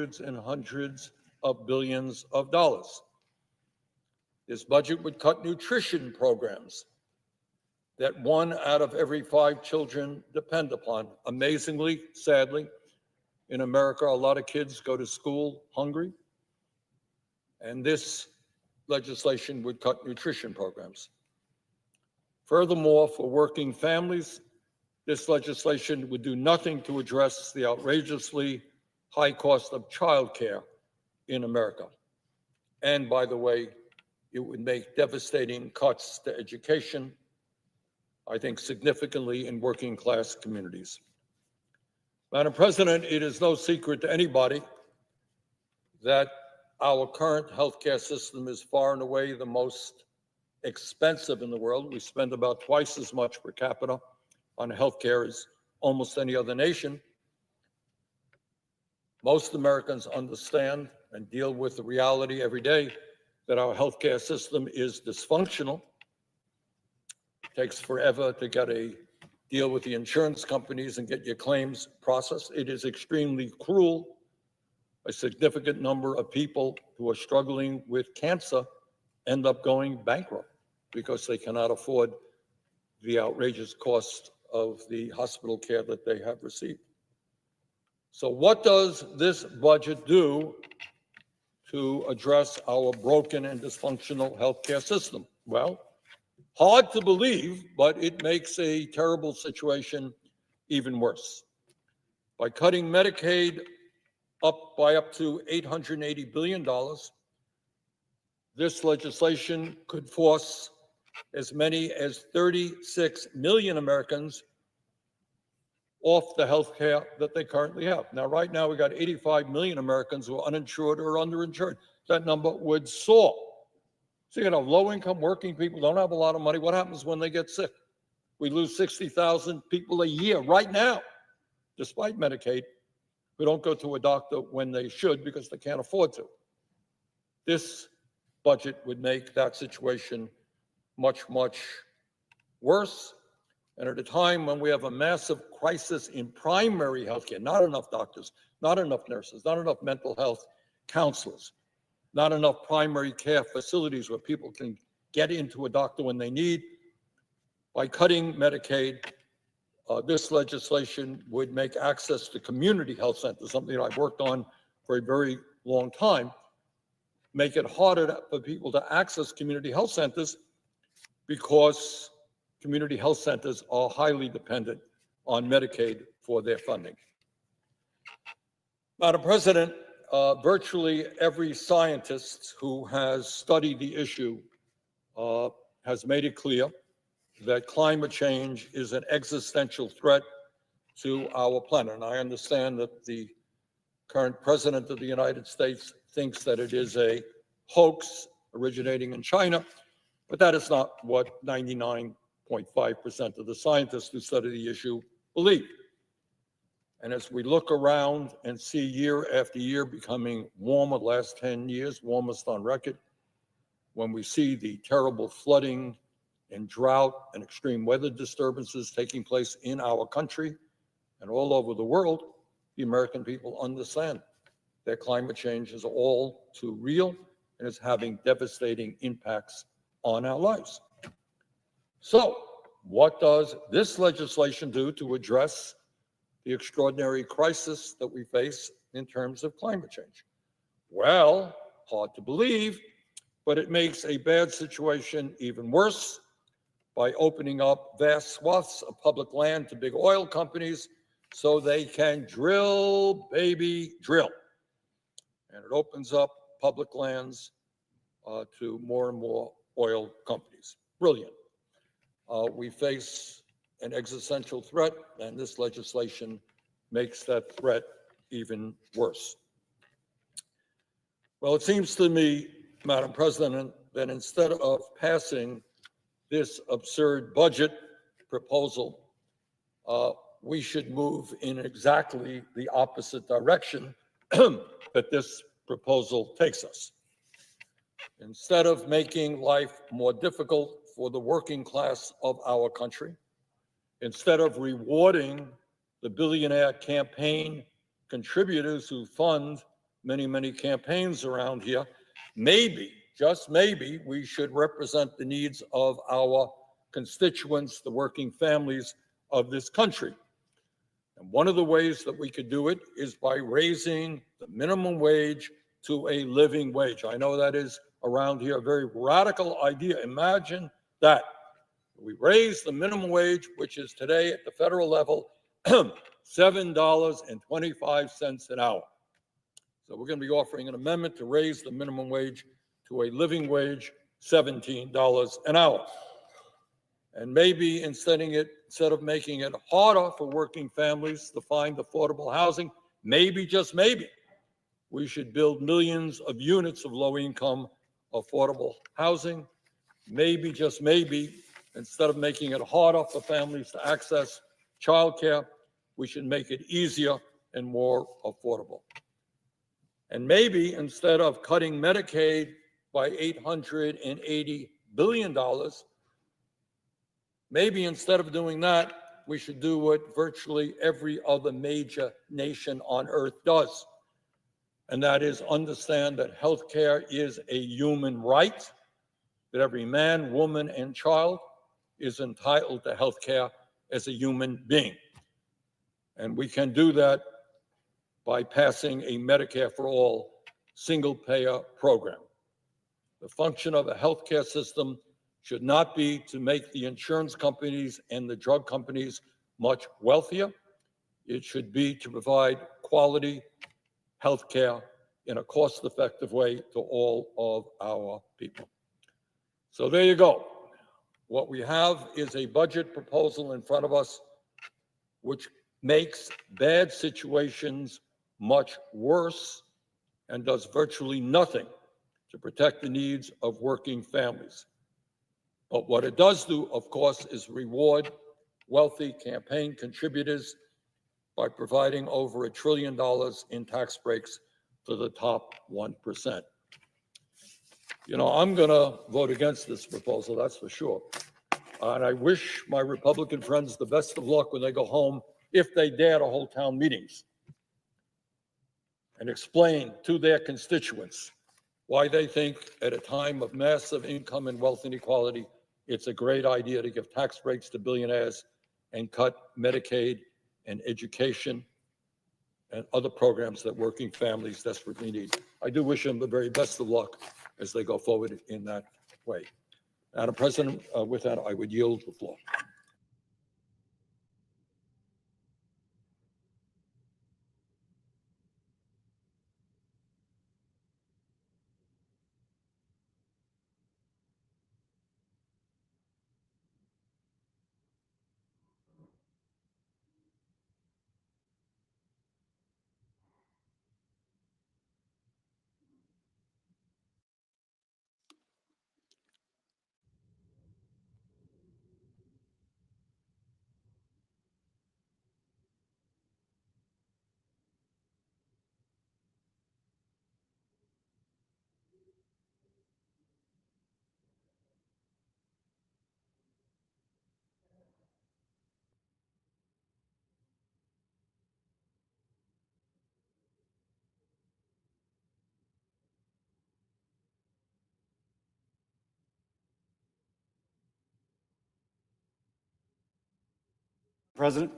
hundreds and hundreds of billions of dollars. This budget would cut nutrition programs that 1 out of every 5 children depend upon. Amazingly, sadly, in America, a lot of kids go to school hungry, and this legislation would cut nutrition programs. Furthermore, for working families, this legislation would do nothing to address the outrageously high cost of childcare in America. And by the way, it would make devastating cuts to education, I think significantly in working class communities. Madam President, it is no secret to anybody that our current healthcare system is far and away the most expensive in the world. We spend about twice as much per capita on healthcare as almost any other nation. Most Americans understand and deal with the reality every day that our healthcare system is dysfunctional. It takes forever to get a deal with the insurance companies and get your claims processed. It is extremely cruel. A significant number of people who are struggling with cancer end up going bankrupt because they cannot afford the outrageous cost of the hospital care that they have received. So what does this budget do to address our broken and dysfunctional healthcare system? Well, hard to believe, but it makes a terrible situation even worse. By cutting Medicaid up to $880 billion, this legislation could force as many as 36 million Americans off the health care that they currently have. Now, right now, we got 85 million Americans who are uninsured or underinsured. That number would soar. So you have low-income working people, don't have a lot of money. What happens when they get sick? We lose 60,000 people a year right now, despite Medicaid, who don't go to a doctor when they should because they can't afford to. This budget would make that situation much, much worse. And at a time when we have a massive crisis in primary health care, not enough doctors, not enough nurses, not enough mental health counselors, not enough primary care facilities where people can get into a doctor when they need. By cutting Medicaid, this legislation would make access to community health centers, something that I've worked on for a very long time, make it harder for people to access community health centers because community health centers are highly dependent on Medicaid for their funding. Madam President, virtually every scientist who has studied the issue has made it clear that climate change is an existential threat to our planet. And I understand that the current president of the United States thinks that it is a hoax originating in China, but that is not what 99.5% of the scientists who study the issue believe. And as we look around and see year after year becoming warmer, the last 10 years, warmest on record, when we see the terrible flooding and drought and extreme weather disturbances taking place in our country and all over the world, the American people understand that climate change is all too real and is having devastating impacts on our lives. So, what does this legislation do to address the extraordinary crisis that we face in terms of climate change? Well, hard to believe, but it makes a bad situation even worse by opening up vast swaths of public land to big oil companies so they can drill, baby, drill. And it opens up public lands to more and more oil companies. Brilliant. We face an existential threat, and this legislation makes that threat even worse. Well, it seems to me, Madam President, that instead of passing this absurd budget proposal, we should move in exactly the opposite direction that this proposal takes us. Instead of making life more difficult for the working class of our country, instead of rewarding the billionaire campaign contributors who fund many campaigns around here, maybe, just maybe, we should represent the needs of our constituents, the working families of this country. And one of the ways that we could do it is by raising the minimum wage to a living wage. I know that is around here a very radical idea. Imagine that. We raise the minimum wage, which is today at the federal level, $7.25 an hour. So we're going to be offering an amendment to raise the minimum wage to a living wage, $17 an hour. And maybe instead of making it harder for working families to find affordable housing, maybe, just maybe, we should build millions of units of low-income affordable housing. Maybe, just maybe, instead of making it harder for families to access childcare, we should make it easier and more affordable. And maybe instead of cutting Medicaid by $880 billion, maybe instead of doing that, we should do what virtually every other major nation on earth does. And that is understand that healthcare is a human right, that every man, woman, and child is entitled to healthcare as a human being. And we can do that by passing a Medicare for All single-payer program. The function of a healthcare system should not be to make the insurance companies and the drug companies much wealthier. It should be to provide quality healthcare in a cost-effective way to all of our people. So there you go. What we have is a budget proposal in front of us which makes bad situations much worse and does virtually nothing to protect the needs of working families. But what it does do, of course, is reward wealthy campaign contributors by providing over $1 trillion in tax breaks for the top 1%. You know, I'm going to vote against this proposal, that's for sure. And I wish my Republican friends the best of luck when they go home, if they dare to hold town meetings and explain to their constituents why they think at a time of massive income and wealth inequality, it's a great idea to give tax breaks to billionaires and cut Medicaid and education and other programs that working families desperately need. I do wish them the very best of luck as they go forward in that way. Madam President, with that, I would yield the floor. President.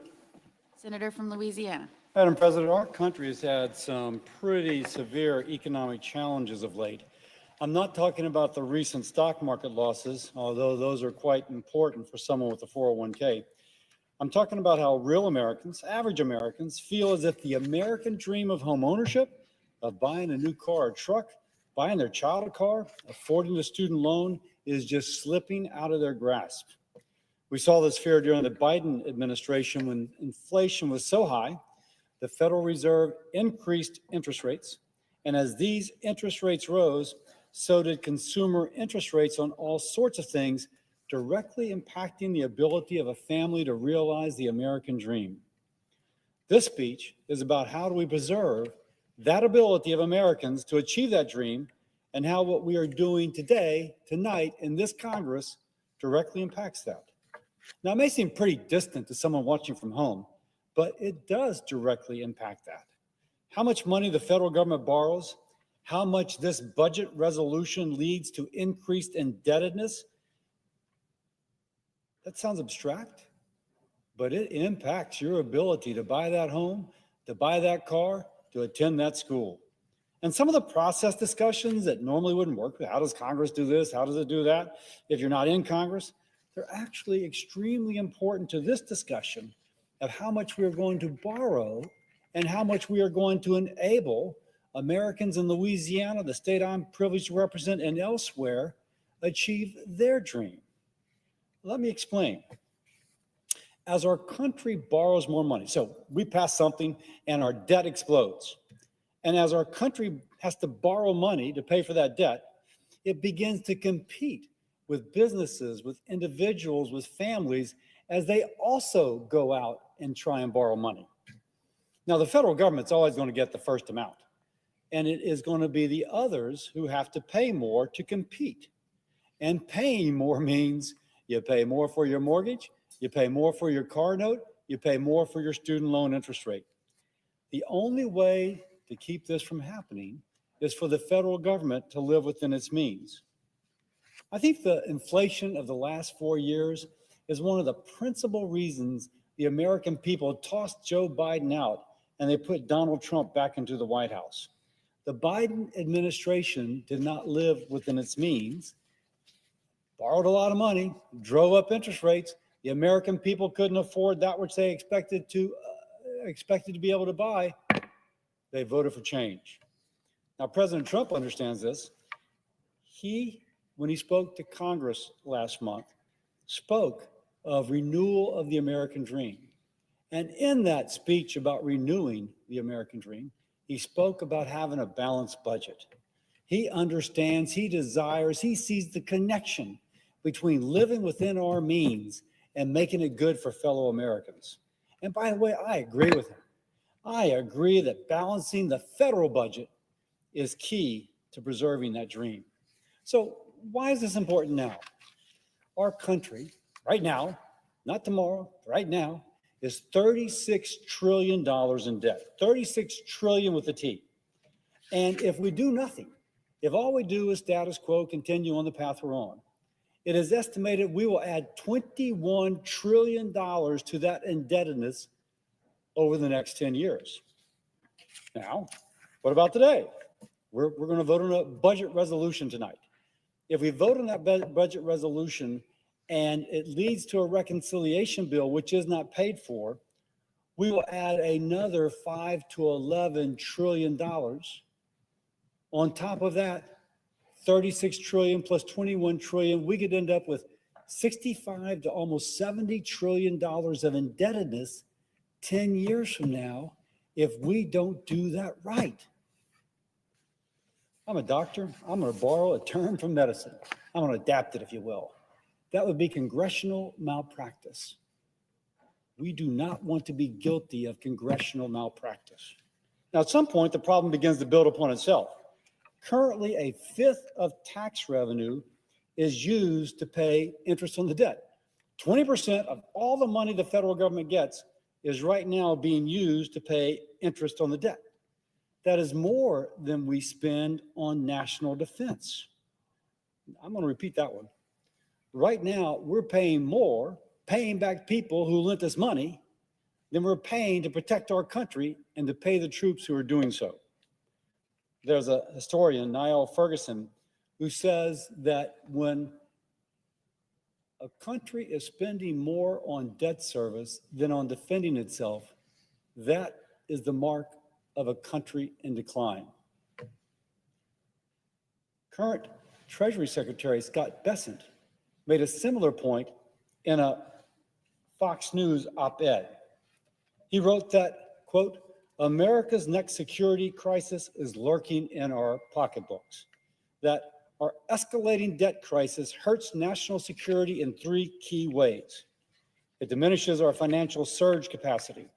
Senator from Louisiana. Madam President, our country has had some pretty severe economic challenges of late. I'm not talking about the recent stock market losses, although those are quite important for someone with a 401k. I'm talking about how real Americans, average Americans, feel as if the American dream of home ownership, of buying a new car or truck, buying their child a car, affording a student loan, is just slipping out of their grasp. We saw this fear during the Biden administration when inflation was so high, the Federal Reserve increased interest rates. And as these interest rates rose, so did consumer interest rates on all sorts of things, directly impacting the ability of a family to realize the American dream. This speech is about how do we preserve that ability of Americans to achieve that dream, and how what we are doing today, tonight, in this Congress directly impacts that. Now, it may seem pretty distant to someone watching from home, but it does directly impact that. how much money the federal government borrows, how much this budget resolution leads to increased indebtedness, that sounds abstract, but it impacts your ability to buy that home, to buy that car, to attend that school. And some of the process discussions that normally wouldn't work, how does Congress do this? How does it do that? If you're not in Congress, they're actually extremely important to this discussion of how much we are going to borrow and how much we are going to enable Americans in Louisiana, the state I'm privileged to represent, and elsewhere, achieve their dream. Let me explain. As our country borrows more money, so we pass something and our debt explodes. And as our country has to borrow money to pay for that debt, it begins to compete with businesses, with individuals, with families, as they also go out and try and borrow money. Now, the federal government's always going to get the first amount, and it is going to be the others who have to pay more to compete. And paying more means you pay more for your mortgage, you pay more for your car note, you pay more for your student loan interest rate. The only way to keep this from happening is for the federal government to live within its means. I think the inflation of the last 4 years is one of the principal reasons the American people tossed Joe Biden out and they put Donald Trump back into the White House. The Biden administration did not live within its means, borrowed a lot of money, drove up interest rates. The American people couldn't afford that which they expected to be able to buy. They voted for change. Now, President Trump understands this. When he spoke to Congress last month, spoke of renewal of the American dream. And in that speech about renewing the American dream, he spoke about having a balanced budget. He understands, he desires, he sees the connection between living within our means and making it good for fellow Americans. And by the way, I agree with him. I agree that balancing the federal budget is key to preserving that dream. So why is this important now? Our country, right now, not tomorrow, right now, is $36 trillion in debt, 36 trillion with a T. And if we do nothing, if all we do is status quo, continue on the path we're on, it is estimated we will add $21 trillion to that indebtedness over the next 10 years. Now, what about today? We're going to vote on a budget resolution tonight. If we vote on that budget resolution and it leads to a reconciliation bill, which is not paid for, we will add another $5 to $11 trillion. On top of that, 36 trillion plus 21 trillion, we could end up with 65 to almost $70 trillion of indebtedness 10 years from now if we don't do that right. I'm a doctor. I'm going to borrow a term from medicine. I'm going to adapt it, if you will. That would be congressional malpractice. We do not want to be guilty of congressional malpractice. Now, at some point, the problem begins to build upon itself. Currently, a fifth of tax revenue is used to pay interest on the debt. 20% of all the money the federal government gets is right now being used to pay interest on the debt. That is more than we spend on national defense. I'm going to repeat that one. Right now, we're paying more, paying back people who lent us money, than we're paying to protect our country and to pay the troops who are doing so. There's a historian, Niall Ferguson, who says that when a country is spending more on debt service than on defending itself, that is the mark of a country in decline. Current Treasury Secretary Scott Bessent made a similar point in a Fox News op-ed. He wrote that, quote, America's next security crisis is lurking in our pocketbooks, that our escalating debt crisis hurts national security in three key ways. It diminishes our financial surge capacity.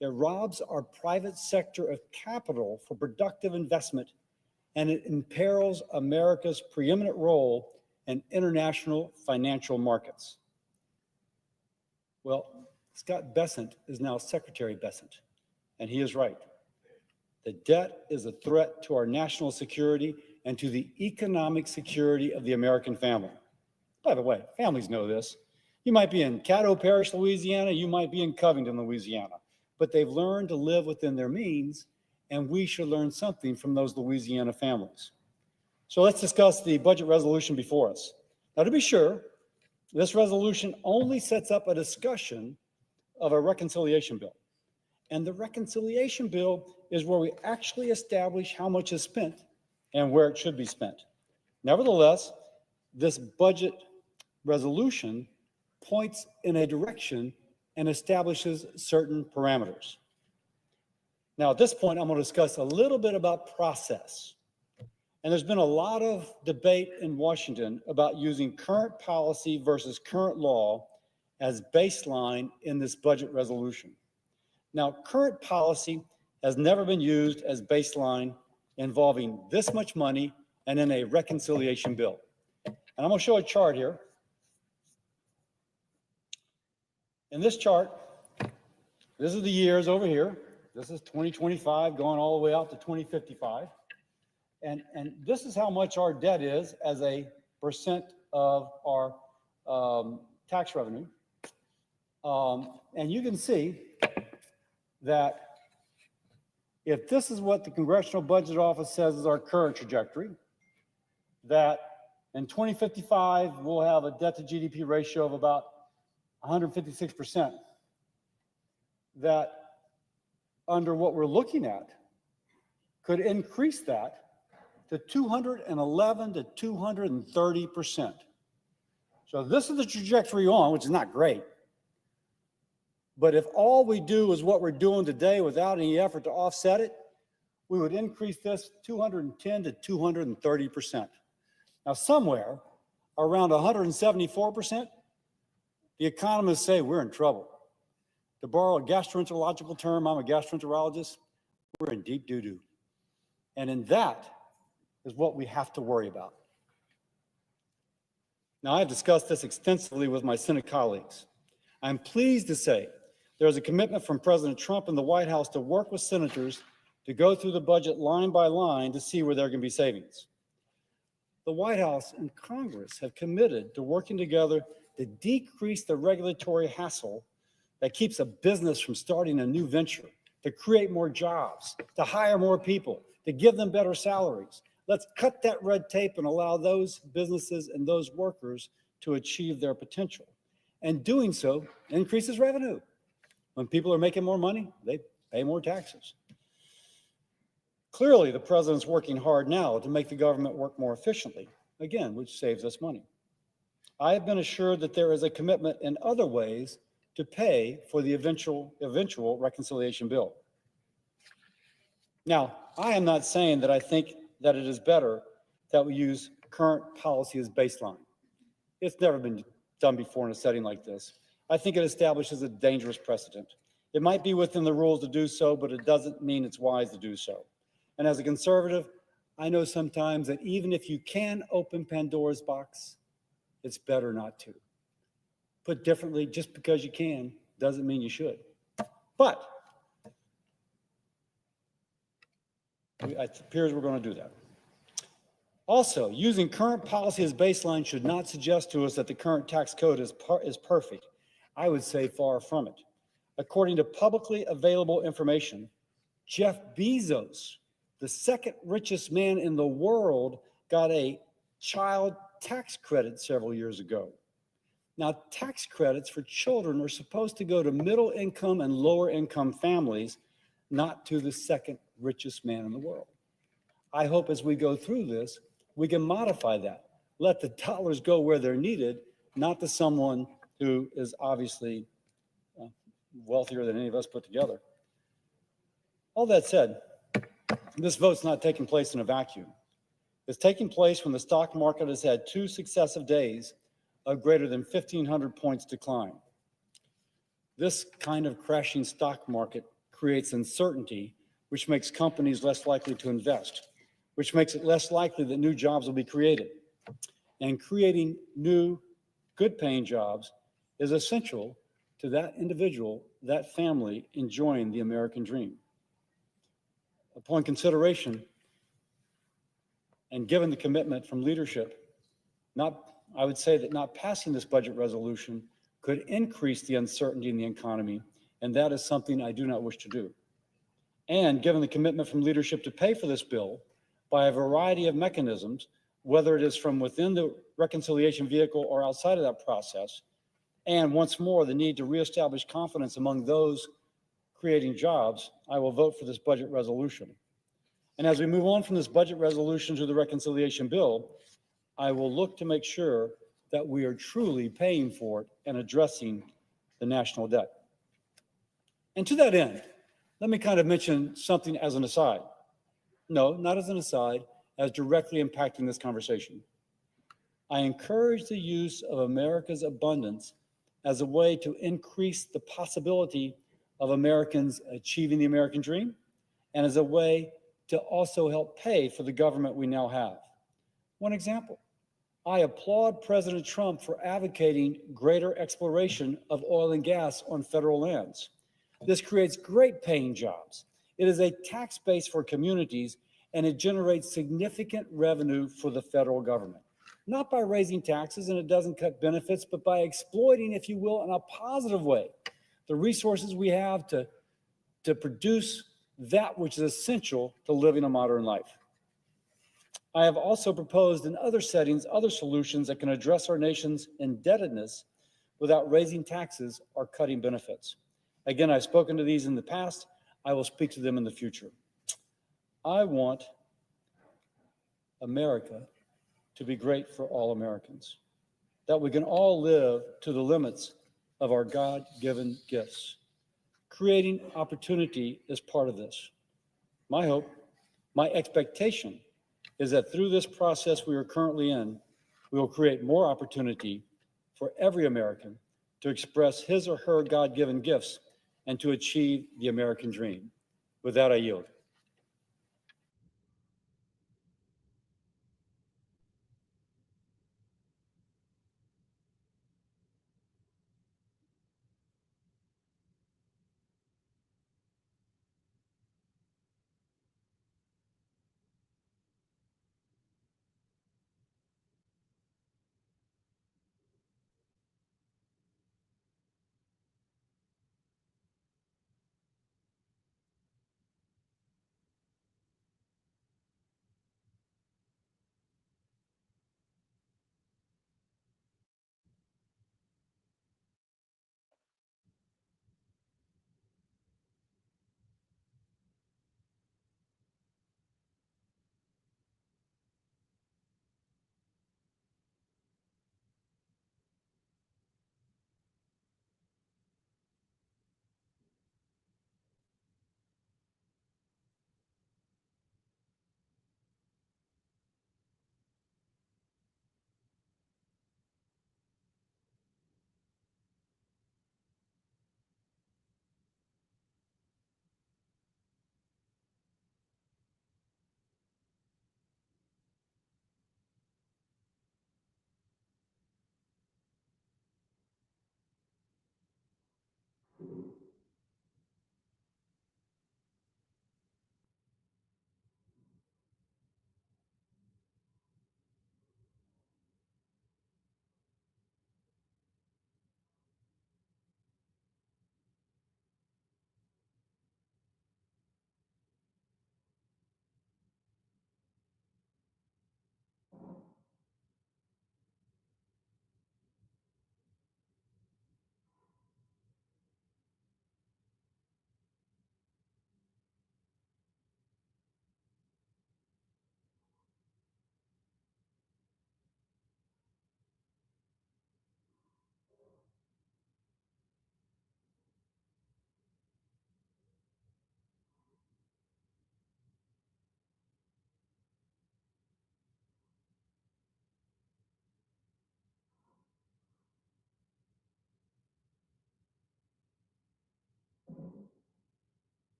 It robs our private sector of capital for productive investment, and it imperils America's preeminent role in international financial markets. Well, Scott Bessent is now Secretary Bessent, and he is right. The debt is a threat to our national security and to the economic security of the American family. By the way, families know this. You might be in Caddo Parish, Louisiana, you might be in Covington, Louisiana, but they've learned to live within their means, and we should learn something from those Louisiana families. So let's discuss the budget resolution before us. Now, to be sure, this resolution only sets up a discussion of a reconciliation bill. And the reconciliation bill is where we actually establish how much is spent and where it should be spent. Nevertheless, this budget resolution points in a direction and establishes certain parameters. Now, at this point, I'm going to discuss a little bit about process. And there's been a lot of debate in Washington about using current policy versus current law as baseline in this budget resolution. Now, current policy has never been used as baseline involving this much money and in a reconciliation bill. And I'm going to show a chart here. In this chart, this is the years over here. This is 2025 going all the way out to 2055. And this is how much our debt is as a percent of our tax revenue. And you can see that if this is what the Congressional Budget Office says is our current trajectory, that in 2055, we'll have a debt to GDP ratio of about 156%. That under what we're looking at could increase that to 211 to 230%. So this is the trajectory on, which is not great. But if all we do is what we're doing today without any effort to offset it, we would increase this 210 to 230%. Now, somewhere around 174%, the economists say we're in trouble. To borrow a gastroenterological term, I'm a gastroenterologist, we're in deep doo-doo. And in that is what we have to worry about. Now, I've discussed this extensively with my Senate colleagues. I'm pleased to say there is a commitment from President Trump and the White House to work with senators to go through the budget line by line to see where there can be savings. The White House and Congress have committed to working together to decrease the regulatory hassle that keeps a business from starting a new venture, to create more jobs, to hire more people, to give them better salaries. Let's cut that red tape and allow those businesses and those workers to achieve their potential. And doing so increases revenue. When people are making more money, they pay more taxes. Clearly, the president's working hard now to make the government work more efficiently, again, which saves us money. I have been assured that there is a commitment in other ways to pay for the eventual reconciliation bill. Now, I am not saying that I think that it is better that we use current policy as baseline. It's never been done before in a setting like this. I think it establishes a dangerous precedent. It might be within the rules to do so, but it doesn't mean it's wise to do so. And as a conservative, I know sometimes that even if you can open Pandora's box, it's better not to. Put differently, just because you can doesn't mean you should. But it appears we're going to do that. Also, using current policy as baseline should not suggest to us that the current tax code is perfect. I would say far from it. According to publicly available information, Jeff Bezos, the second richest man in the world, got a child tax credit several years ago. Now, tax credits for children are supposed to go to middle income and lower income families, not to the second richest man in the world. I hope as we go through this, we can modify that. Let the dollars go where they're needed, not to someone who is obviously wealthier than any of us put together. All that said, this vote's not taking place in a vacuum. It's taking place when the stock market has had 2 successive days of greater than 1,500 points decline. This kind of crashing stock market creates uncertainty, which makes companies less likely to invest, which makes it less likely that new jobs will be created. And creating new, good-paying jobs is essential to that individual, that family enjoying the American dream. upon consideration and given the commitment from leadership, I would say that not passing this budget resolution could increase the uncertainty in the economy, and that is something I do not wish to do. And given the commitment from leadership to pay for this bill by a variety of mechanisms, whether it is from within the reconciliation vehicle or outside of that process, and once more, the need to reestablish confidence among those creating jobs, I will vote for this budget resolution. And as we move on from this budget resolution to the reconciliation bill, I will look to make sure that we are truly paying for it and addressing the national debt. And to that end, let me kind of mention something as an aside. No, not as an aside, as directly impacting this conversation. I encourage the use of America's abundance as a way to increase the possibility of Americans achieving the American dream, and as a way to also help pay for the government we now have. One example, I applaud President Trump for advocating greater exploration of oil and gas on federal lands. This creates great paying jobs. It is a tax base for communities, and it generates significant revenue for the federal government. Not by raising taxes, and it doesn't cut benefits, but by exploiting, if you will, in a positive way, the resources we have to produce that which is essential to living a modern life. I have also proposed in other settings, other solutions that can address our nation's indebtedness without raising taxes or cutting benefits. Again, I've spoken to these in the past. I will speak to them in the future. I want America to be great for all Americans, that we can all live to the limits of our God-given gifts. Creating opportunity is part of this. My hope, my expectation is that through this process we are currently in, we will create more opportunity for every American to express his or her God-given gifts and to achieve the American dream. With that, I yield.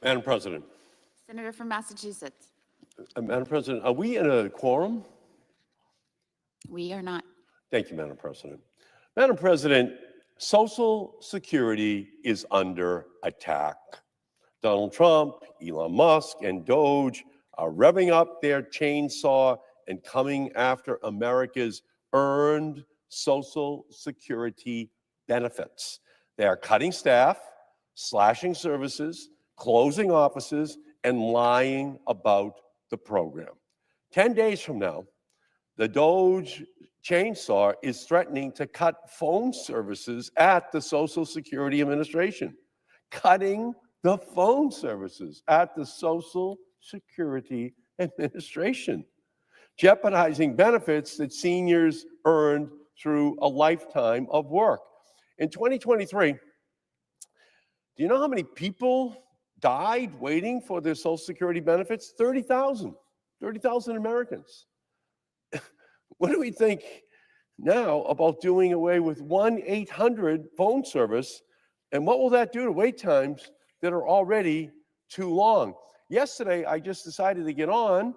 Madam President. Senator from Massachusetts. Madam President, are we in a quorum? We are not. Thank you, Madam President. Madam President, Social Security is under attack. Donald Trump, Elon Musk, and Doge are revving up their chainsaw and coming after America's earned Social Security benefits. They are cutting staff, slashing services, closing offices, and lying about the program. 10 days from now, the Doge chainsaw is threatening to cut phone services at the Social Security Administration, cutting the phone services at the Social Security Administration, jeopardizing benefits that seniors earned through a lifetime of work. In 2023, do you know how many people died waiting for their Social Security benefits? 30,000 Americans. What do we think now about doing away with 1-800 phone service? And what will that do to wait times that are already too long? Yesterday, I just decided to get on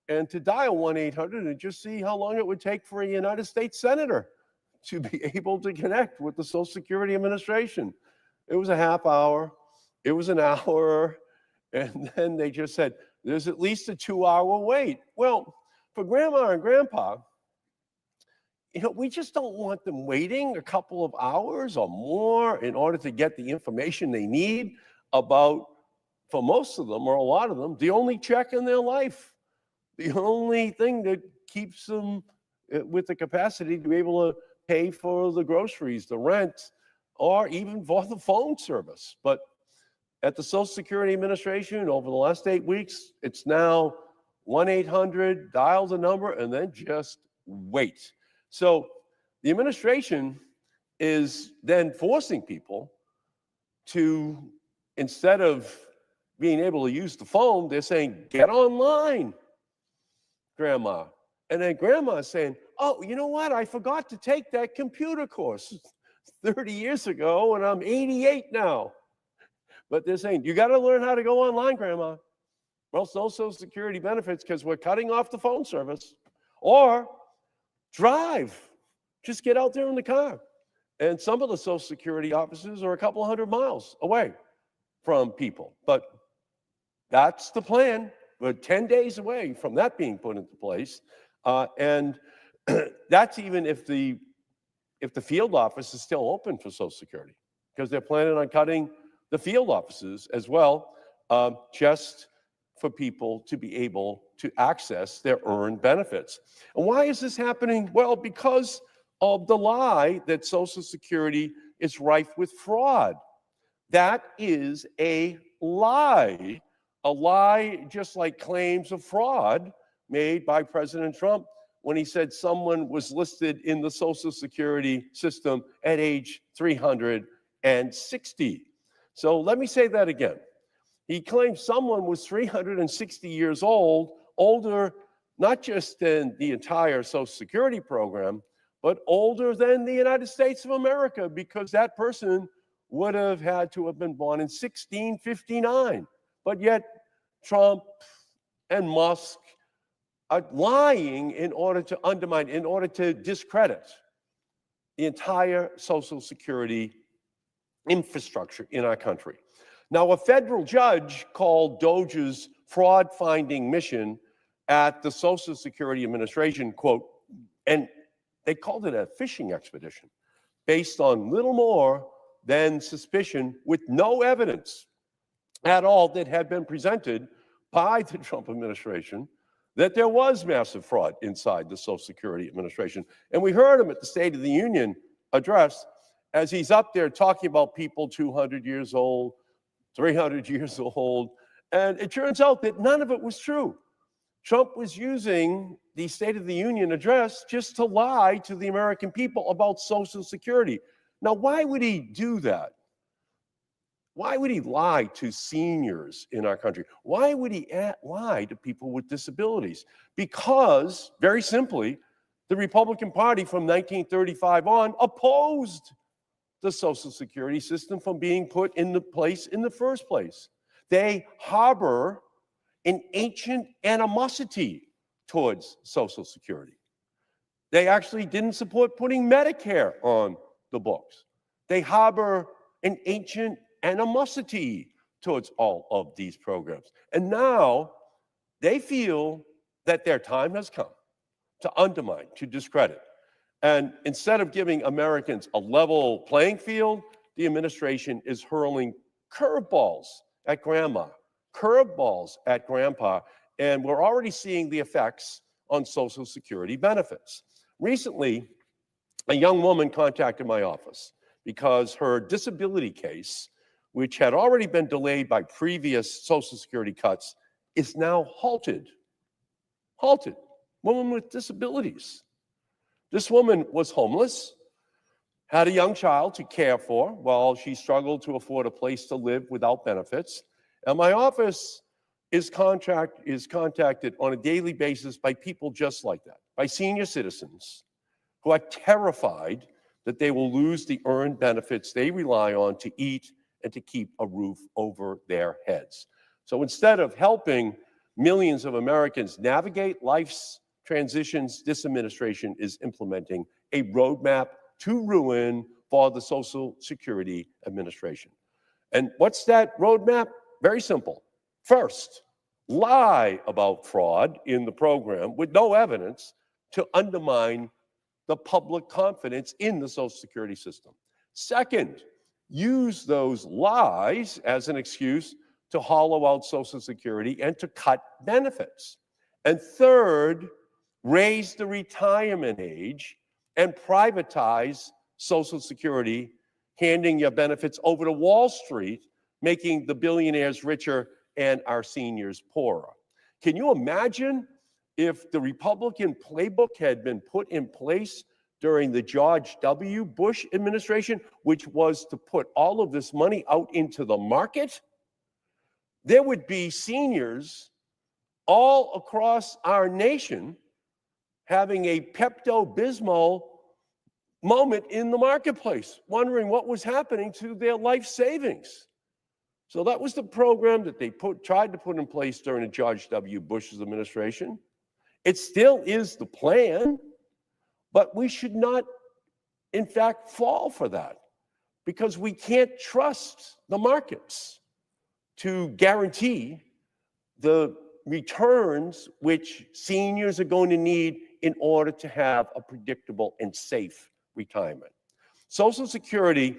and to dial 1-800 and just see how long it would take for a United States Senator to be able to connect with the Social Security Administration. It was a half hour, it was an hour, and then they just said, there's at least a 2-hour wait. Well, for grandma and grandpa, we just don't want them waiting a couple of hours or more in order to get the information they need about, for most of them or a lot of them, the only check in their life, the only thing that keeps them with the capacity to be able to pay for the groceries, the rent, or even for the phone service. But at the Social Security Administration, over the last 8 weeks, it's now 1-800, dial the number, and then just wait. So the administration is then forcing people to, instead of being able to use the phone, they're saying, get online, grandma. And then grandma is saying, oh, you know what? I forgot to take that computer course 30 years ago, and I'm 88 now. But they're saying, you got to learn how to go online, grandma. Well, no Social Security benefits because we're cutting off the phone service. Or drive. Just get out there in the car. And some of the Social Security offices are a couple hundred miles away from people. But that's the plan. We're 10 days away from that being put into place. And that's even if the field office is still open for Social Security, because they're planning on cutting the field offices as well, just for people to be able to access their earned benefits. And why is this happening? Well, because of the lie that Social Security is rife with fraud. That is a lie just like claims of fraud made by President Trump when he said someone was listed in the Social Security system at age 360. So let me say that again. He claimed someone was 360 years old, older not just than the entire Social Security program, but older than the United States of America, because that person would have had to have been born in 1659. But yet Trump and Musk are lying in order to undermine, in order to discredit the entire Social Security infrastructure in our country. Now, a federal judge called Doge's fraud-finding mission at the Social Security Administration, quote, and they called it a fishing expedition, based on little more than suspicion with no evidence at all that had been presented by the Trump administration that there was massive fraud inside the Social Security Administration. And we heard him at the State of the Union address as he's up there talking about people 200 years old, 300 years old, and it turns out that none of it was true. Trump was using the State of the Union address just to lie to the American people about Social Security. Now, why would he do that? Why would he lie to seniors in our country? Why would he lie to people with disabilities? Because, very simply, the Republican Party from 1935 on opposed the Social Security system from being put into place in the first place. They harbor an ancient animosity towards Social Security. They actually didn't support putting Medicare on the books. They harbor an ancient animosity towards all of these programs. And now they feel that their time has come to undermine, to discredit. And instead of giving Americans a level playing field, the administration is hurling curveballs at grandma, curveballs at grandpa, and we're already seeing the effects on Social Security benefits. Recently, a young woman contacted my office because her disability case, which had already been delayed by previous Social Security cuts, is now halted. Halted. Woman with disabilities. This woman was homeless, had a young child to care for while she struggled to afford a place to live without benefits. And my office is contacted on a daily basis by people just like that, by senior citizens who are terrified that they will lose the earned benefits they rely on to eat and to keep a roof over their heads. So instead of helping millions of Americans navigate life's transitions, this administration is implementing a roadmap to ruin for the Social Security Administration. And what's that roadmap? Very simple. First, lie about fraud in the program with no evidence to undermine the public confidence in the Social Security system. Second, use those lies as an excuse to hollow out Social Security and to cut benefits. And third, raise the retirement age and privatize Social Security, handing your benefits over to Wall Street, making the billionaires richer and our seniors poorer. Can you imagine if the Republican playbook had been put in place during the George W. Bush administration, which was to put all of this money out into the market? There would be seniors all across our nation having a Pepto-Bismol moment in the marketplace, wondering what was happening to their life savings. So that was the program that they tried to put in place during the George W. Bush's administration. It still is the plan, but we should not, in fact, fall for that because we can't trust the markets to guarantee the returns which seniors are going to need in order to have a predictable and safe retirement. Social Security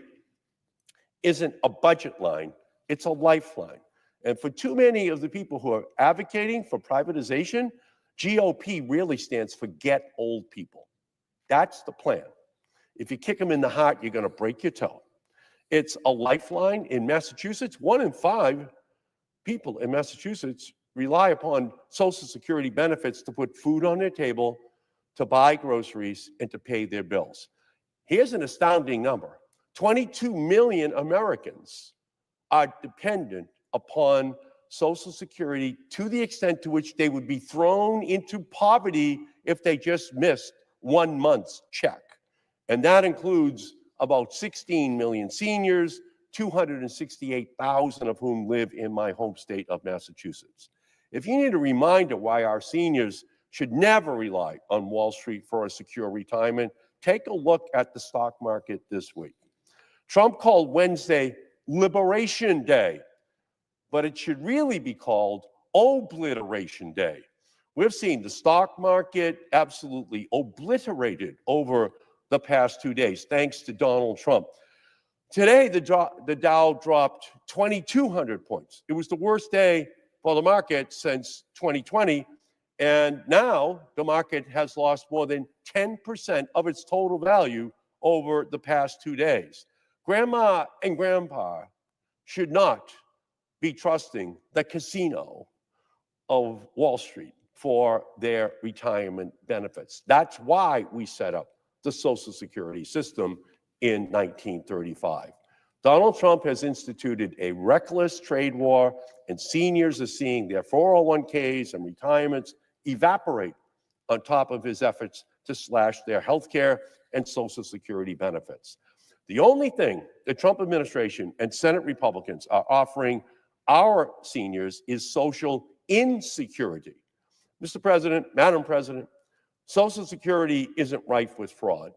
isn't a budget line, it's a lifeline. And for too many of the people who are advocating for privatization, GOP really stands for get old people. That's the plan. If you kick them in the heart, you're going to break your toe. It's a lifeline. In Massachusetts, 1 in 5 people in Massachusetts rely upon Social Security benefits to put food on their table, to buy groceries, and to pay their bills. Here's an astounding number. 22 million Americans are dependent upon Social Security to the extent to which they would be thrown into poverty if they just missed 1 month's check. And that includes about 16 million seniors, 268,000 of whom live in my home state of Massachusetts. If you need a reminder why our seniors should never rely on Wall Street for a secure retirement, take a look at the stock market this week. Trump called Wednesday Liberation Day, but it should really be called Obliteration Day. We've seen the stock market absolutely obliterated over the past 2 days, thanks to Donald Trump. Today, the Dow dropped 2,200 points. It was the worst day for the market since 2020, and now the market has lost more than 10% of its total value over the past 2 days. Grandma and grandpa should not be trusting the casino of Wall Street for their retirement benefits. That's why we set up the Social Security system in 1935. Donald Trump has instituted a reckless trade war, and seniors are seeing their 401ks and retirements evaporate on top of his efforts to slash their health care and Social Security benefits. The only thing the Trump administration and Senate Republicans are offering our seniors is social insecurity. Mr. President, Madam President, Social Security isn't rife with fraud.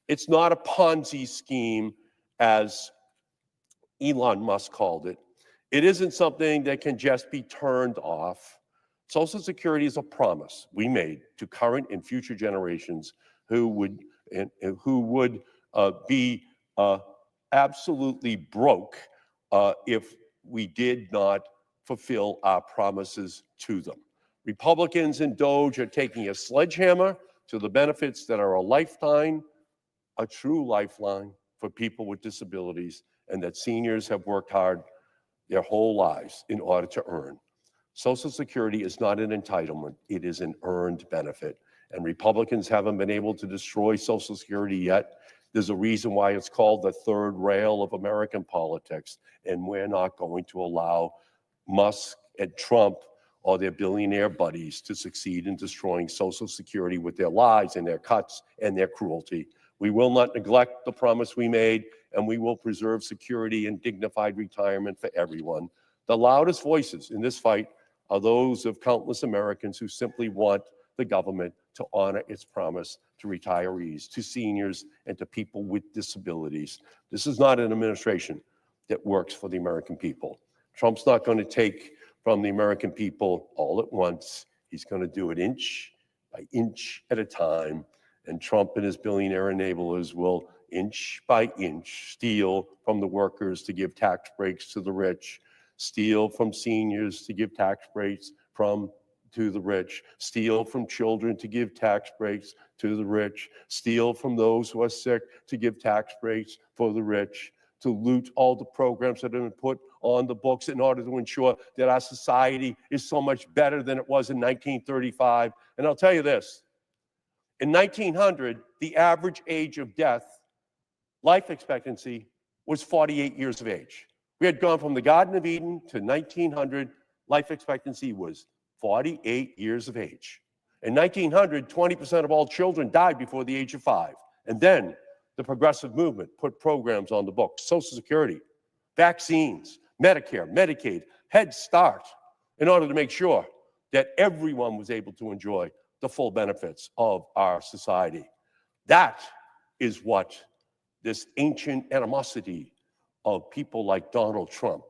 It's not a Ponzi scheme, as Elon Musk called it. It isn't something that can just be turned off. Social Security is a promise we made to current and future generations who would be absolutely broke if we did not fulfill our promises to them. Republicans and DOGE are taking a sledgehammer to the benefits that are a true lifeline for people with disabilities, and that seniors have worked hard their whole lives in order to earn. Social Security is not an entitlement, it is an earned benefit. And Republicans haven't been able to destroy Social Security yet. There's a reason why it's called the third rail of American politics, and we're not going to allow Musk and Trump or their billionaire buddies to succeed in destroying Social Security with their lies and their cuts and their cruelty. We will not neglect the promise we made, and we will preserve security and dignified retirement for everyone. The loudest voices in this fight are those of countless Americans who simply want the government to honor its promise to retirees, to seniors, and to people with disabilities. This is not an administration that works for the American people. Trump's not going to take from the American people all at once. He's going to do it inch by inch at a time. And Trump and his billionaire enablers will inch by inch steal from the workers to give tax breaks to the rich, steal from seniors to give tax breaks to the rich, steal from children to give tax breaks to the rich, steal from those who are sick to give tax breaks for the rich, to loot all the programs that have been put on the books in order to ensure that our society is so much better than it was in 1935. And I'll tell you this, in 1900, the average age of death, life expectancy, was 48 years of age. We had gone from the Garden of Eden to 1900, life expectancy was 48 years of age. In 1900, 20% of all children died before the age of 5. And then the progressive movement put programs on the books, Social Security, vaccines, Medicare, Medicaid, Head Start, in order to make sure that everyone was able to enjoy the full benefits of our society. That is what this ancient animosity of people like Donald Trump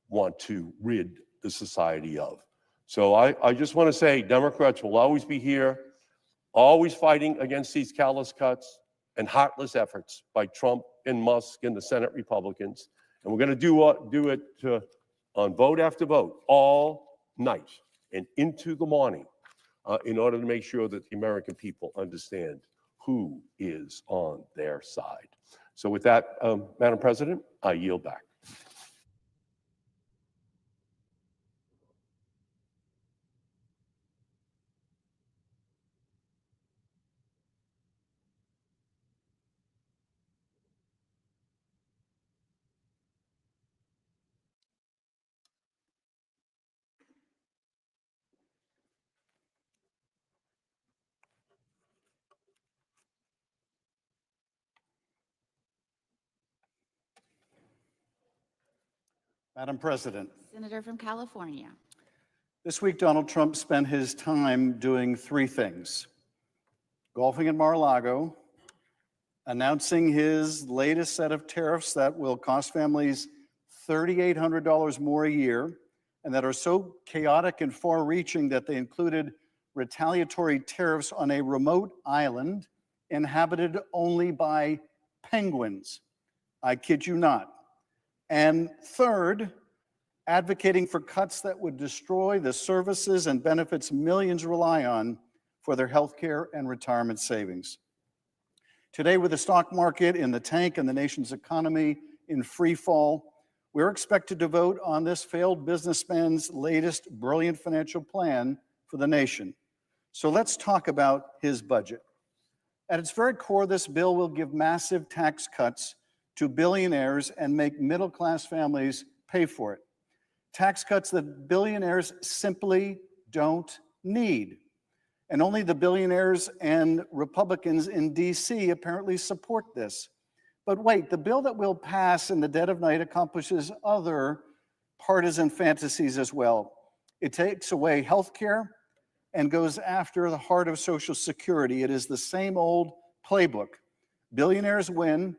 want to rid the society of. So I just want to say Democrats will always be here, always fighting against these callous cuts and heartless efforts by Trump and Musk and the Senate Republicans. And we're going to do it on vote after vote all night and into the morning in order to make sure that the American people understand who is on their side. So with that, Madam President, I yield back. Madam President, Senator from California. this week Donald Trump spent his time doing three things: golfing at Mar-a-Lago, announcing his latest set of tariffs that will cost families $3,800 more a year, and that are so chaotic and far-reaching that they included retaliatory tariffs on a remote island inhabited only by penguins. I kid you not. And third, advocating for cuts that would destroy the services and benefits millions rely on for their health care and retirement savings. Today, with the stock market in the tank and the nation's economy in free fall, we're expected to vote on this failed businessman's latest brilliant financial plan for the nation. So let's talk about his budget. At its very core, this bill will give massive tax cuts to billionaires and make middle-class families pay for it. Tax cuts that billionaires simply don't need. And only the billionaires and Republicans in DC apparently support this. But wait, the bill that will pass in the dead of night accomplishes other partisan fantasies as well. It takes away health care and goes after the heart of Social Security. It is the same old playbook. Billionaires win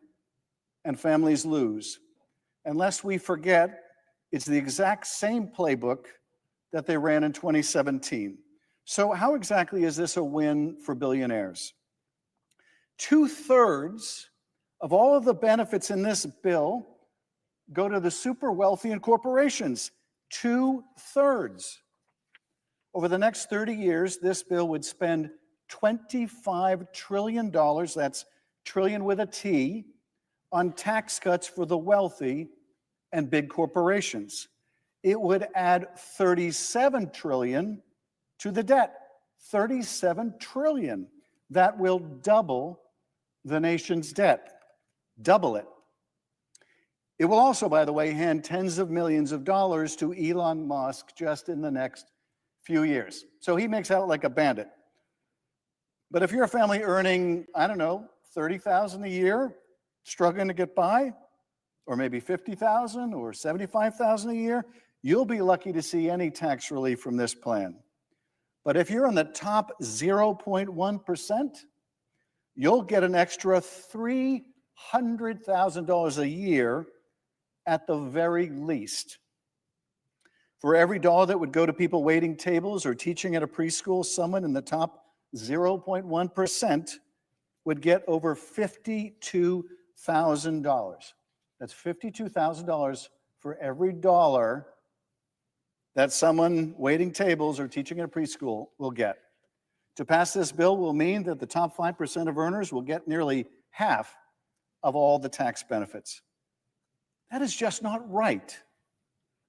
and families lose. And lest we forget, it's the exact same playbook that they ran in 2017. So how exactly is this a win for billionaires? 2/3 of all of the benefits in this bill go to the super wealthy and corporations. 2/3. Over the next 30 years, this bill would spend $25 trillion, that's trillion with a T, on tax cuts for the wealthy and big corporations. It would add $37 trillion to the debt. $37 trillion. That will double the nation's debt. Double it. It will also, by the way, hand tens of millions of dollars to Elon Musk just in the next few years. So he makes out like a bandit. But if you're a family earning, I don't know, $30,000 a year, struggling to get by, or maybe $50,000 or $75,000 a year, you'll be lucky to see any tax relief from this plan. But if you're in the top 0.1%, you'll get an extra $300,000 a year at the very least. For every dollar that would go to people waiting tables or teaching at a preschool, someone in the top 0.1% would get over $52,000. That's $52,000 for every dollar that someone waiting tables or teaching at a preschool will get. To pass this bill will mean that the top 5% of earners will get nearly half of all the tax benefits. That is just not right,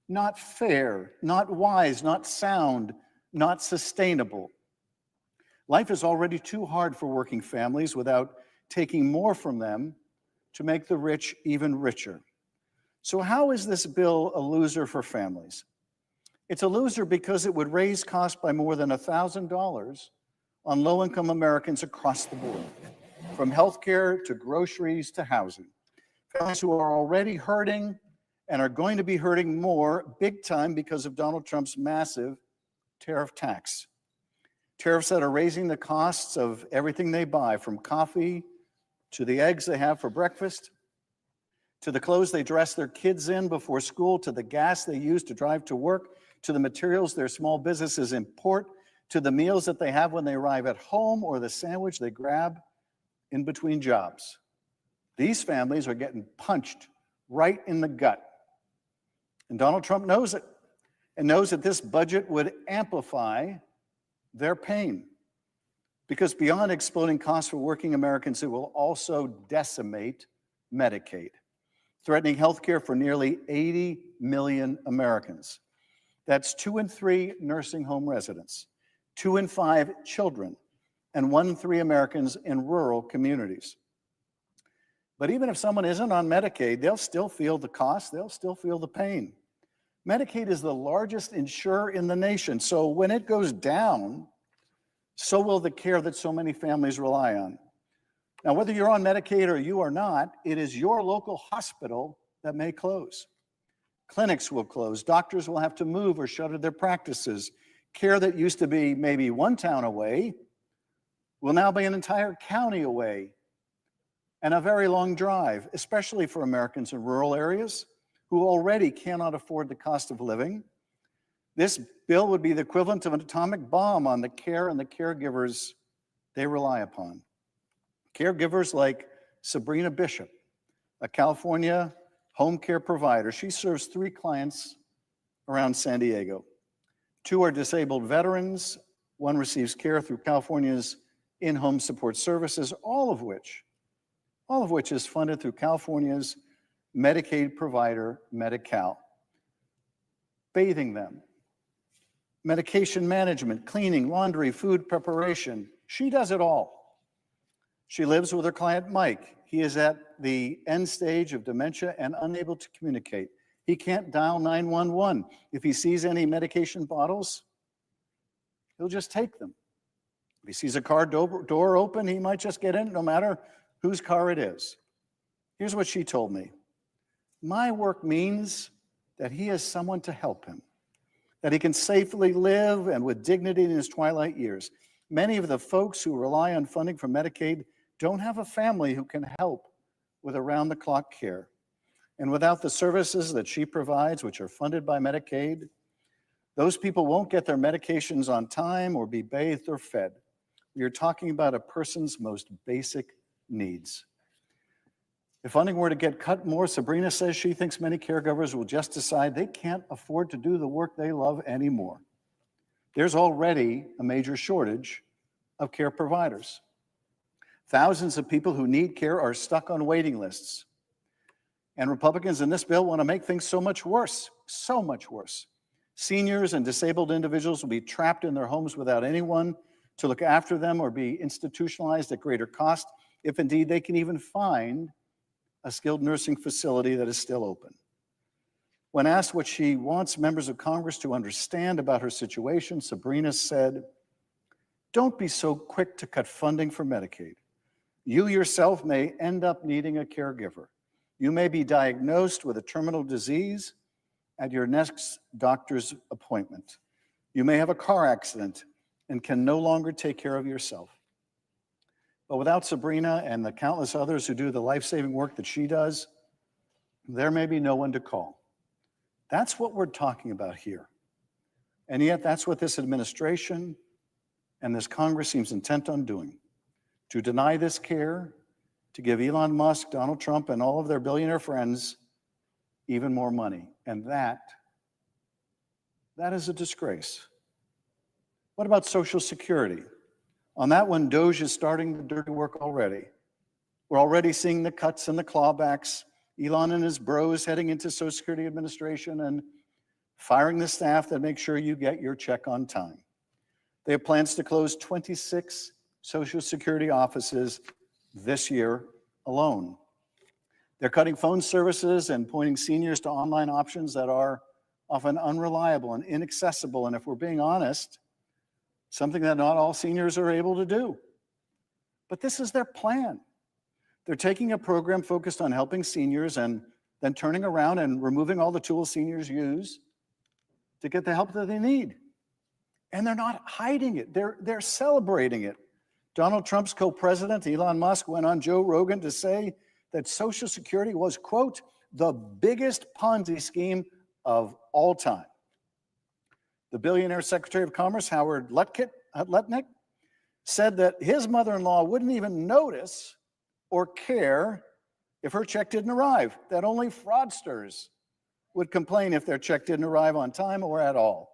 not fair, not wise, not sound, not sustainable. Life is already too hard for working families without taking more from them to make the rich even richer. So how is this bill a loser for families? It's a loser because it would raise costs by more than $1,000 on low-income Americans across the board, from healthcare to groceries to housing. Families who are already hurting and are going to be hurting more big time because of Donald Trump's massive tariff tax. Tariffs that are raising the costs of everything they buy, from coffee to the eggs they have for breakfast, to the clothes they dress their kids in before school, to the gas they use to drive to work, to the materials their small businesses import, to the meals that they have when they arrive at home, or the sandwich they grab in between jobs. These families are getting punched right in the gut. And Donald Trump knows it, and knows that this budget would amplify their pain. Because beyond exploding costs for working Americans, it will also decimate Medicaid, threatening health care for nearly 80 million Americans. That's 2 in 3 nursing home residents, 2 in 5 children, and 1 in 3 Americans in rural communities. But even if someone isn't on Medicaid, they'll still feel the cost, they'll still feel the pain. Medicaid is the largest insurer in the nation, so when it goes down, so will the care that so many families rely on. Now, whether you're on Medicaid or you are not, it is your local hospital that may close. Clinics will close, doctors will have to move or shutter their practices. Care that used to be maybe one town away will now be an entire county away, and a very long drive, especially for Americans in rural areas who already cannot afford the cost of living. This bill would be the equivalent of an atomic bomb on the care and the caregivers they rely upon. Caregivers like Sabrina Bishop, a California home care provider. She serves 3 clients around San Diego. 2 are disabled veterans. 1 receives care through California's in-home support services, all of which is funded through California's Medicaid provider, Medi-Cal. Bathing them, medication management, cleaning, laundry, food preparation. She does it all. She lives with her client, Mike. He is at the end stage of dementia and unable to communicate. He can't dial 911. If he sees any medication bottles, he'll just take them. If he sees a car door open, he might just get in, no matter whose car it is. Here's what she told me. My work means that he has someone to help him, that he can safely live and with dignity in his twilight years. Many of the folks who rely on funding from Medicaid don't have a family who can help with around-the-clock care. And without the services that she provides, which are funded by Medicaid, those people won't get their medications on time or be bathed or fed. We are talking about a person's most basic needs. If funding were to get cut more, Sabrina says she thinks many caregivers will just decide they can't afford to do the work they love anymore. There's already a major shortage of care providers. Thousands of people who need care are stuck on waiting lists. And Republicans in this bill want to make things so much worse, so much worse. Seniors and disabled individuals will be trapped in their homes without anyone to look after them or be institutionalized at greater cost, if indeed they can even find a skilled nursing facility that is still open. When asked what she wants members of Congress to understand about her situation, Sabrina said, "Don't be so quick to cut funding for Medicaid. You yourself may end up needing a caregiver. You may be diagnosed with a terminal disease at your next doctor's appointment. You may have a car accident and can no longer take care of yourself." But without Sabrina and the countless others who do the life-saving work that she does, there may be no one to call. That's what we're talking about here. And yet that's what this administration and this Congress seems intent on doing, to deny this care, to give Elon Musk, Donald Trump, and all of their billionaire friends even more money. And that is a disgrace. What about Social Security? On that one, DOGE is starting the dirty work already. We're already seeing the cuts and the clawbacks. Elon and his bros heading into Social Security Administration and firing the staff that make sure you get your check on time. They have plans to close 26 Social Security offices this year alone. They're cutting phone services and pointing seniors to online options that are often unreliable and inaccessible, and if we're being honest, something that not all seniors are able to do. But this is their plan. They're taking a program focused on helping seniors and then turning around and removing all the tools seniors use to get the help that they need. And they're not hiding it. They're celebrating it. Donald Trump's co-president, Elon Musk, went on Joe Rogan to say that Social Security was, quote, the biggest Ponzi scheme of all time. The billionaire Secretary of Commerce, Howard Lutnick, said that his mother-in-law wouldn't even notice or care if her check didn't arrive, that only fraudsters would complain if their check didn't arrive on time or at all.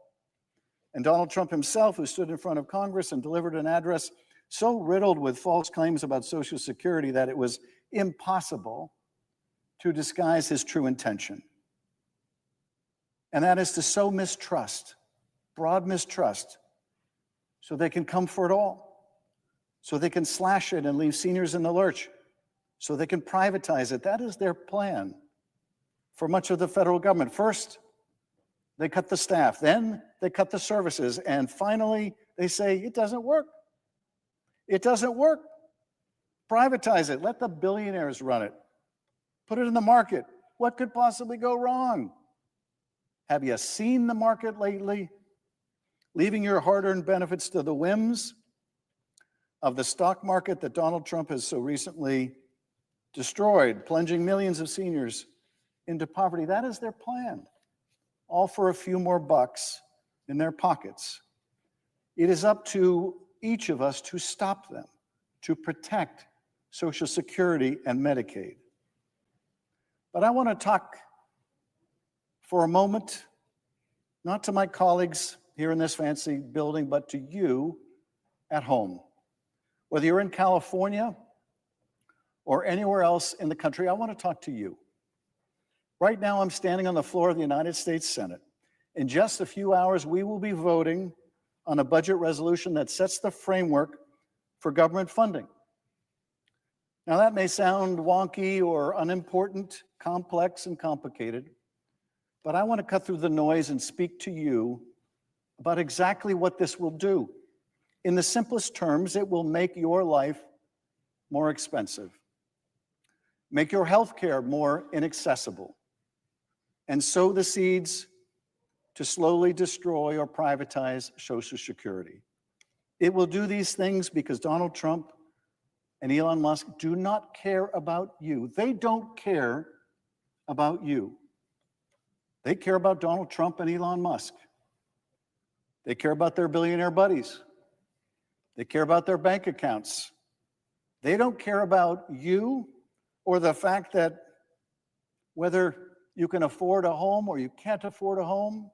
And Donald Trump himself, who stood in front of Congress and delivered an address so riddled with false claims about Social Security that it was impossible to disguise his true intention. And that is to sow mistrust, broad mistrust, so they can come for it all, so they can slash it and leave seniors in the lurch, so they can privatize it. That is their plan for much of the federal government. First, they cut the staff, then they cut the services, and finally they say, it doesn't work. It doesn't work. Privatize it. Let the billionaires run it. Put it in the market. What could possibly go wrong? Have you seen the market lately? Leaving your hard-earned benefits to the whims of the stock market that Donald Trump has so recently destroyed, plunging millions of seniors into poverty. That is their plan, all for a few more bucks in their pockets. It is up to each of us to stop them, to protect Social Security and Medicaid. But I want to talk for a moment, not to my colleagues here in this fancy building, but to you at home. Whether you're in California or anywhere else in the country, I want to talk to you. Right now, I'm standing on the floor of the United States Senate. In just a few hours, we will be voting on a budget resolution that sets the framework for government funding. Now, that may sound wonky or unimportant, complex and complicated, but I want to cut through the noise and speak to you about exactly what this will do. In the simplest terms, it will make your life more expensive, make your health care more inaccessible, and sow the seeds to slowly destroy or privatize Social Security. It will do these things because Donald Trump and Elon Musk do not care about you. They don't care about you. They care about Donald Trump and Elon Musk. They care about their billionaire buddies. They care about their bank accounts. They don't care about you or the fact that whether you can afford a home or you can't afford a home,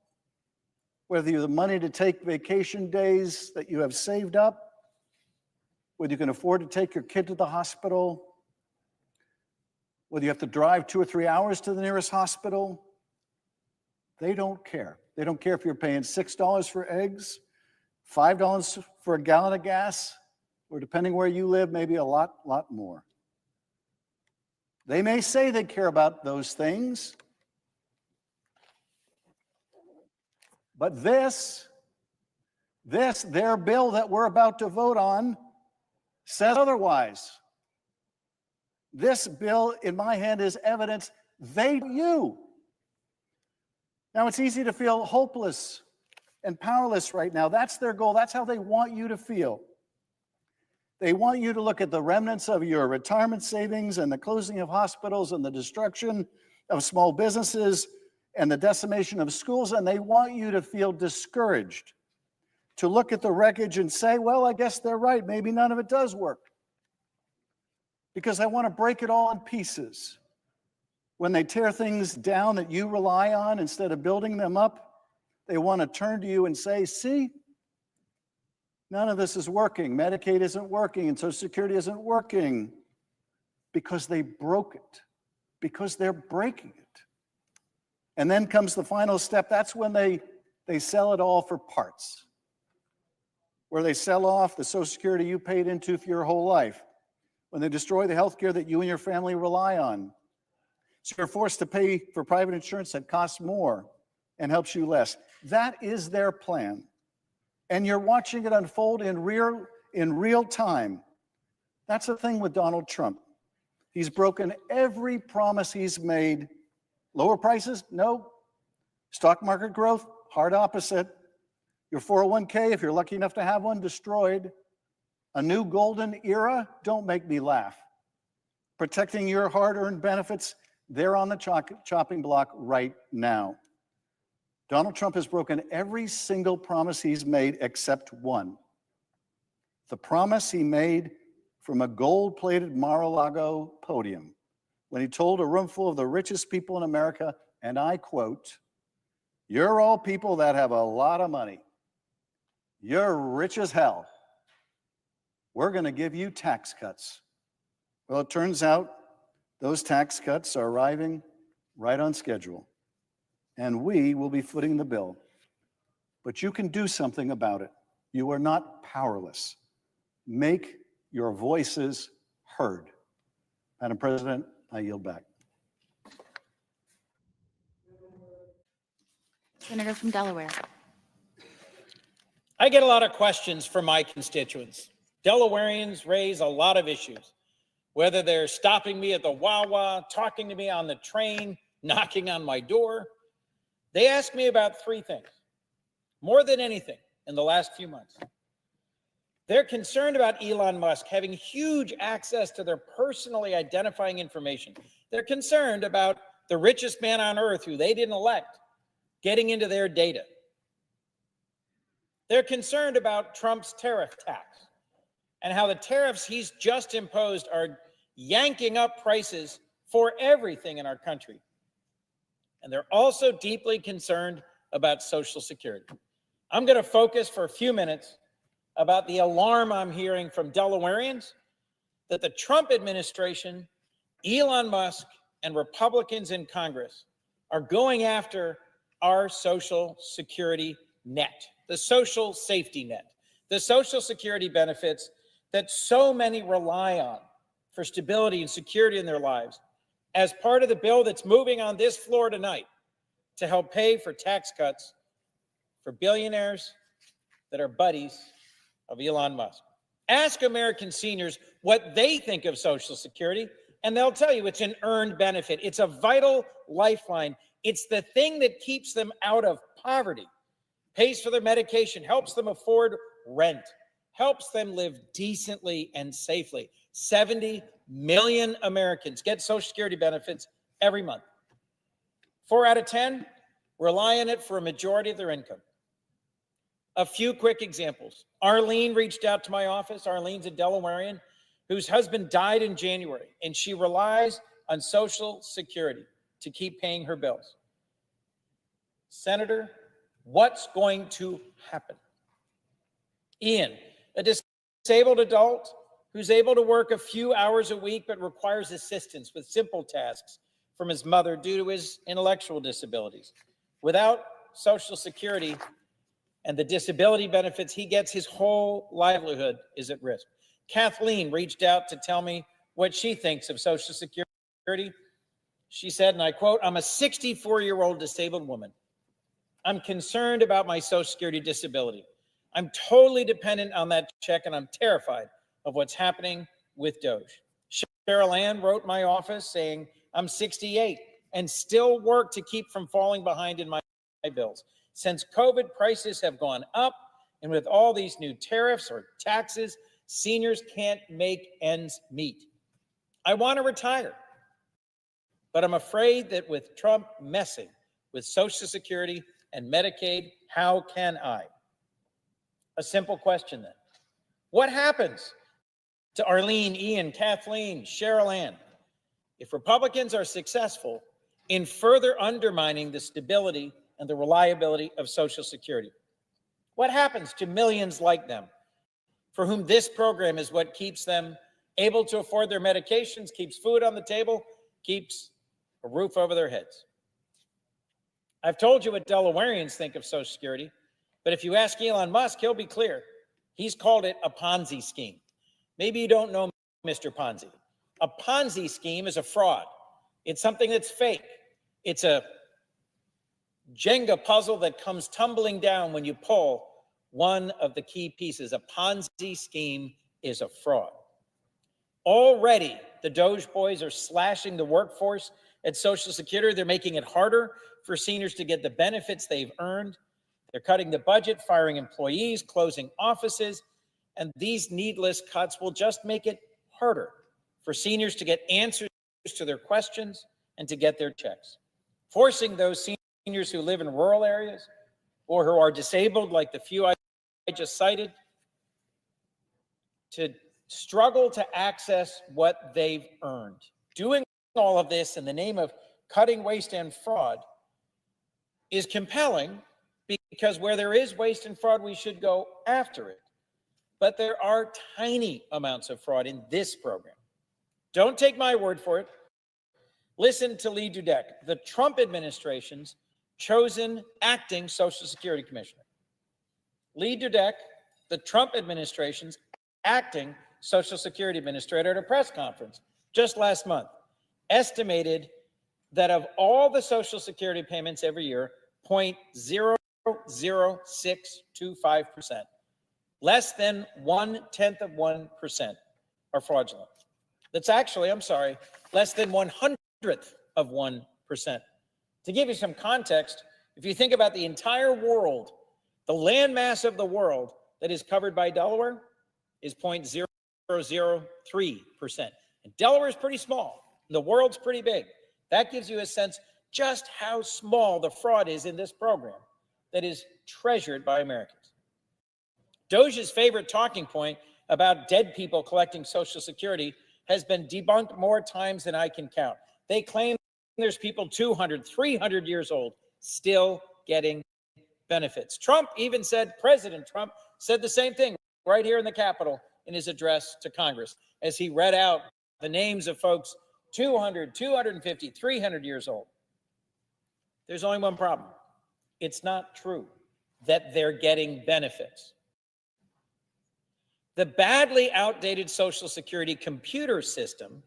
whether you have the money to take vacation days that you have saved up, whether you can afford to take your kid to the hospital, whether you have to drive 2 or 3 hours to the nearest hospital. They don't care. They don't care if you're paying $6 for eggs, $5 for a gallon of gas, or depending where you live, maybe a lot more. They may say they care about those things, but their bill that we're about to vote on says otherwise. This bill in my hand is evidence you. Now, it's easy to feel hopeless and powerless right now. That's their goal. That's how they want you to feel. They want you to look at the remnants of your retirement savings and the closing of hospitals and the destruction of small businesses and the decimation of schools, and they want you to feel discouraged, to look at the wreckage and say, well, I guess they're right. Maybe none of it does work. Because I want to break it all in pieces. When they tear things down that you rely on instead of building them up, they want to turn to you and say, see, none of this is working. Medicaid isn't working and Social Security isn't working because they broke it, because they're breaking it. And then comes the final step. That's when they sell it all for parts, where they sell off the Social Security you paid into for your whole life, when they destroy the health care that you and your family rely on. So you're forced to pay for private insurance that costs more and helps you less. That is their plan. And you're watching it unfold in real time. That's the thing with Donald Trump. He's broken every promise he's made. Lower prices? No. Stock market growth? Hard opposite. Your 401k, if you're lucky enough to have one, destroyed. A new golden era? Don't make me laugh. Protecting your hard-earned benefits? They're on the chopping block right now. Donald Trump has broken every single promise he's made except one. The promise he made from a gold-plated Mar-a-Lago podium when he told a room full of the richest people in America, and I quote, "You're all people that have a lot of money. You're rich as hell. We're going to give you tax cuts." Well, it turns out those tax cuts are arriving right on schedule, and we will be footing the bill. But you can do something about it. You are not powerless. Make your voices heard. Madam President, I yield back. Senator from Delaware. I get a lot of questions from my constituents. Delawareans raise a lot of issues, whether they're stopping me at the Wawa, talking to me on the train, knocking on my door. They ask me about three things, more than anything in the last few months. They're concerned about Elon Musk having huge access to their personally identifying information. They're concerned about the richest man on earth who they didn't elect getting into their data. They're concerned about Trump's tariff tax and how the tariffs he's just imposed are yanking up prices for everything in our country. And they're also deeply concerned about Social Security. I'm going to focus for a few minutes about the alarm I'm hearing from Delawareans that the Trump administration, Elon Musk, and Republicans in Congress are going after our Social Security net, the social safety net, the Social Security benefits that so many rely on for stability and security in their lives, as part of the bill that's moving on this floor tonight to help pay for tax cuts for billionaires that are buddies of Elon Musk. Ask American seniors what they think of Social Security, and they'll tell you it's an earned benefit. It's a vital lifeline. It's the thing that keeps them out of poverty, pays for their medication, helps them afford rent, helps them live decently and safely. 70 million Americans get Social Security benefits every month. 4 out of 10 rely on it for a majority of their income. A few quick examples. Arlene reached out to my office. Arlene's a Delawarean whose husband died in January, and she relies on Social Security to keep paying her bills. Senator, what's going to happen? Ian, a disabled adult who's able to work a few hours a week but requires assistance with simple tasks from his mother due to his intellectual disabilities. Without Social Security and the disability benefits he gets, his whole livelihood is at risk. Kathleen reached out to tell me what she thinks of Social Security. She said, and I quote, "I'm a 64-year-old disabled woman. I'm concerned about my Social Security disability. I'm totally dependent on that check, and I'm terrified of what's happening with Doge." Cheryl Ann wrote my office saying, "I'm 68 and still work to keep from falling behind in my bills. Since COVID, prices have gone up, and with all these new tariffs or taxes, seniors can't make ends meet. I want to retire, but I'm afraid that with Trump messing with Social Security and Medicaid, how can I?" A simple question then. What happens to Arlene, Ian, Kathleen, Cheryl Ann if Republicans are successful in further undermining the stability and the reliability of Social Security? What happens to millions like them for whom this program is what keeps them able to afford their medications, keeps food on the table, keeps a roof over their heads? I've told you what Delawareans think of Social Security, but if you ask Elon Musk, he'll be clear. He's called it a Ponzi scheme. Maybe you don't know Mr. Ponzi. A Ponzi scheme is a fraud. It's something that's fake. It's a Jenga puzzle that comes tumbling down when you pull one of the key pieces. A Ponzi scheme is a fraud. Already, the Doge boys are slashing the workforce at Social Security. They're making it harder for seniors to get the benefits they've earned. They're cutting the budget, firing employees, closing offices, and these needless cuts will just make it harder for seniors to get answers to their questions and to get their checks, forcing those seniors who live in rural areas or who are disabled, like the few I just cited, to struggle to access what they've earned. Doing all of this in the name of cutting waste and fraud is compelling, because where there is waste and fraud, we should go after it. But there are tiny amounts of fraud in this program. Don't take my word for it. Listen to Lee Dudek, the Trump administration's chosen acting Social Security commissioner. Lee Dudek, the Trump administration's acting Social Security administrator, at a press conference just last month, estimated that of all the Social Security payments every year, 0.00625%, less than 0.1% are fraudulent. That's actually, less than 0.01%. To give you some context, if you think about the entire world, the landmass of the world that is covered by Delaware is 0.003%. And Delaware is pretty small. The world's pretty big. That gives you a sense just how small the fraud is in this program that is treasured by Americans. Doge's favorite talking point about dead people collecting Social Security has been debunked more times than I can count. They claim there's people 200, 300 years old still getting benefits. President Trump said the same thing right here in the Capitol in his address to Congress as he read out the names of folks 200, 250, 300 years old. There's only one problem. It's not true that they're getting benefits. The badly outdated Social Security computer system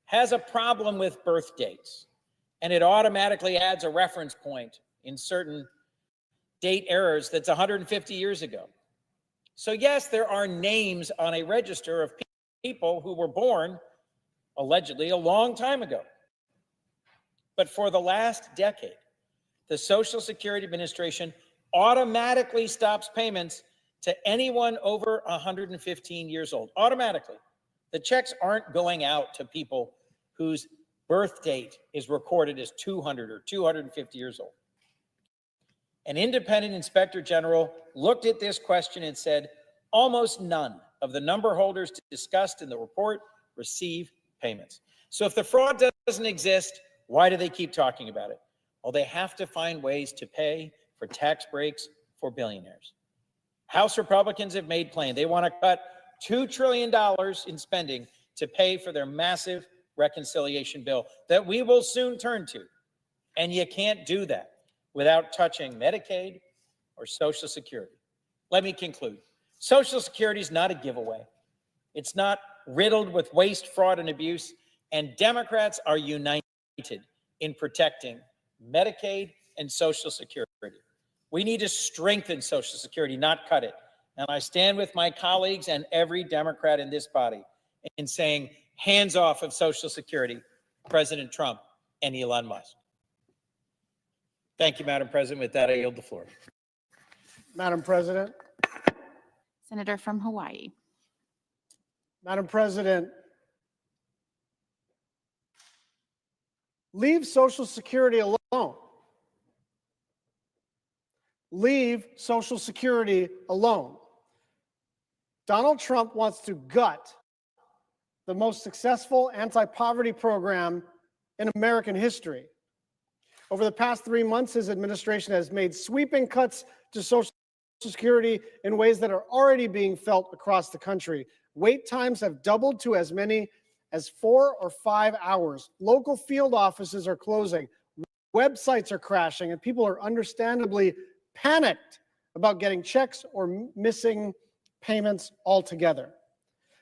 has a problem with birth dates, and it automatically adds a reference point in certain date errors that's 150 years ago. So yes, there are names on a register of people who were born allegedly a long time ago. But for the last decade, the Social Security Administration automatically stops payments to anyone over 115 years old. Automatically. The checks aren't going out to people whose birth date is recorded as 200 or 250 years old. An independent inspector general looked at this question and said, almost none of the number holders discussed in the report receive payments. So if the fraud doesn't exist, why do they keep talking about it? Well, they have to find ways to pay for tax breaks for billionaires. House Republicans have made plain they want to cut $2 trillion in spending to pay for their massive reconciliation bill that we will soon turn to. And you can't do that without touching Medicaid or Social Security. Let me conclude. Social Security is not a giveaway. It's not riddled with waste, fraud, and abuse. And Democrats are united in protecting Medicaid and Social Security. We need to strengthen Social Security, not cut it. And I stand with my colleagues and every Democrat in this body in saying, hands off of Social Security, President Trump and Elon Musk. Thank you, Madam President. With that, I yield the floor. Madam President, Senator from Hawaii. Madam President, leave Social Security alone. Leave Social Security alone. Donald Trump wants to gut the most successful anti-poverty program in American history. Over the past 3 months, his administration has made sweeping cuts to Social Security in ways that are already being felt across the country. Wait times have doubled to as many as 4 or 5 hours. Local field offices are closing. Websites are crashing, and people are understandably panicked about getting checks or missing payments altogether.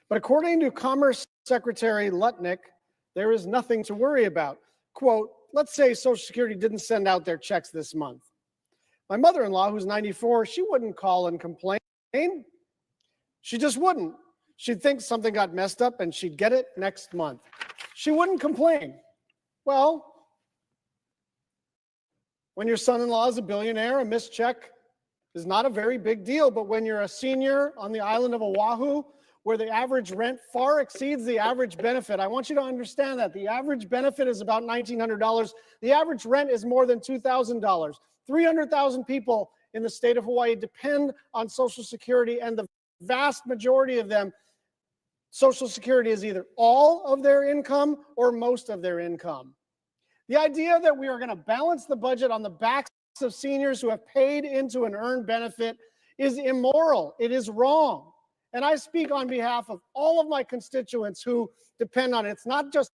But according to Commerce Secretary Lutnick, there is nothing to worry about. Quote, let's say Social Security didn't send out their checks this month. My mother-in-law, who's 94, she wouldn't call and complain. She just wouldn't. She'd think something got messed up and she'd get it next month. She wouldn't complain. Well, when your son-in-law is a billionaire, a missed check is not a very big deal. But when you're a senior on the island of Oahu, where the average rent far exceeds the average benefit, I want you to understand that. The average benefit is about $1,900. The average rent is more than $2,000. 300,000 people in the state of Hawaii depend on Social Security, and the vast majority of them, Social Security is either all of their income or most of their income. The idea that we are going to balance the budget on the backs of seniors who have paid into an earned benefit is immoral. It is wrong. And I speak on behalf of all of my constituents who depend on it. It's not just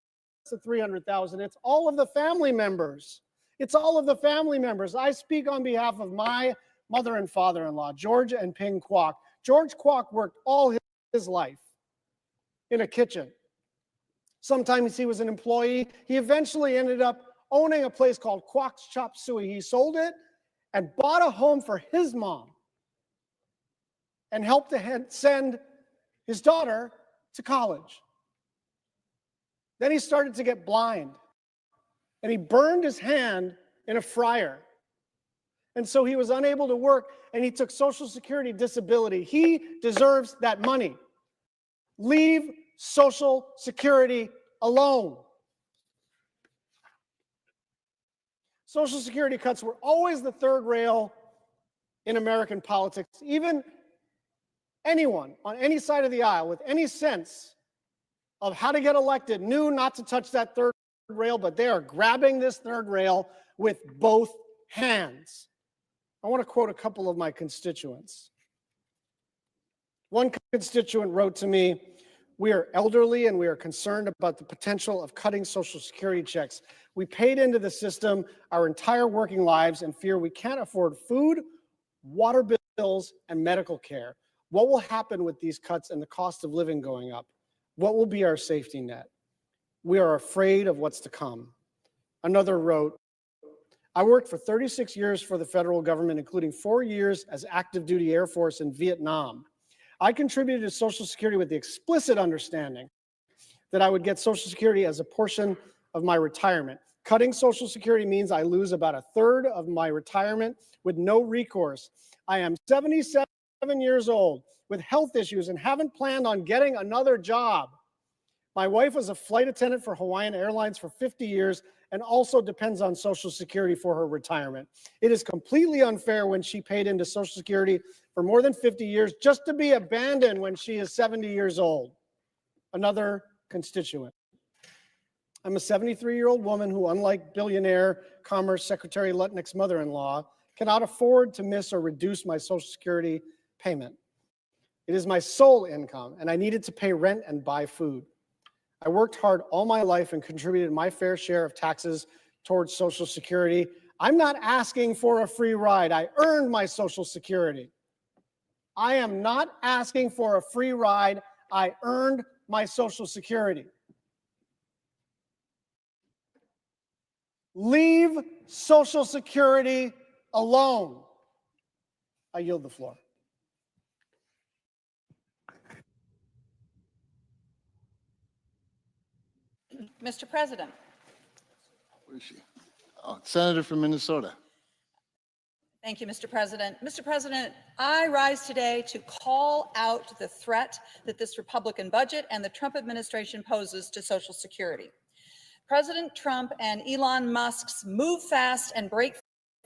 the 300,000, it's all of the family members. It's all of the family members. I speak on behalf of my mother and father-in-law, George and Ping Kwok. George Kwok worked all his life in a kitchen. Sometimes he was an employee. He eventually ended up owning a place called Kwok's Chop Suey. He sold it and bought a home for his mom and helped to send his daughter to college. Then he started to get blind, and he burned his hand in a fryer. And so he was unable to work, and he took Social Security disability. He deserves that money. Leave Social Security alone. Social Security cuts were always the third rail in American politics. Even anyone on any side of the aisle with any sense of how to get elected knew not to touch that third rail, but they are grabbing this third rail with both hands. I want to quote a couple of my constituents. One constituent wrote to me, "We are elderly and we are concerned about the potential of cutting Social Security checks. We paid into the system our entire working lives and fear we can't afford food, water bills, and medical care. What will happen with these cuts and the cost of living going up? What will be our safety net? We are afraid of what's to come." Another wrote, "I worked for 36 years for the federal government, including 4 years as active duty Air Force in Vietnam. I contributed to Social Security with the explicit understanding that I would get Social Security as a portion of my retirement. Cutting Social Security means I lose about a third of my retirement with no recourse. I am 77 years old with health issues and haven't planned on getting another job. My wife was a flight attendant for Hawaiian Airlines for 50 years and also depends on Social Security for her retirement. It is completely unfair when she paid into Social Security for more than 50 years just to be abandoned when she is 70 years old. Another constituent. I'm a 73-year-old woman who, unlike billionaire Commerce Secretary Lutnick's mother-in-law, cannot afford to miss or reduce my Social Security payment. It is my sole income, and I needed to pay rent and buy food. I worked hard all my life and contributed my fair share of taxes towards Social Security. I'm not asking for a free ride. I earned my Social Security. I am not asking for a free ride. I earned my Social Security. Leave Social Security alone. I yield the floor. Mr. President. Where is she? Oh, Senator from Minnesota. Thank you, Mr. President. Mr. President, I rise today to call out the threat that this Republican budget and the Trump administration poses to Social Security. President Trump and Elon Musk's move fast and break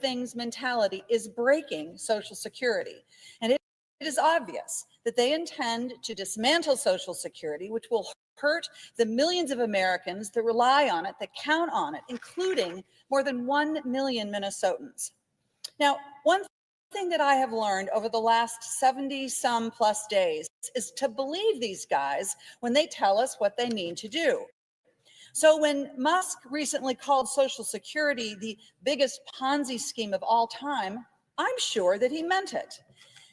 things mentality is breaking Social Security. And it is obvious that they intend to dismantle Social Security, which will hurt the millions of Americans that rely on it, that count on it, including more than 1 million Minnesotans. Now, one thing that I have learned over the last 70-some plus days is to believe these guys when they tell us what they mean to do. So when Musk recently called Social Security the biggest Ponzi scheme of all time, I'm sure that he meant it.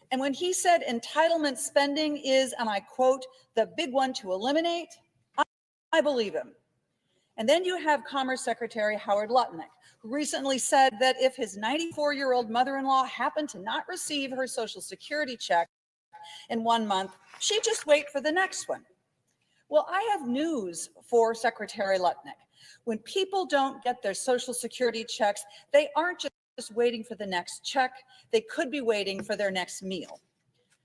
And when he said entitlement spending is, and I quote, the big one to eliminate, I believe him. And then you have Commerce Secretary Howard Lutnick, who recently said that if his 94-year-old mother-in-law happened to not receive her Social Security check in 1 month, she'd just wait for the next one. Well, I have news for Secretary Lutnick. When people don't get their Social Security checks, they aren't just waiting for the next check, they could be waiting for their next meal.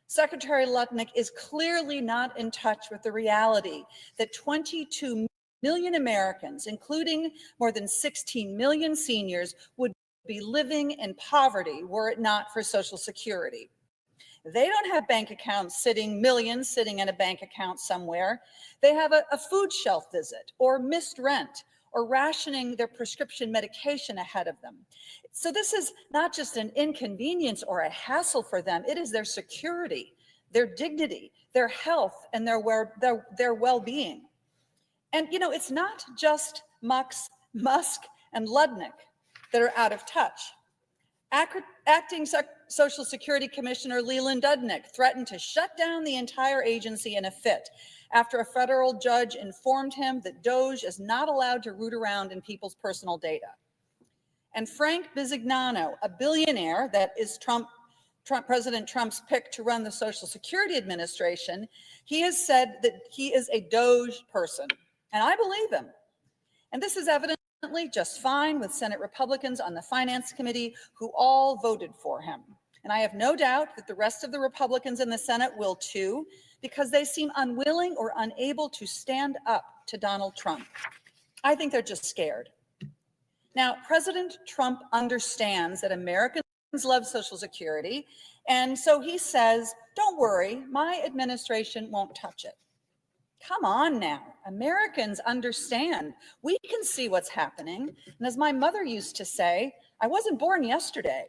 Secretary Lutnick is clearly not in touch with the reality that 22 million Americans, including more than 16 million seniors, would be living in poverty were it not for Social Security. They don't have bank accounts millions sitting in a bank account somewhere. They have a food shelf visit or missed rent or rationing their prescription medication ahead of them. So this is not just an inconvenience or a hassle for them. It is their security, their dignity, their health, and their well-being. And, you know, it's not just Musk and Lutnick that are out of touch. Acting Social Security Commissioner Leland Dudnick threatened to shut down the entire agency in a fit after a federal judge informed him that DOJ is not allowed to root around in people's personal data. And Frank Bisignano, a billionaire that is President Trump's pick to run the Social Security Administration, he has said that he is a DOJ person, and I believe him. And this is evidently just fine with Senate Republicans on the Finance Committee who all voted for him. And I have no doubt that the rest of the Republicans in the Senate will too, because they seem unwilling or unable to stand up to Donald Trump. I think they're just scared. Now, President Trump understands that Americans love Social Security, and so he says, don't worry, my administration won't touch it. Come on now, Americans understand. We can see what's happening. And as my mother used to say, I wasn't born yesterday.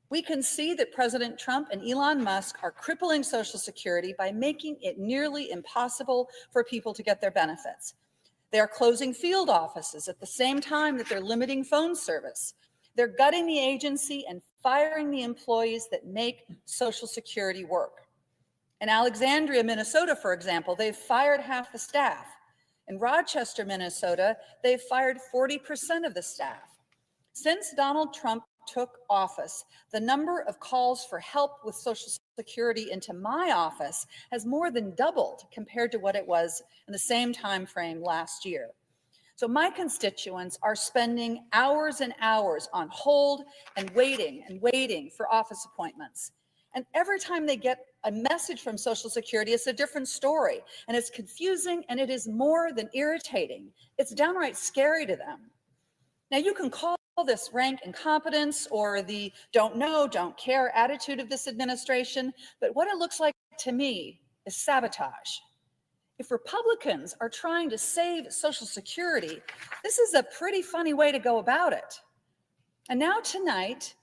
We can see that President Trump and Elon Musk are crippling Social Security by making it nearly impossible for people to get their benefits. They are closing field offices at the same time that they're limiting phone service. They're gutting the agency and firing the employees that make Social Security work. In Alexandria, Minnesota, for example, they've fired half the staff. In Rochester, Minnesota, they've fired 40% of the staff. Since Donald Trump took office, the number of calls for help with Social Security into my office has more than doubled compared to what it was in the same time frame last year. So my constituents are spending hours and hours on hold and waiting for office appointments. And every time they get a message from Social Security, it's a different story. And it's confusing, and it is more than irritating. It's downright scary to them. Now, you can call this rank incompetence or the don't know, don't care attitude of this administration, but what it looks like to me is sabotage. If Republicans are trying to save Social Security, this is a pretty funny way to go about it. And now tonight,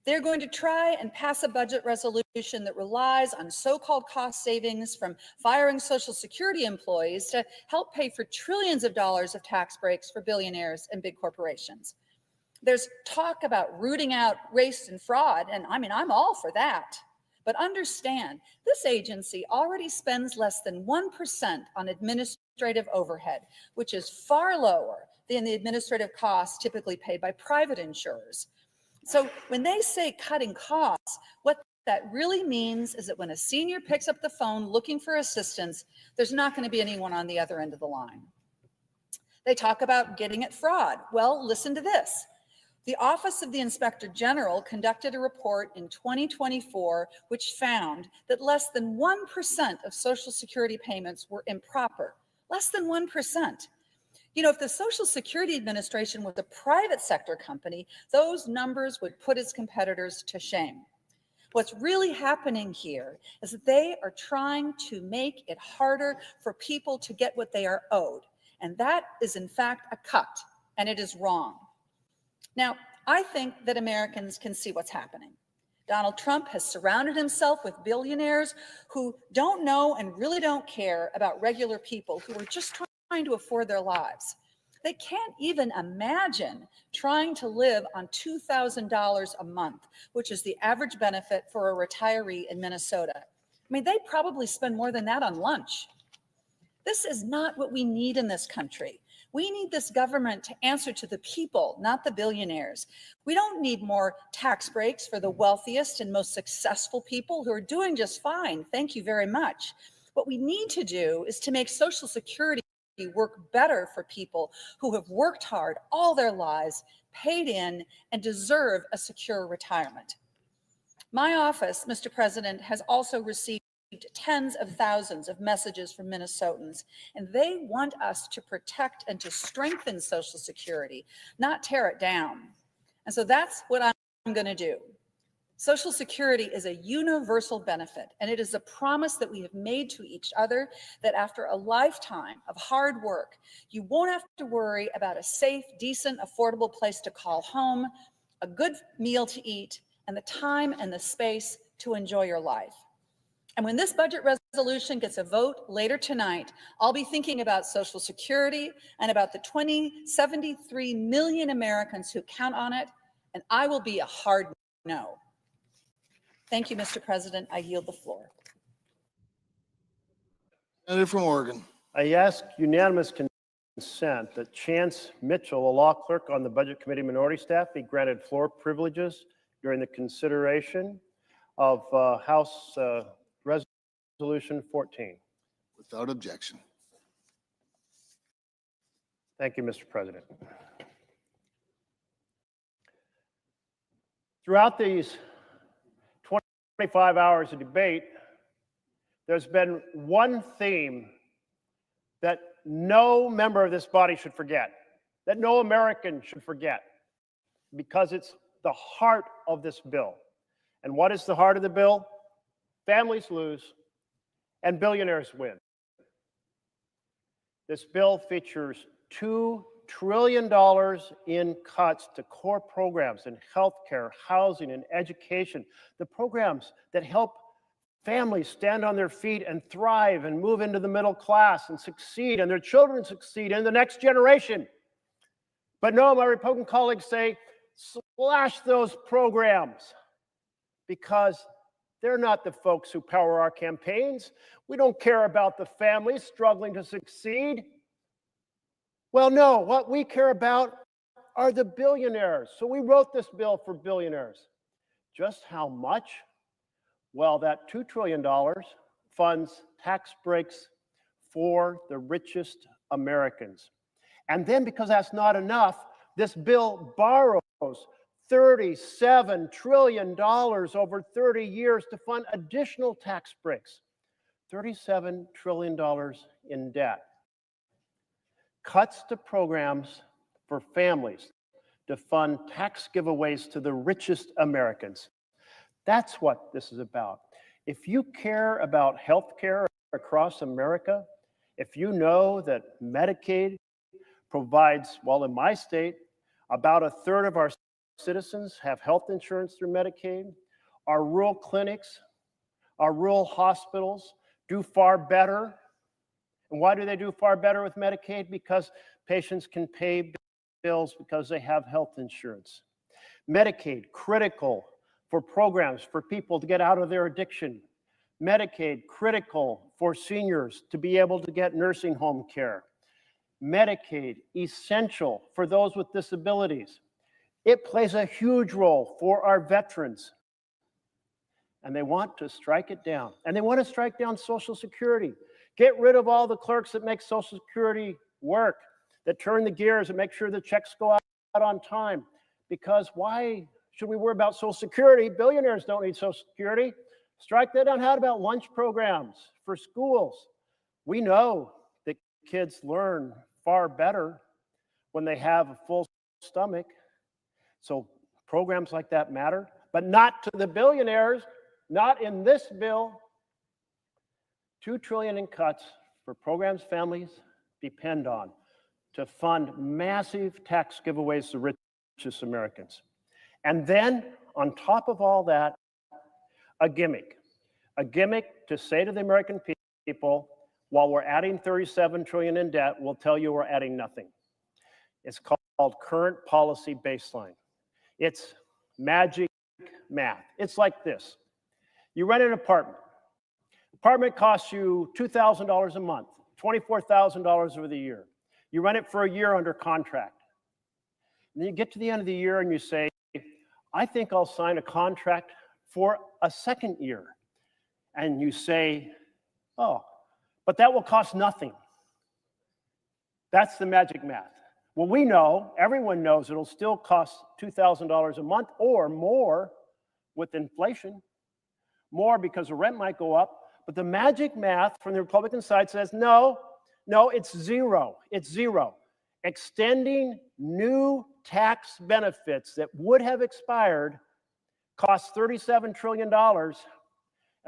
they're going to try and pass a budget resolution that relies on so-called cost savings from firing Social Security employees to help pay for trillions of dollars of tax breaks for billionaires and big corporations. There's talk about rooting out waste and fraud, and I mean, I'm all for that. But understand, this agency already spends less than 1% on administrative overhead, which is far lower than the administrative costs typically paid by private insurers. So when they say cutting costs, what that really means is that when a senior picks up the phone looking for assistance, there's not going to be anyone on the other end of the line. They talk about getting at fraud. Well, listen to this. The Office of the Inspector General conducted a report in 2024 which found that less than 1% of Social Security payments were improper. Less than 1%. You know, if the Social Security Administration was a private sector company, those numbers would put its competitors to shame. What's really happening here is that they are trying to make it harder for people to get what they are owed. And that is, in fact, a cut, and it is wrong. Now, I think that Americans can see what's happening. Donald Trump has surrounded himself with billionaires who don't know and really don't care about regular people who are just trying to afford their lives. They can't even imagine trying to live on $2,000 a month, which is the average benefit for a retiree in Minnesota. I mean, they probably spend more than that on lunch. This is not what we need in this country. We need this government to answer to the people, not the billionaires. We don't need more tax breaks for the wealthiest and most successful people who are doing just fine. Thank you very much. What we need to do is to make Social Security work better for people who have worked hard all their lives, paid in, and deserve a secure retirement. My office, Mr. President, has also received tens of thousands of messages from Minnesotans, and they want us to protect and to strengthen Social Security, not tear it down. And so that's what I'm going to do. Social Security is a universal benefit, and it is a promise that we have made to each other that after a lifetime of hard work, you won't have to worry about a safe, decent, affordable place to call home, a good meal to eat, and the time and the space to enjoy your life. And when this budget resolution gets a vote later tonight, I'll be thinking about Social Security and about the 73 million Americans who count on it, and I will be a hard no. Thank you, Mr. President. I yield the floor. Senator from Oregon. I ask unanimous consent that Chance Mitchell, a law clerk on the Budget Committee minority staff, be granted floor privileges during the consideration of House Resolution 14. Without objection. Thank you, Mr. President. Throughout these 25 hours of debate, there's been one theme that no member of this body should forget, that no American should forget, because it's the heart of this bill. And what is the heart of the bill? Families lose and billionaires win. This bill features $2 trillion in cuts to core programs in healthcare, housing, and education, the programs that help families stand on their feet and thrive and move into the middle class and succeed, and their children succeed, and the next generation. But no, my Republican colleagues say, slash those programs, because they're not the folks who power our campaigns. We don't care about the families struggling to succeed. Well, no, what we care about are the billionaires. So we wrote this bill for billionaires. Just how much? Well, that $2 trillion funds tax breaks for the richest Americans. And then because that's not enough, this bill borrows $37 trillion over 30 years to fund additional tax breaks. $37 trillion in debt. Cuts to programs for families to fund tax giveaways to the richest Americans. That's what this is about. If you care about health care across America, if you know that Medicaid provides, well, in my state, about a third of our citizens have health insurance through Medicaid, our rural clinics, our rural hospitals do far better. And why do they do far better with Medicaid? Because patients can pay bills because they have health insurance. Medicaid, critical for programs for people to get out of their addiction. Medicaid, critical for seniors to be able to get nursing home care. Medicaid, essential for those with disabilities. It plays a huge role for our veterans. And they want to strike it down. And they want to strike down Social Security. Get rid of all the clerks that make Social Security work, that turn the gears and make sure the checks go out on time. Because why should we worry about Social Security? Billionaires don't need Social Security. Strike that down. How about lunch programs for schools? We know that kids learn far better when they have a full stomach. So programs like that matter, but not to the billionaires, not in this bill. $2 trillion in cuts for programs families depend on to fund massive tax giveaways to richest Americans. And then on top of all that, a gimmick to say to the American people, while we're adding $37 trillion in debt, we'll tell you we're adding nothing. It's called current policy baseline. It's magic math. It's like this. You rent an apartment. Apartment costs you $2,000 a month, $24,000 over the year. You rent it for a year under contract. And then you get to the end of the year and you say, I think I'll sign a contract for a second year. And you say, oh, but that will cost nothing. That's the magic math. Well, we know, everyone knows it'll still cost $2,000 a month or more with inflation. More because the rent might go up. But the magic math from the Republican side says, no, it's zero. It's zero. Extending new tax benefits that would have expired costs $37 trillion. And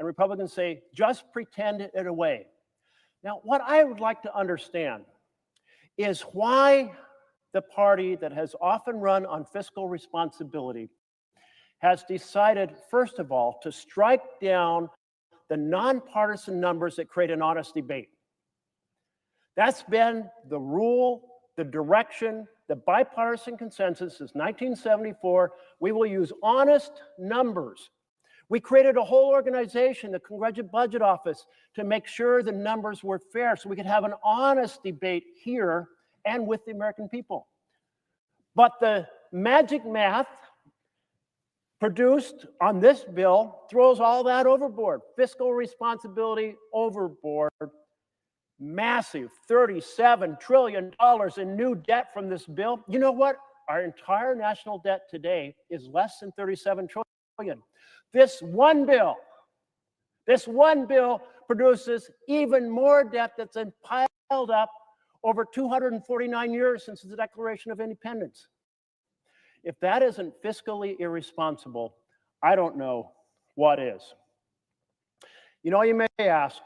Republicans say, just pretend it away. Now, what I would like to understand is why the party that has often run on fiscal responsibility has decided, first of all, to strike down the nonpartisan numbers that create an honest debate. That's been the rule, the direction, the bipartisan consensus since 1974. We will use honest numbers. We created a whole organization, the Congressional Budget Office, to make sure the numbers were fair so we could have an honest debate here and with the American people. But the magic math produced on this bill throws all that overboard. Fiscal responsibility overboard. Massive $37 trillion in new debt from this bill. You know what? Our entire national debt today is less than $37 trillion. This one bill produces even more debt that's been piled up over 249 years since the Declaration of Independence. If that isn't fiscally irresponsible, I don't know what is. You know, you may ask,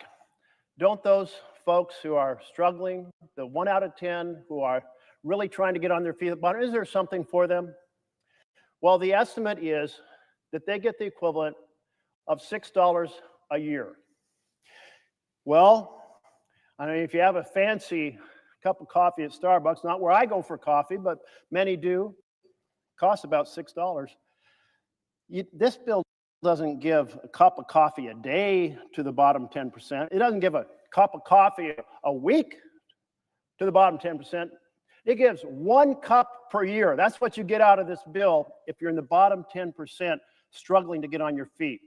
don't those folks who are struggling, the 1 out of 10 who are really trying to get on their feet, is there something for them? Well, the estimate is that they get the equivalent of $6 a year. Well, I mean, if you have a fancy cup of coffee at Starbucks, not where I go for coffee, but many do, costs about $6. This bill doesn't give a cup of coffee a day to the bottom 10%. It doesn't give a cup of coffee a week to the bottom 10%. It gives 1 cup per year. That's what you get out of this bill if you're in the bottom 10% struggling to get on your feet.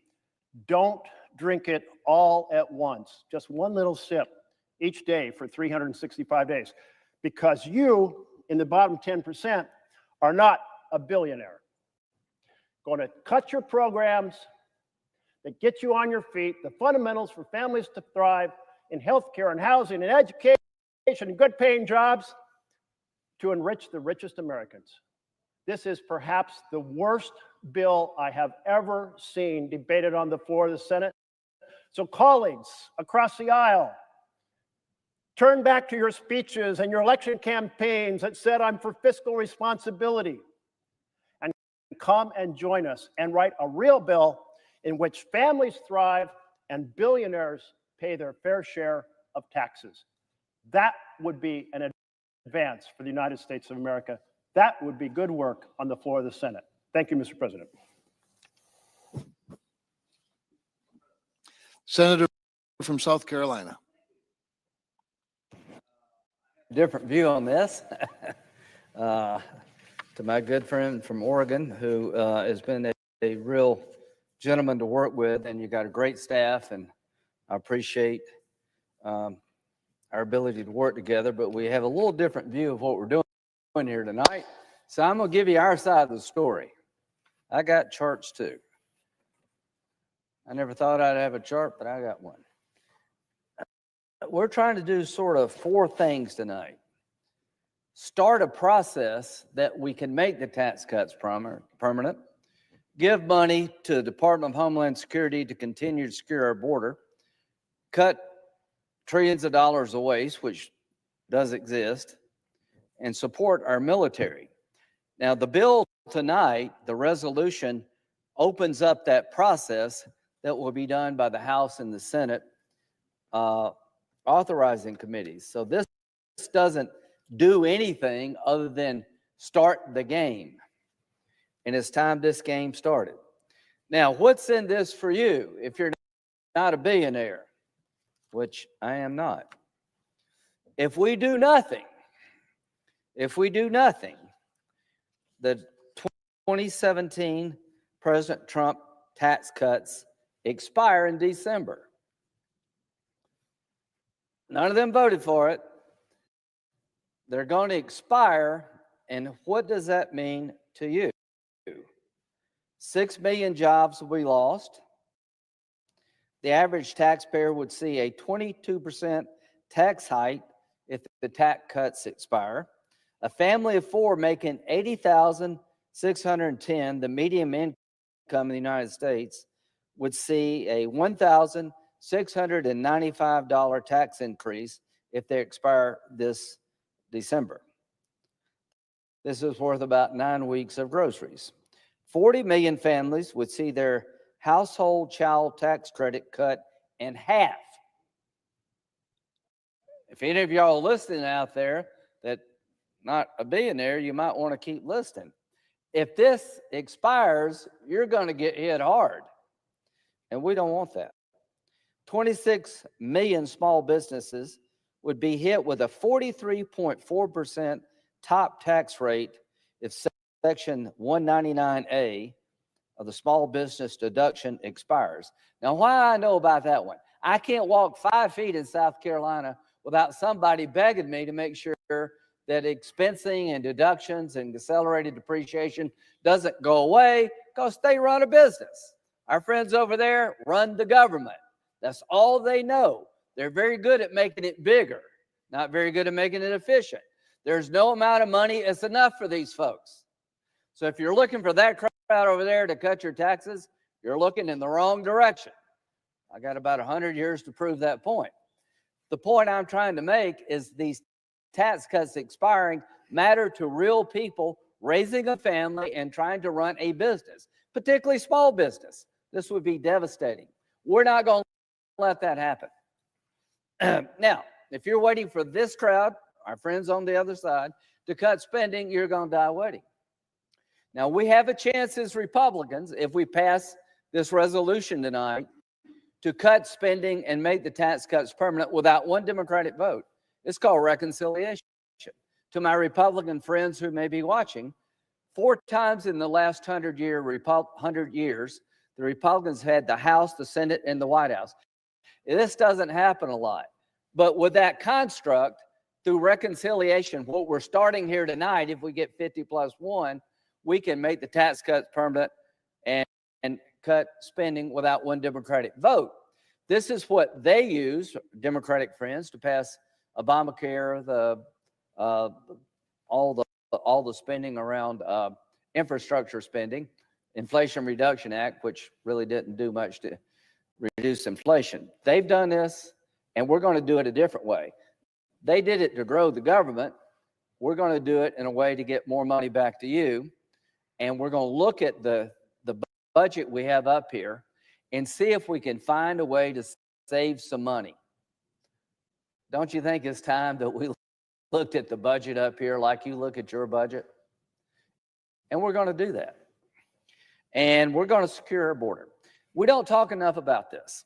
Don't drink it all at once. Just one little sip each day for 365 days. because you in the bottom 10% are not a billionaire. Going to cut your programs that get you on your feet, the fundamentals for families to thrive in healthcare and housing and education and good paying jobs to enrich the richest Americans. This is perhaps the worst bill I have ever seen debated on the floor of the Senate. So colleagues across the aisle, turn back to your speeches and your election campaigns that said, I'm for fiscal responsibility, and come and join us and write a real bill in which families thrive and billionaires pay their fair share of taxes. That would be an advance for the United States of America. That would be good work on the floor of the Senate. Thank you, Mr. President. Senator from South Carolina. Different view on this. To my good friend from Oregon, who has been a real gentleman to work with, and you got a great staff, and I appreciate our ability to work together, but we have a little different view of what we're doing here tonight. So I'm going to give you our side of the story. I got charts too. I never thought I'd have a chart, but I got one. We're trying to do sort of four things tonight. Start a process that we can make the tax cuts permanent, give money to the Department of Homeland Security to continue to secure our border, cut trillions of dollars of waste, which does exist, and support our military. Now, the bill tonight, the resolution, opens up that process that will be done by the House and the Senate authorizing committees. So this doesn't do anything other than start the game. And it's time this game started. Now, what's in this for you if you're not a billionaire, which I am not? If we do nothing, the 2017 President Trump tax cuts expire in December. None of them voted for it. They're going to expire, and what does that mean to you? 6 million jobs will be lost. The average taxpayer would see a 22% tax hike if the tax cuts expire. A family of four making $80,610, the median income in the United States, would see a $1,695 tax increase if they expire this December. This is worth about 9 weeks of groceries. 40 million families would see their household child tax credit cut in half. If any of y'all listening out there that not a billionaire, you might want to keep listening. If this expires, you're going to get hit hard. And we don't want that. 26 million small businesses would be hit with a 43.4% top tax rate if Section 199A of the small business deduction expires. Now, why I know about that one? I can't walk 5 feet in South Carolina without somebody begging me to make sure that expensing and deductions and accelerated depreciation doesn't go away because they run a business. Our friends over there run the government. That's all they know. They're very good at making it bigger, not very good at making it efficient. There's no amount of money that's enough for these folks. So if you're looking for that crowd over there to cut your taxes, you're looking in the wrong direction. I got about 100 years to prove that point. The point I'm trying to make is these tax cuts expiring matter to real people raising a family and trying to run a business, particularly small business. This would be devastating. We're not going to let that happen. Now, if you're waiting for this crowd, our friends on the other side, to cut spending, you're going to die waiting. Now, we have a chance as Republicans, if we pass this resolution tonight, to cut spending and make the tax cuts permanent without one Democratic vote. It's called reconciliation. To my Republican friends who may be watching, 4 times in the last 100 years, the Republicans had the House, the Senate, and the White House. This doesn't happen a lot. But with that construct, through reconciliation, what we're starting here tonight, if we get 50 plus 1, we can make the tax cuts permanent and cut spending without one Democratic vote. This is what they use, Democratic friends, to pass Obamacare, all the spending around infrastructure spending, Inflation Reduction Act, which really didn't do much to reduce inflation. They've done this, and we're going to do it a different way. They did it to grow the government. We're going to do it in a way to get more money back to you. And we're going to look at the budget we have up here and see if we can find a way to save some money. Don't you think it's time that we looked at the budget up here like you look at your budget? And we're going to do that. And we're going to secure our border. We don't talk enough about this.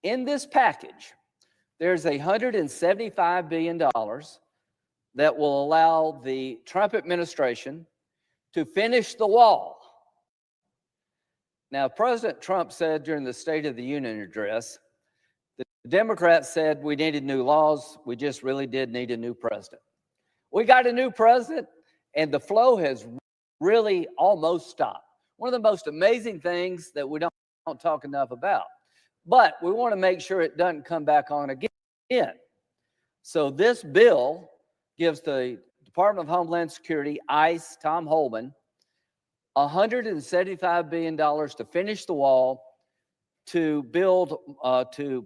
In this package, there's $175 billion that will allow the Trump administration to finish the wall. Now, President Trump said during the State of the Union address, the Democrats said we needed new laws. We just really did need a new president. We got a new president, and the flow has really almost stopped. One of the most amazing things that we don't talk enough about. But we want to make sure it doesn't come back on again. So this bill gives the Department of Homeland Security, ICE, Tom Holman, $175 billion to finish the wall, to build, to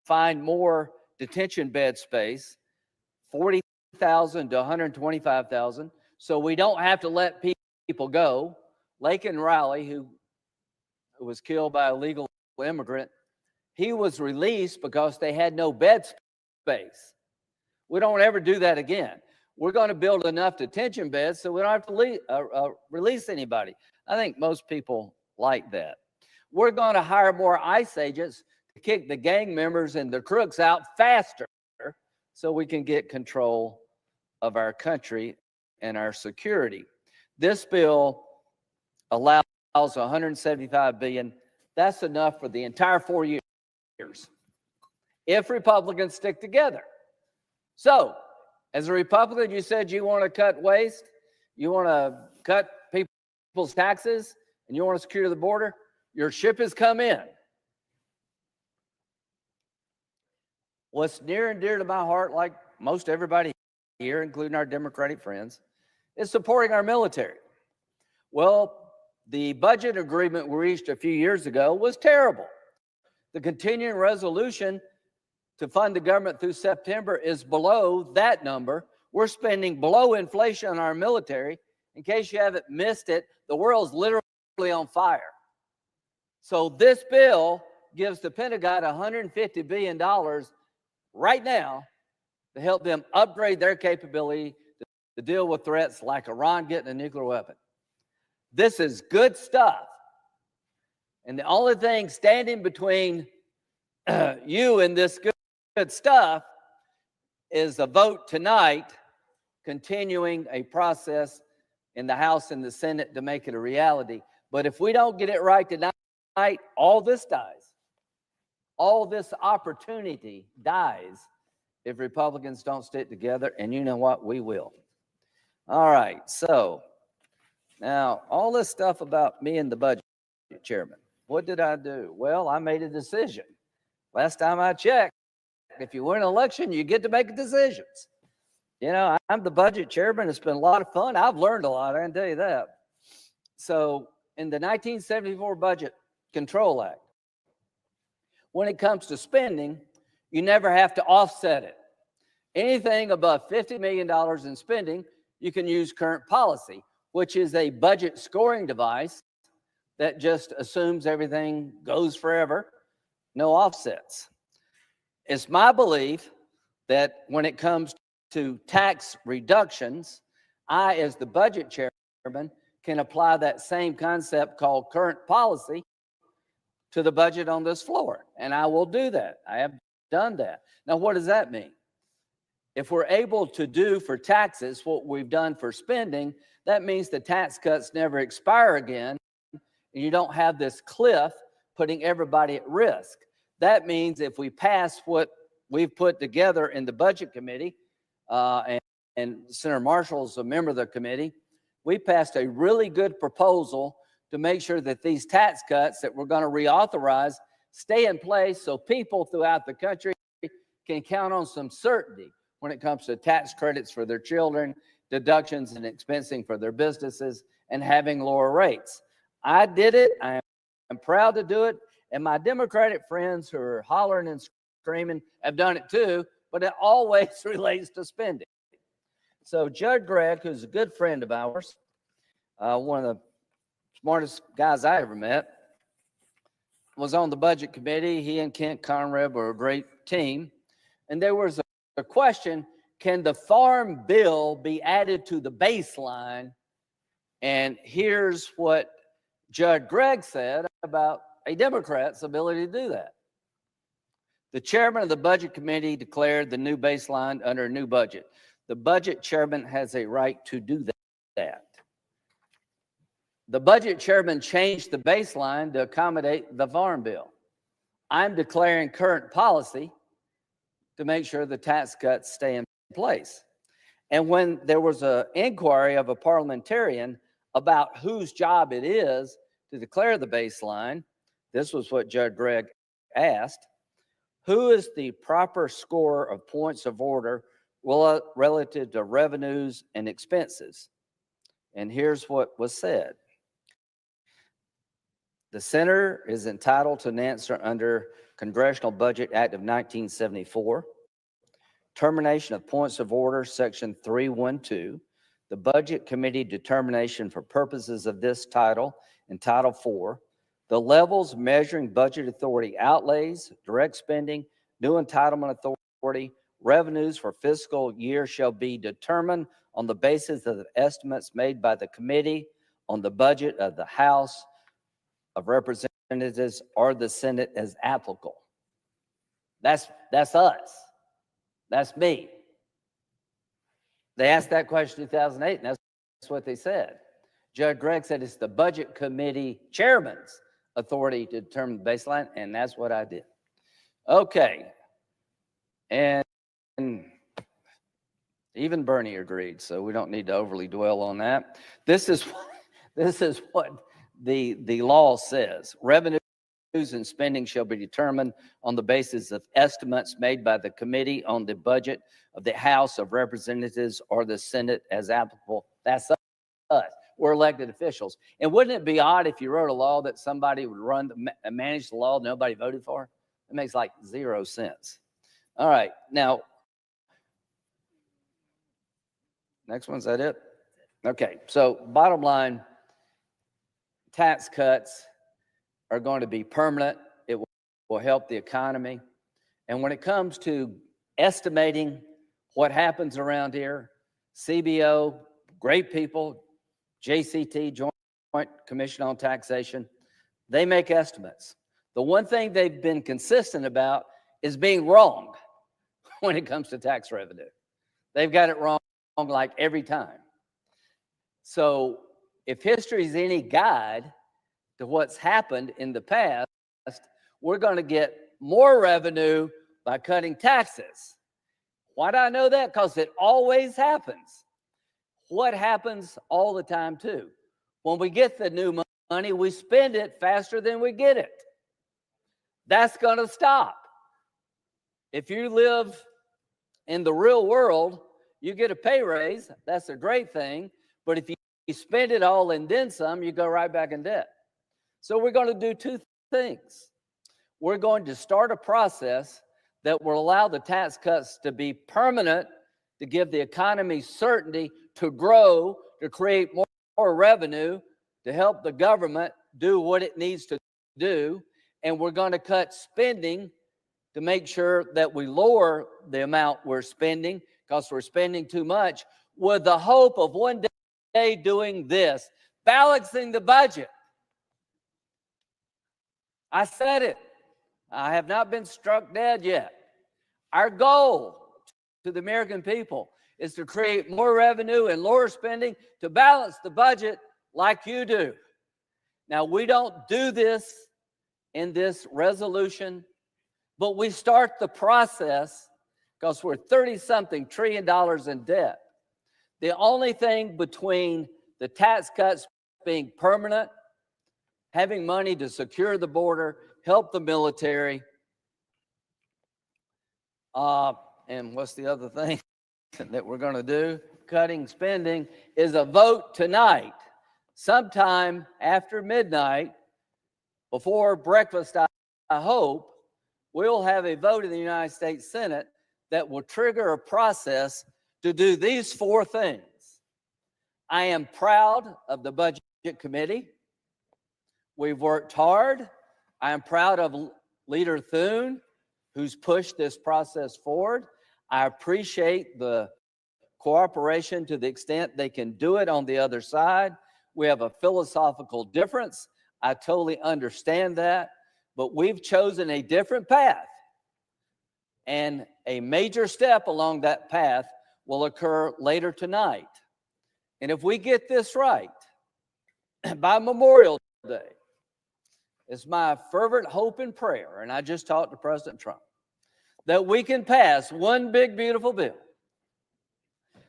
find more detention bed space, 40,000 to 125,000, so we don't have to let people go. Laken Riley, who was killed by a legal immigrant, he was released because they had no bed space. We don't ever do that again. We're going to build enough detention beds so we don't have to release anybody. I think most people like that. We're going to hire more ICE agents to kick the gang members and the crooks out faster so we can get control of our country and our security. This bill allows $175 billion. That's enough for the entire 4 years if Republicans stick together. So, as a Republican, you said you want to cut waste, you want to cut people's taxes, and you want to secure the border. Your ship has come in. What's near and dear to my heart, like most everybody here, including our Democratic friends, is supporting our military. Well, the budget agreement we reached a few years ago was terrible. The continuing resolution to fund the government through September is below that number. We're spending below inflation on our military. In case you haven't missed it, the world's literally on fire. So this bill gives the Pentagon $150 billion right now to help them upgrade their capability to deal with threats like Iran getting a nuclear weapon. This is good stuff. And the only thing standing between you and this good stuff is a vote tonight continuing a process in the House and the Senate to make it a reality. But if we don't get it right tonight, all this dies. All this opportunity dies if Republicans don't stick together. And you know what? We will. All right. So now all this stuff about me and the budget chairman. What did I do? Well, I made a decision. Last time I checked, if you win an election, you get to make decisions. You know, I'm the budget chairman. It's been a lot of fun. I've learned a lot, I can tell you that. So in the 1974 Budget Control Act, when it comes to spending, you never have to offset it. Anything above $50 million in spending, you can use current policy, which is a budget scoring device that just assumes everything goes forever, no offsets. It's my belief that when it comes to tax reductions, I, as the budget chairman, can apply that same concept called current policy to the budget on this floor. And I will do that. I have done that. Now, what does that mean? If we're able to do for taxes what we've done for spending, that means the tax cuts never expire again. And you don't have this cliff putting everybody at risk. That means if we pass what we've put together in the budget committee, and Senator Marshall is a member of the committee, we passed a really good proposal to make sure that these tax cuts that we're going to reauthorize stay in place so people throughout the country can count on some certainty when it comes to tax credits for their children, deductions and expensing for their businesses, and having lower rates. I did it. I am proud to do it. And my Democratic friends who are hollering and screaming have done it too, but it always relates to spending. So Judd Gregg, who's a good friend of ours, one of the smartest guys I ever met, was on the budget committee. He and Kent Conrad were a great team. And there was a question, can the farm bill be added to the baseline? And here's what Judd Gregg said about a Democrat's ability to do that. The chairman of the budget committee declared the new baseline under a new budget. The budget chairman has a right to do that. The budget chairman changed the baseline to accommodate the farm bill. I'm declaring current policy to make sure the tax cuts stay in place. And when there was an inquiry of a parliamentarian about whose job it is to declare the baseline, this was what Judd Gregg asked: who is the proper scorer of points of order relative to revenues and expenses? And here's what was said. The senator is entitled to an answer under Congressional Budget Act of 1974, termination of points of order, section 312, the budget committee determination for purposes of this title and Title IV, the levels measuring budget authority outlays, direct spending, new entitlement authority, revenues for fiscal year shall be determined on the basis of the estimates made by the committee on the budget of the House of Representatives or the Senate as applicable. That's us. That's me. They asked that question in 2008, and that's what they said. Judd Gregg said it's the budget committee chairman's authority to determine the baseline, and that's what I did. Okay. And even Bernie agreed, so we don't need to overly dwell on that. This is what the law says. Revenues and spending shall be determined on the basis of estimates made by the committee on the budget of the House of Representatives or the Senate as applicable. That's us. We're elected officials. And wouldn't it be odd if you wrote a law that somebody would run and manage the law nobody voted for? It makes like 0 sense. All right. Now, next one, is that it? Okay. So bottom line, tax cuts are going to be permanent. It will help the economy. And when it comes to estimating what happens around here, CBO, great people, JCT, Joint Commission on Taxation, they make estimates. The one thing they've been consistent about is being wrong when it comes to tax revenue. They've got it wrong like every time. So if history is any guide to what's happened in the past, we're going to get more revenue by cutting taxes. Why do I know that? Because it always happens. What happens all the time too? When we get the new money, we spend it faster than we get it. That's going to stop. If you live in the real world, you get a pay raise. That's a great thing. But if you spend it all and then some, you go right back in debt. So we're going to do two things. We're going to start a process that will allow the tax cuts to be permanent, to give the economy certainty to grow, to create more revenue, to help the government do what it needs to do. And we're going to cut spending to make sure that we lower the amount we're spending because we're spending too much, with the hope of one day doing this, balancing the budget. I said it. I have not been struck dead yet. Our goal to the American people is to create more revenue and lower spending to balance the budget like you do. Now, we don't do this in this resolution, but we start the process because we're 30-something trillion dollars in debt. The only thing between the tax cuts being permanent, having money to secure the border, help the military, and what's the other thing that we're going to do? Cutting spending, is a vote tonight, sometime after midnight, before breakfast, I hope, we'll have a vote in the United States Senate that will trigger a process to do these four things. I am proud of the Budget Committee. We've worked hard. I am proud of Leader Thune, who's pushed this process forward. I appreciate the cooperation to the extent they can do it on the other side. We have a philosophical difference. I totally understand that, but we've chosen a different path. And a major step along that path will occur later tonight. And if we get this right, by Memorial Day, it's my fervent hope and prayer, and I just talked to President Trump, that we can pass one big, beautiful bill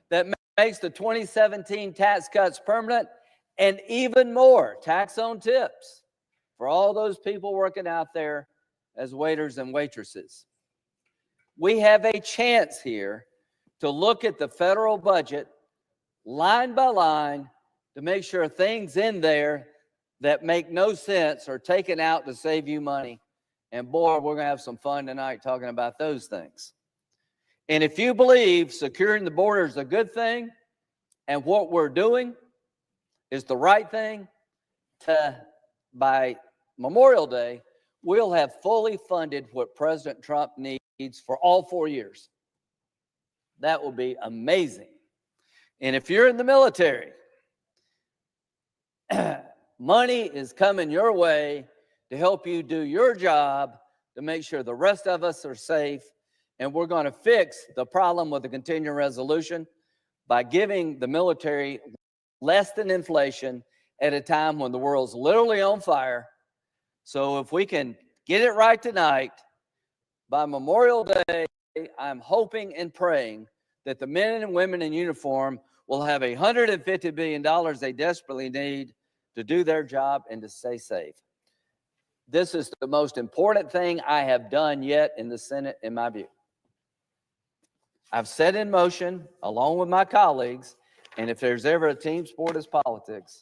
that makes the 2017 tax cuts permanent, and even more tax on tips for all those people working out there as waiters and waitresses. We have a chance here to look at the federal budget line by line to make sure things in there that make no sense are taken out to save you money. And boy, we're going to have some fun tonight talking about those things. And if you believe securing the border is a good thing and what we're doing is the right thing, by Memorial Day, we'll have fully funded what President Trump needs for all 4 years. That will be amazing. And if you're in the military, money is coming your way to help you do your job to make sure the rest of us are safe. And we're going to fix the problem with the continuing resolution by giving the military less than inflation at a time when the world's literally on fire. So if we can get it right tonight, by Memorial Day, I'm hoping and praying that the men and women in uniform will have $150 billion they desperately need to do their job and to stay safe. This is the most important thing I have done yet in the Senate, in my view. I've set in motion, along with my colleagues, and if there's ever a team sport, it's politics,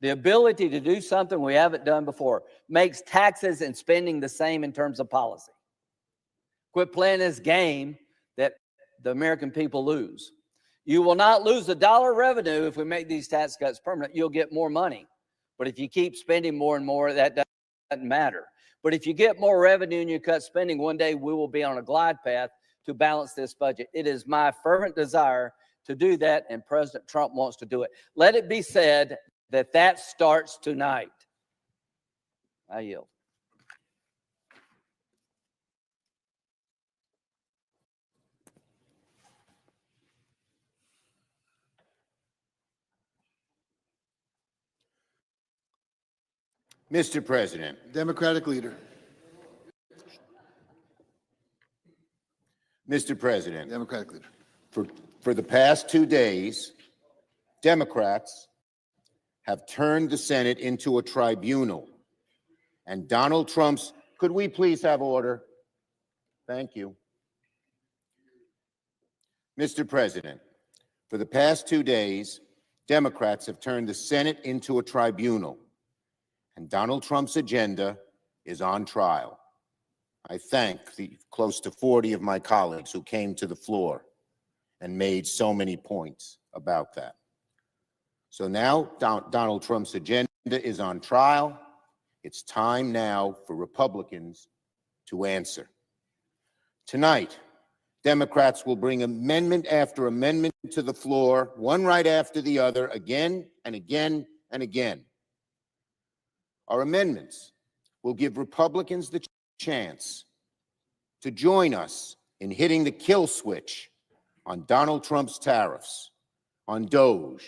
the ability to do something we haven't done before, makes taxes and spending the same in terms of policy. Quit playing this game that the American people lose. You will not lose $1 revenue if we make these tax cuts permanent. You'll get more money. But if you keep spending more and more, that doesn't matter. But if you get more revenue and you cut spending, one day we will be on a glide path to balance this budget. It is my fervent desire to do that, and President Trump wants to do it. Let it be said that that starts tonight. I yield. Mr. President, Democratic leader. Mr. President, Democratic leader. for the past 2 days, Democrats have turned the Senate into a tribunal. And Donald Trump's, could we please have order? Thank you. Mr. President, for the past 2 days, Democrats have turned the Senate into a tribunal, and Donald Trump's agenda is on trial. I thank the close to 40 of my colleagues who came to the floor and made so many points about that. So now Donald Trump's agenda is on trial. It's time now for Republicans to answer. Tonight, Democrats will bring amendment after amendment to the floor, one right after the other, again and again and again. Our amendments will give Republicans the chance to join us in hitting the kill switch on Donald Trump's tariffs, on DOGE,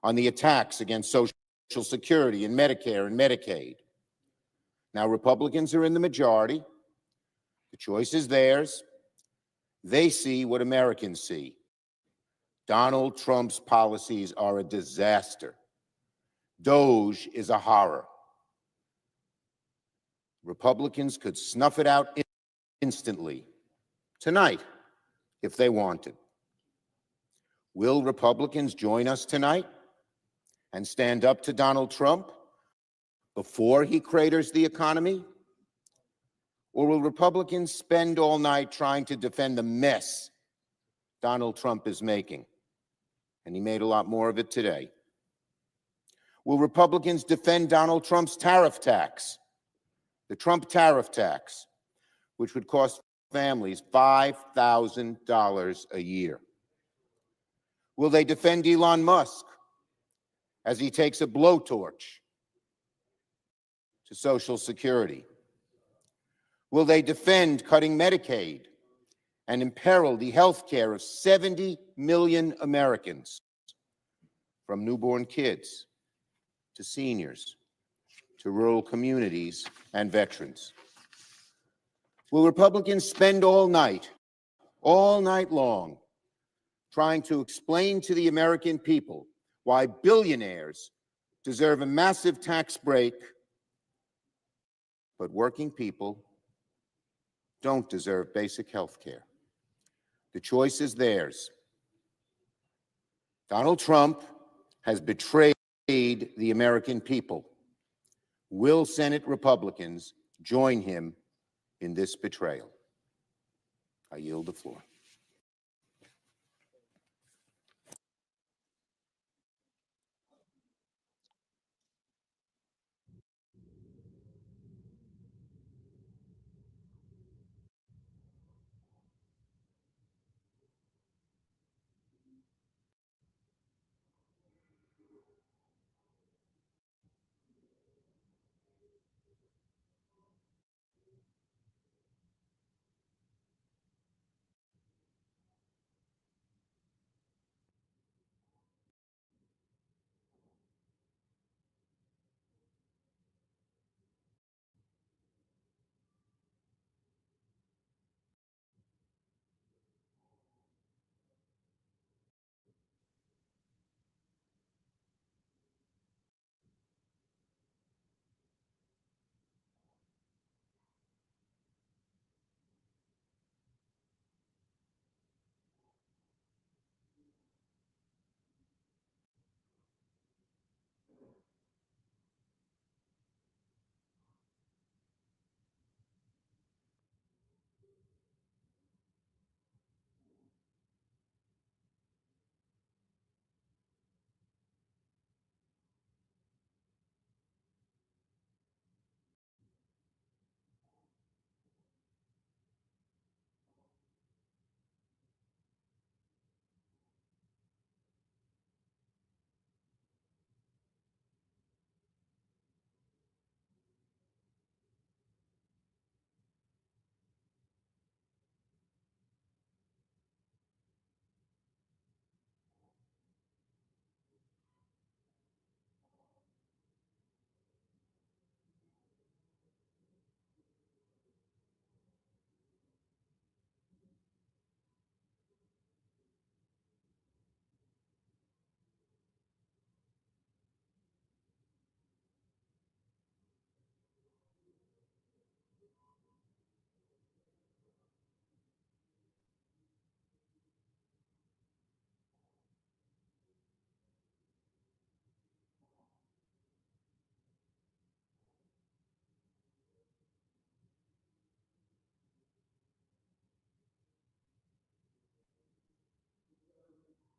on the attacks against Social Security and Medicare and Medicaid. Now, Republicans are in the majority. The choice is theirs. They see what Americans see. Donald Trump's policies are a disaster. DOGE is a horror. Republicans could snuff it out instantly, tonight, if they wanted. Will Republicans join us tonight and stand up to Donald Trump before he craters the economy? Or will Republicans spend all night trying to defend the mess Donald Trump is making? And he made a lot more of it today. Will Republicans defend Donald Trump's tariff tax, the Trump tariff tax, which would cost families $5,000 a year? Will they defend Elon Musk as he takes a blowtorch to Social Security? Will they defend cutting Medicaid and imperil the health care of 70 million Americans, from newborn kids to seniors to rural communities and veterans? Will Republicans spend all night long, trying to explain to the American people why billionaires deserve a massive tax break, but working people don't deserve basic health care? The choice is theirs. Donald Trump has betrayed the American people. Will Senate Republicans join him in this betrayal? I yield the floor.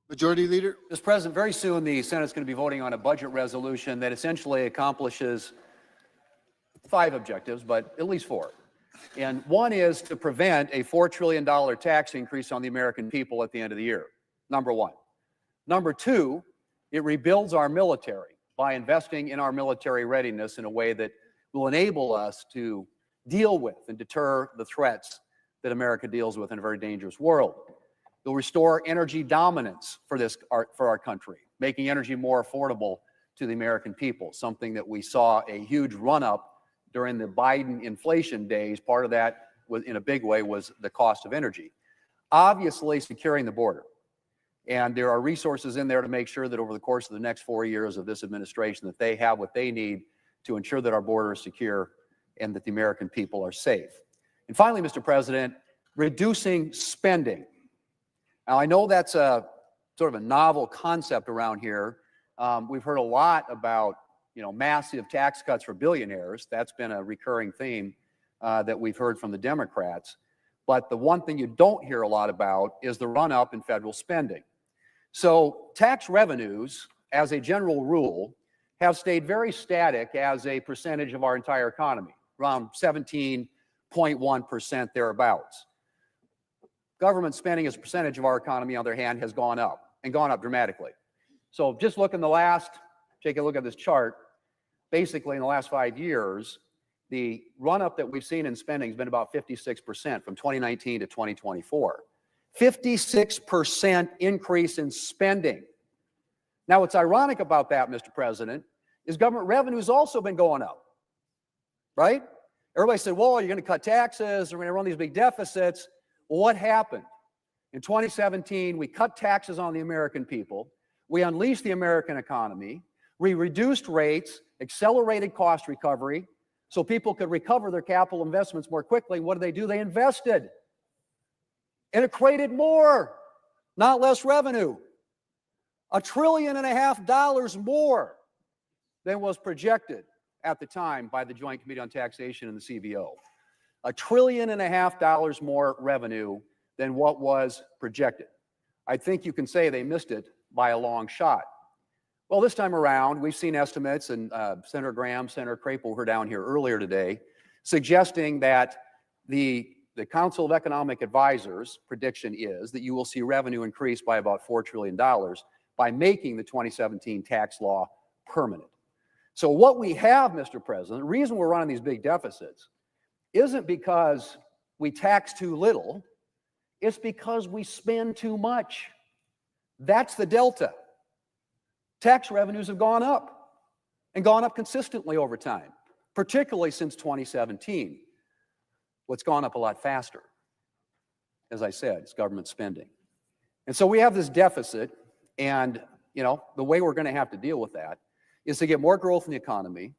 Majority Leader. Mr. President, very soon the Senate's going to be voting on a budget resolution that essentially accomplishes 5 objectives, but at least 4. And one is to prevent a $4 trillion tax increase on the American people at the end of the year, number 1. Number 2, it rebuilds our military by investing in our military readiness in a way that will enable us to deal with and deter the threats that America deals with in a very dangerous world. It'll restore energy dominance for our country, making energy more affordable to the American people, something that we saw a huge run-up during the Biden inflation days. Part of that was, in a big way, was the cost of energy. obviously securing the border. And there are resources in there to make sure that over the course of the next 4 years of this administration that they have what they need to ensure that our border is secure and that the American people are safe. And finally, Mr. President, reducing spending. Now, I know that's a sort of a novel concept around here. We've heard a lot about, massive tax cuts for billionaires. That's been a recurring theme that we've heard from the Democrats. But the one thing you don't hear a lot about is the run-up in federal spending. So tax revenues, as a general rule, have stayed very static as a percentage of our entire economy, around 17.1% thereabouts. Government spending as a percentage of our economy, on the other hand, has gone up, and gone up dramatically. So just take a look at this chart. Basically, in the last 5 years, the run-up that we've seen in spending has been about 56% from 2019 to 2024. 56% increase in spending. Now, what's ironic about that, Mr. President, is government revenue's also been going up, right? Everybody said, well, you're going to cut taxes, we're going to run these big deficits. Well, what happened? In 2017, we cut taxes on the American people. We unleashed the American economy. We reduced rates, accelerated cost recovery, so people could recover their capital investments more quickly. What did? They invested. And it created more, not less revenue. $1.5 trillion more than was projected at the time by the Joint Committee on Taxation and the CBO. $1.5 trillion more revenue than what was projected. I think you can say they missed it by a long shot. Well, this time around, we've seen estimates, and Senator Graham, Senator Crapo were down here earlier today, suggesting that the Council of Economic Advisors prediction is that you will see revenue increase by about $4 trillion by making the 2017 tax law permanent. So what we have, Mr. President, the reason we're running these big deficits isn't because we tax too little, it's because we spend too much. That's the delta. Tax revenues have gone up, and gone up consistently over time, particularly since 2017. What's gone up a lot faster, as I said, is government spending. And so we have this deficit, and the way we're going to have to deal with that is to get more growth in the economy,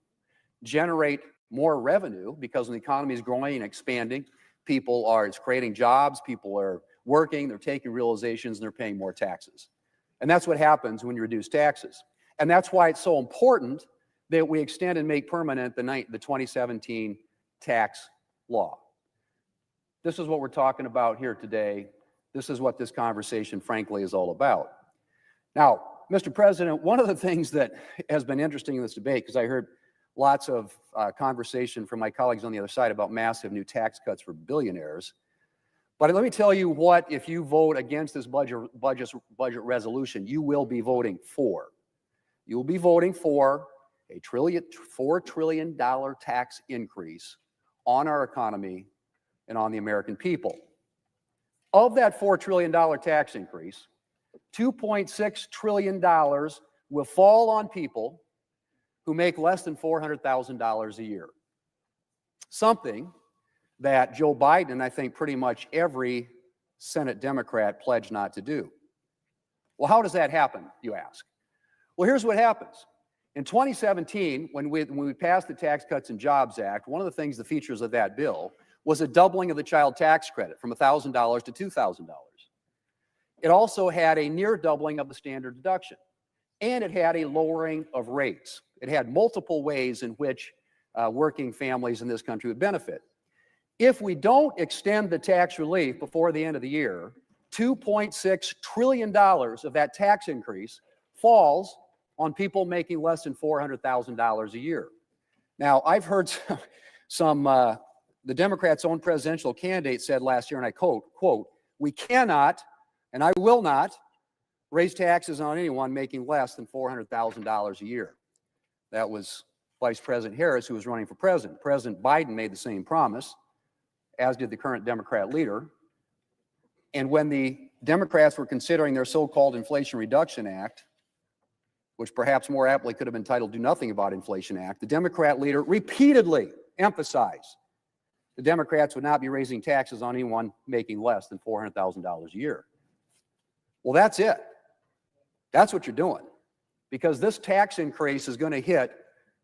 generate more revenue, because when the economy is growing and expanding, it's creating jobs, people are working, they're taking realizations, and they're paying more taxes. And that's what happens when you reduce taxes. And that's why it's so important that we extend and make permanent the 2017 tax law. This is what we're talking about here today. This is what this conversation, frankly, is all about. Now, Mr. President, one of the things that has been interesting in this debate, because I heard lots of conversation from my colleagues on the other side about massive new tax cuts for billionaires. But let me tell you what, if you vote against this budget resolution, you will be voting for. You will be voting for a $4 trillion tax increase on our economy and on the American people. Of that $4 trillion tax increase, $2.6 trillion will fall on people who make less than $400,000 a year. Something that Joe Biden, and I think pretty much every Senate Democrat, pledged not to do. Well, how does that happen, you ask? Well, here's what happens. In 2017, when we passed the Tax Cuts and Jobs Act, one of the features of that bill was a doubling of the child tax credit from $1,000 to $2,000. It also had a near doubling of the standard deduction, and it had a lowering of rates. It had multiple ways in which working families in this country would benefit. If we don't extend the tax relief before the end of the year, $2.6 trillion of that tax increase falls on people making less than $400,000 a year. Now, I've heard the Democrats' own presidential candidate said last year, and I quote, "We cannot, and I will not, raise taxes on anyone making less than $400,000 a year." That was Vice President Harris, who was running for president. President Biden made the same promise, as did the current Democrat leader. And when the Democrats were considering their so-called Inflation Reduction Act, which perhaps more aptly could have been titled "Do Nothing About Inflation Act," the Democrat leader repeatedly emphasized the Democrats would not be raising taxes on anyone making less than $400,000 a year. Well, that's it. That's what you're doing. Because this tax increase is going to hit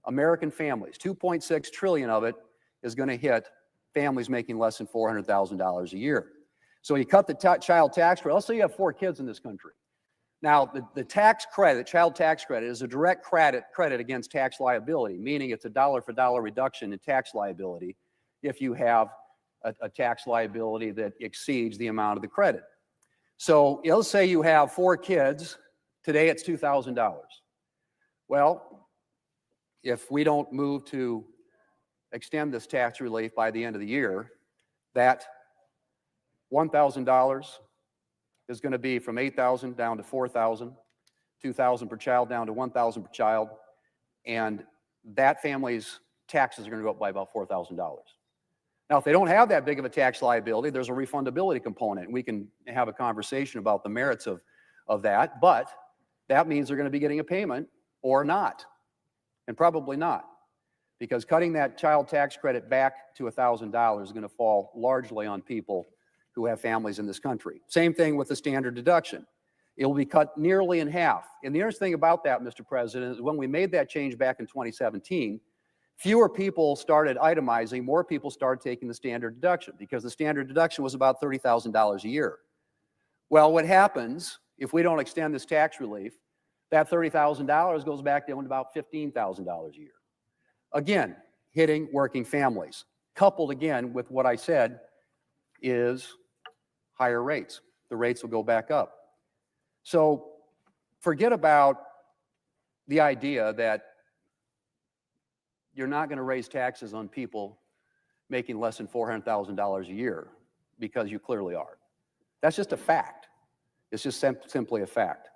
American families. 2.6 trillion of it is going to hit families making less than $400,000 a year. So you cut the child tax credit. Let's say you have 4 kids in this country. Now, the tax credit, child tax credit, is a direct credit against tax liability, meaning it's a dollar for dollar reduction in tax liability if you have a tax liability that exceeds the amount of the credit. So let's say you have 4 kids. Today it's $2,000. Well, if we don't move to extend this tax relief by the end of the year, that $1,000 is going to be from $8,000 down to $4,000, $2,000 per child down to $1,000 per child, and that family's taxes are going to go up by about $4,000. Now, if they don't have that big of a tax liability, there's a refundability component, and we can have a conversation about the merits of that, but that means they're going to be getting a payment or not, and probably not, because cutting that child tax credit back to $1,000 is going to fall largely on people who have families in this country. Same thing with the standard deduction. It will be cut nearly in half. And the interesting thing about that, Mr. President, is when we made that change back in 2017, fewer people started itemizing, more people started taking the standard deduction because the standard deduction was about $30,000 a year. Well, what happens if we don't extend this tax relief? That $30,000 goes back down to about $15,000 a year. Again, hitting working families, coupled again with what I said is higher rates. The rates will go back up. So forget about the idea that you're not going to raise taxes on people making less than $400,000 a year, because you clearly are. That's just a fact. It's just simply a fact.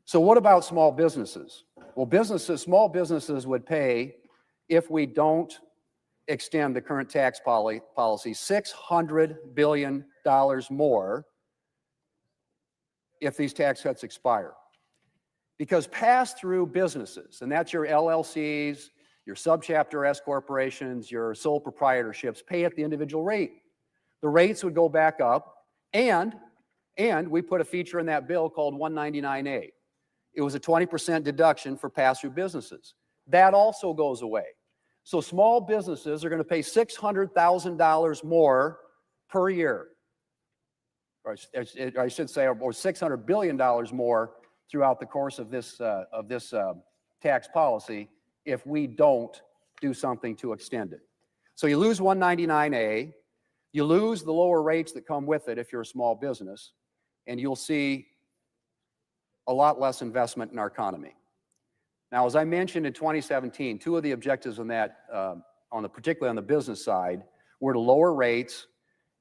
So what about small businesses? Well, small businesses would pay, if we don't extend the current tax policy, $600 billion more if these tax cuts expire. Because pass-through businesses, and that's your LLCs, your subchapter S corporations, your sole proprietorships, pay at the individual rate. The rates would go back up, and we put a feature in that bill called 199A. It was a 20% deduction for pass-through businesses. That also goes away. So small businesses are going to pay $600,000 more per year, or I should say, or $600 billion more throughout the course of this tax policy if we don't do something to extend it. So you lose 199A, you lose the lower rates that come with it if you're a small business, and you'll see a lot less investment in our economy. Now, as I mentioned in 2017, 2 of the objectives on that, particularly on the business side, were to lower rates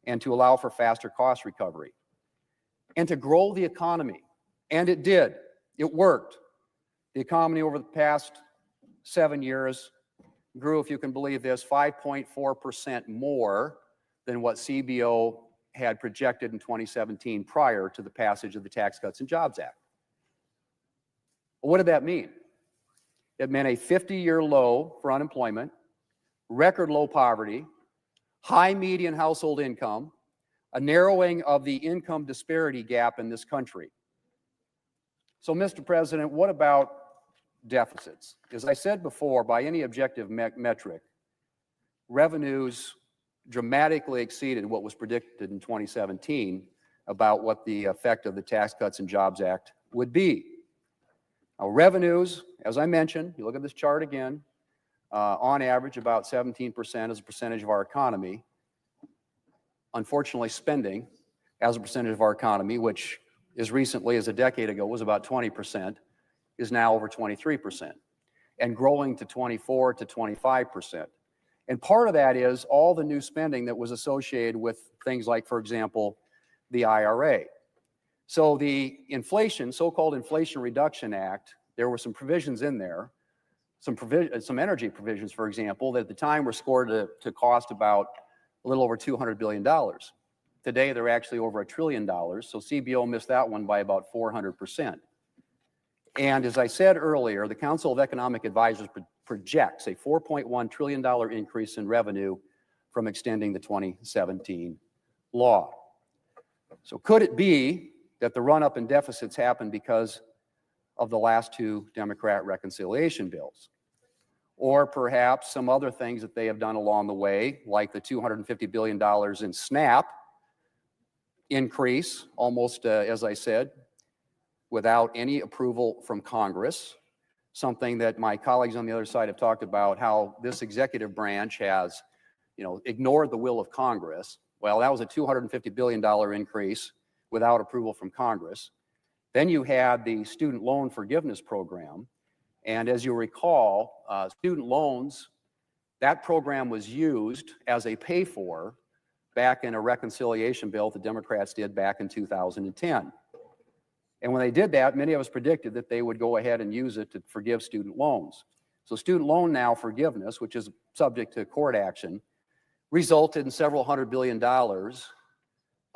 and to allow for faster cost recovery and to grow the economy. And it did. It worked. The economy over the past 7 years grew, if you can believe this, 5.4% more than what CBO had projected in 2017 prior to the passage of the Tax Cuts and Jobs Act. Well, what did that mean? It meant a 50-year low for unemployment, record low poverty, high median household income, a narrowing of the income disparity gap in this country. So, Mr. President, what about deficits? As I said before, by any objective metric, revenues dramatically exceeded what was predicted in 2017 about what the effect of the Tax Cuts and Jobs Act would be. Now, revenues, as I mentioned, you look at this chart again, on average about 17% as a percentage of our economy. Unfortunately, spending as a percentage of our economy, which as recently as a decade ago was about 20%, is now over 23% and growing to 24 to 25%. And part of that is all the new spending that was associated with things like, for example, the IRA. So the inflation, so-called Inflation Reduction Act, there were some provisions in there, some energy provisions, for example, that at the time were scored to cost about a little over $200 billion. Today, they're actually over $1 trillion, so CBO missed that one by about 400%. And as I said earlier, the Council of Economic Advisors projects a $4.1 trillion increase in revenue from extending the 2017 law. So could it be that the run-up in deficits happened because of the last two Democrat reconciliation bills? Or perhaps some other things that they have done along the way, like the $250 billion in SNAP increase, almost, as I said, without any approval from Congress, something that my colleagues on the other side have talked about, how this executive branch has, ignored the will of Congress. Well, that was a $250 billion increase without approval from Congress. Then you had the student loan forgiveness program. And as you recall, student loans, that program was used as a pay-for back in a reconciliation bill the Democrats did back in 2010. And when they did that, many of us predicted that they would go ahead and use it to forgive student loans. So student loan now forgiveness, which is subject to court action, resulted in several $100 billion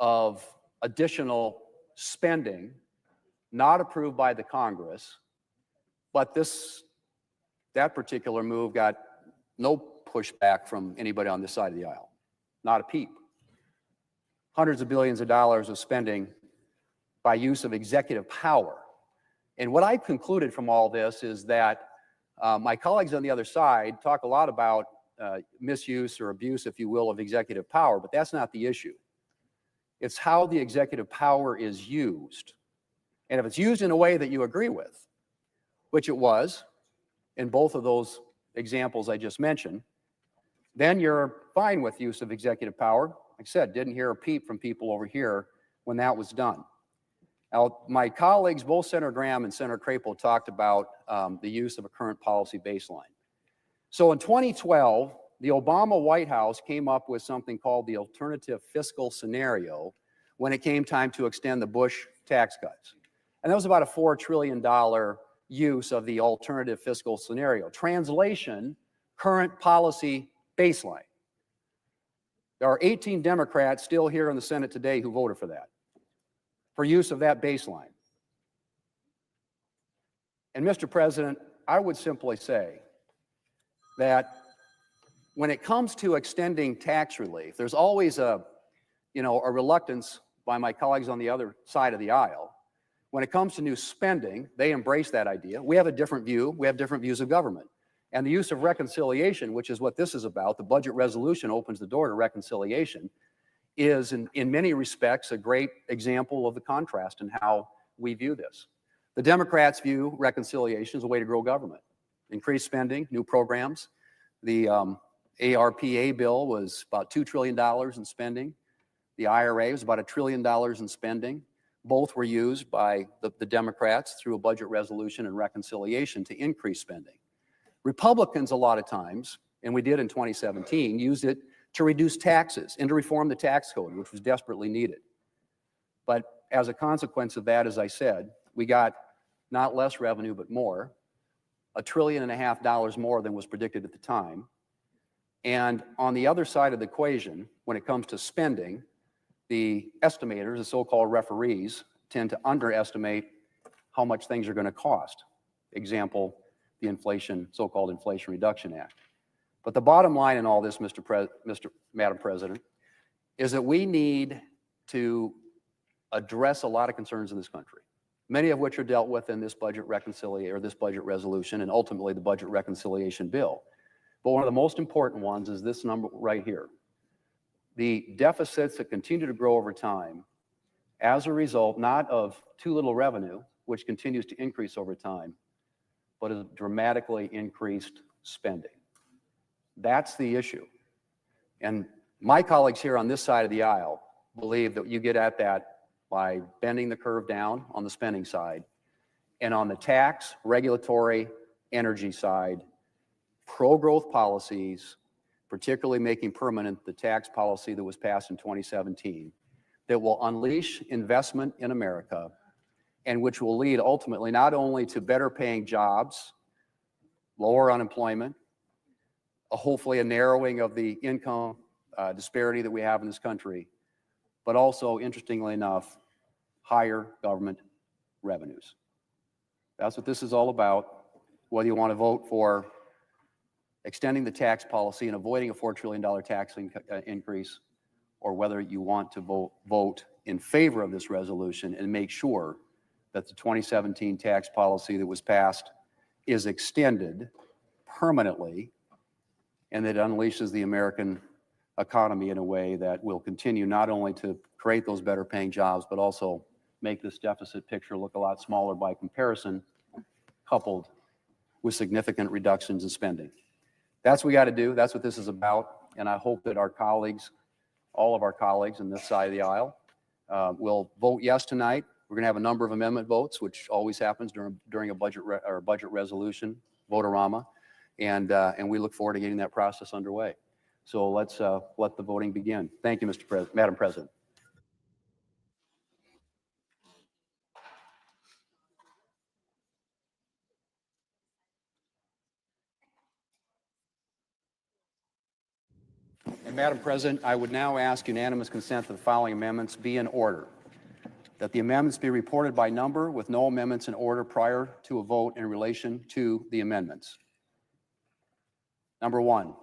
of additional spending not approved by the Congress. But that particular move got no pushback from anybody on this side of the aisle, not a peep. Hundreds of billions of dollars of spending by use of executive power. And what I've concluded from all this is that my colleagues on the other side talk a lot about misuse or abuse, if you will, of executive power, but that's not the issue. It's how the executive power is used. And if it's used in a way that you agree with, which it was in both of those examples I just mentioned, then you're fine with use of executive power. Like I said, didn't hear a peep from people over here when that was done. Now, my colleagues, both Senator Graham and Senator Crapo, talked about the use of a current policy baseline. So in 2012, the Obama White House came up with something called the alternative fiscal scenario when it came time to extend the Bush tax cuts. And that was about a $4 trillion use of the alternative fiscal scenario. Translation, current policy baseline. There are 18 Democrats still here in the Senate today who voted for that, for use of that baseline. And Mr. President, I would simply say that when it comes to extending tax relief, there's always a reluctance by my colleagues on the other side of the aisle. When it comes to new spending, they embrace that idea. We have a different view. We have different views of government. And the use of reconciliation, which is what this is about, the budget resolution opens the door to reconciliation, is in many respects a great example of the contrast in how we view this. The Democrats view reconciliation as a way to grow government, increase spending, new programs. The ARPA bill was about $2 trillion in spending. The IRA was about $1 trillion in spending. Both were used by the Democrats through a budget resolution and reconciliation to increase spending. Republicans, a lot of times, and we did in 2017, used it to reduce taxes and to reform the tax code, which was desperately needed. But as a consequence of that, as I said, we got not less revenue, but more, $1.5 trillion more than was predicted at the time. And on the other side of the equation, when it comes to spending, the estimators, the so-called referees, tend to underestimate how much things are going to cost. Example, the so-called Inflation Reduction Act. But the bottom line in all this, Madam President, is that we need to address a lot of concerns in this country, many of which are dealt with in this budget reconciliation or this budget resolution and ultimately the budget reconciliation bill. But one of the most important ones is this number right here. The deficits that continue to grow over time as a result not of too little revenue, which continues to increase over time, but of dramatically increased spending. That's the issue. And my colleagues here on this side of the aisle believe that you get at that by bending the curve down on the spending side, and on the tax, regulatory, energy side, pro-growth policies, particularly making permanent the tax policy that was passed in 2017, that will unleash investment in America and which will lead ultimately not only to better paying jobs, lower unemployment, hopefully a narrowing of the income disparity that we have in this country, but also, interestingly enough, higher government revenues. That's what this is all about, whether you want to vote for extending the tax policy and avoiding a $4 trillion tax increase, or whether you want to vote in favor of this resolution and make sure that the 2017 tax policy that was passed is extended permanently and that it unleashes the American economy in a way that will continue not only to create those better paying jobs, but also make this deficit picture look a lot smaller by comparison, coupled with significant reductions in spending. That's what we got to do. That's what this is about. And I hope that our colleagues, all of our colleagues on this side of the aisle, will vote yes tonight. We're going to have a number of amendment votes, which always happens during a budget resolution, vote-a-rama, and we look forward to getting that process underway. So let's let the voting begin. Thank you, Madam President. And Madam President, I would now ask unanimous consent that the following amendments be in order. That the amendments be reported by number with no amendments in order prior to a vote in relation to the amendments. Number 1,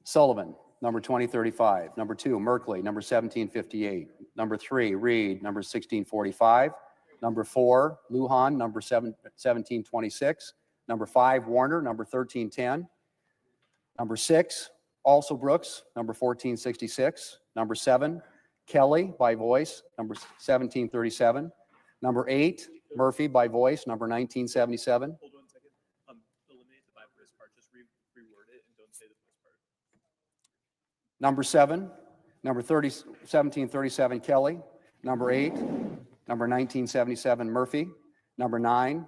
Sullivan, number 2035. Number 2, Merkley, number 1758. Number 3, Reed, number 1645. Number 4, Lujan, number 1726. Number 5, Warner, number 1310. Number 6, also Brooks, number 1466. Number 7, Kelly by voice, number 1737. Number 8, Murphy by voice, number 1977. Hold on a second. Eliminate the by voice part. Just reword it and don't say the voice part. Number 7, number 1737 Kelly. Number 8, number 1977 Murphy. Number 9,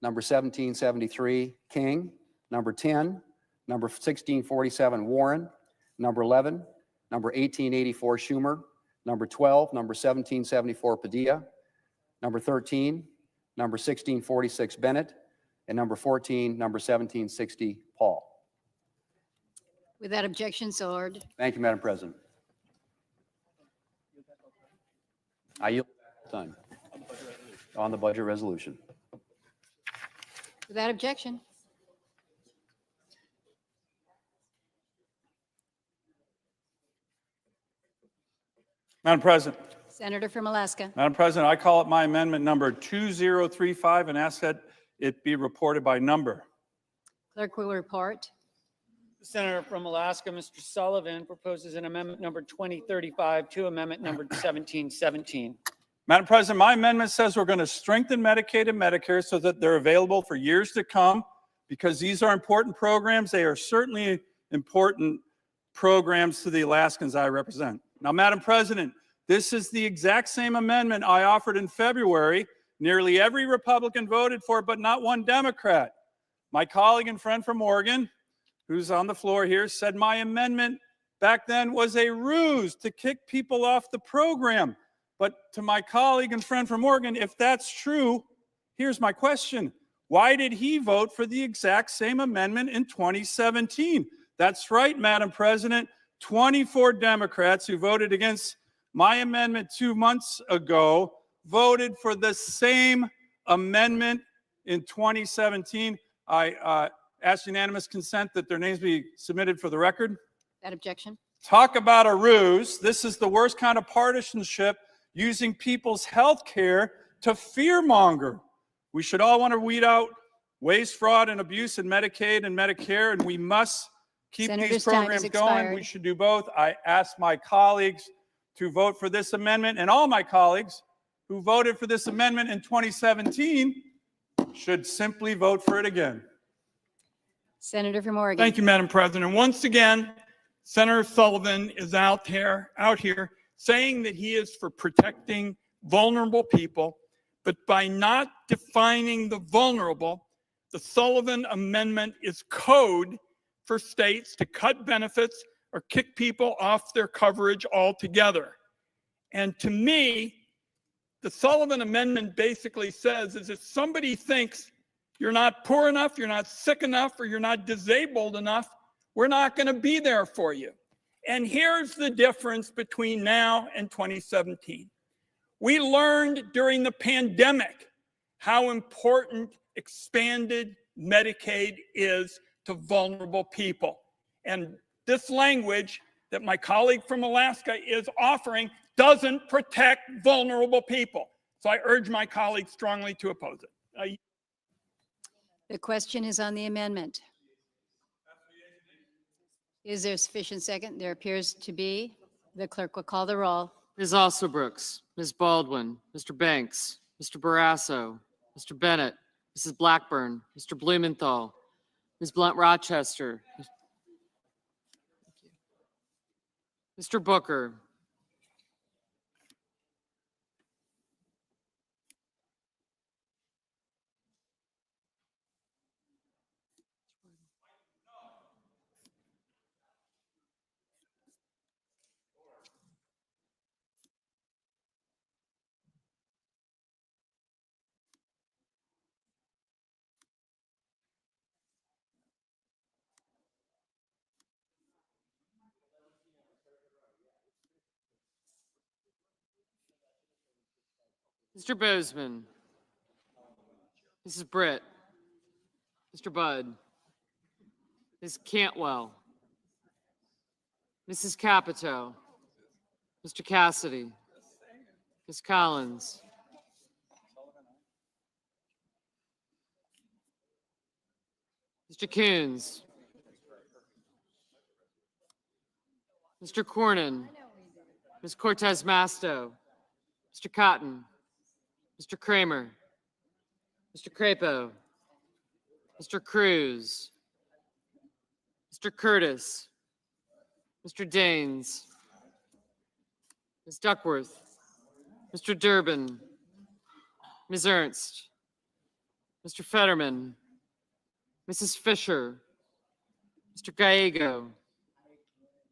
number 1773 King. Number 10, number 1647 Warren. Number 11, number 1884 Schumer. Number 12, number 1774 Padilla. Number 13, number 1646 Bennett. And number 14, number 1760 Paul. Without objection, so ordered. Thank you, Madam President. I yield time on the budget resolution. Without objection. Madam President. Senator from Alaska. Madam President, I call it my amendment number 2035 and ask that it be reported by number. Clerk will report. The Senator from Alaska, Mr. Sullivan, proposes an amendment number 2035 to amendment number 1717. Madam President, my amendment says we're going to strengthen Medicaid and Medicare so that they're available for years to come because these are important programs. They are certainly important programs to the Alaskans I represent. Now, Madam President, this is the exact same amendment I offered in February. Nearly every Republican voted for it, but not one Democrat. My colleague and friend from Oregon, who's on the floor here, said my amendment back then was a ruse to kick people off the program. But to my colleague and friend from Oregon, if that's true, here's my question. Why did he vote for the exact same amendment in 2017? That's right, Madam President. 24 Democrats who voted against my amendment 2 months ago voted for the same amendment in 2017. I ask unanimous consent that their names be submitted for the record. Without objection. Talk about a ruse. This is the worst kind of partisanship, using people's health care to fearmonger. We should all want to weed out waste, fraud, and abuse in Medicaid and Medicare, and we must keep these programs going. We should do both. I ask my colleagues to vote for this amendment, and all my colleagues who voted for this amendment in 2017 should simply vote for it again. Senator from Oregon. Thank you, Madam President. Once again, Senator Sullivan is out here saying that he is for protecting vulnerable people, but by not defining the vulnerable, the Sullivan Amendment is code for states to cut benefits or kick people off their coverage altogether. And to me, the Sullivan Amendment basically says is if somebody thinks you're not poor enough, you're not sick enough, or you're not disabled enough, we're not going to be there for you. And here's the difference between now and 2017. We learned during the pandemic how important expanded Medicaid is to vulnerable people. And this language that my colleague from Alaska is offering doesn't protect vulnerable people. So I urge my colleagues strongly to oppose it. The question is on the amendment. Is there sufficient second? There appears to be. The clerk will call the roll. Ms. Alsobrooks, Ms. Baldwin, Mr. Banks, Mr. Barrasso, Mr. Bennett, Mrs. Blackburn, Mr. Blumenthal, Ms. Blunt Rochester, Mr. Booker, Mr. Bozeman, Mrs. Britt, Mr. Budd, Ms. Cantwell, Mrs. Capito, Mr. Cassidy, Ms. Collins, Mr. Coons, Mr. Cornyn, Ms. Cortez Masto, Mr. Cotton, Mr. Kramer, Mr. Crapo, Mr. Cruz, Mr. Curtis, Mr. Daines, Ms. Duckworth, Mr. Durbin, Ms. Ernst, Mr. Fetterman, Mrs. Fisher, Mr. Gallego,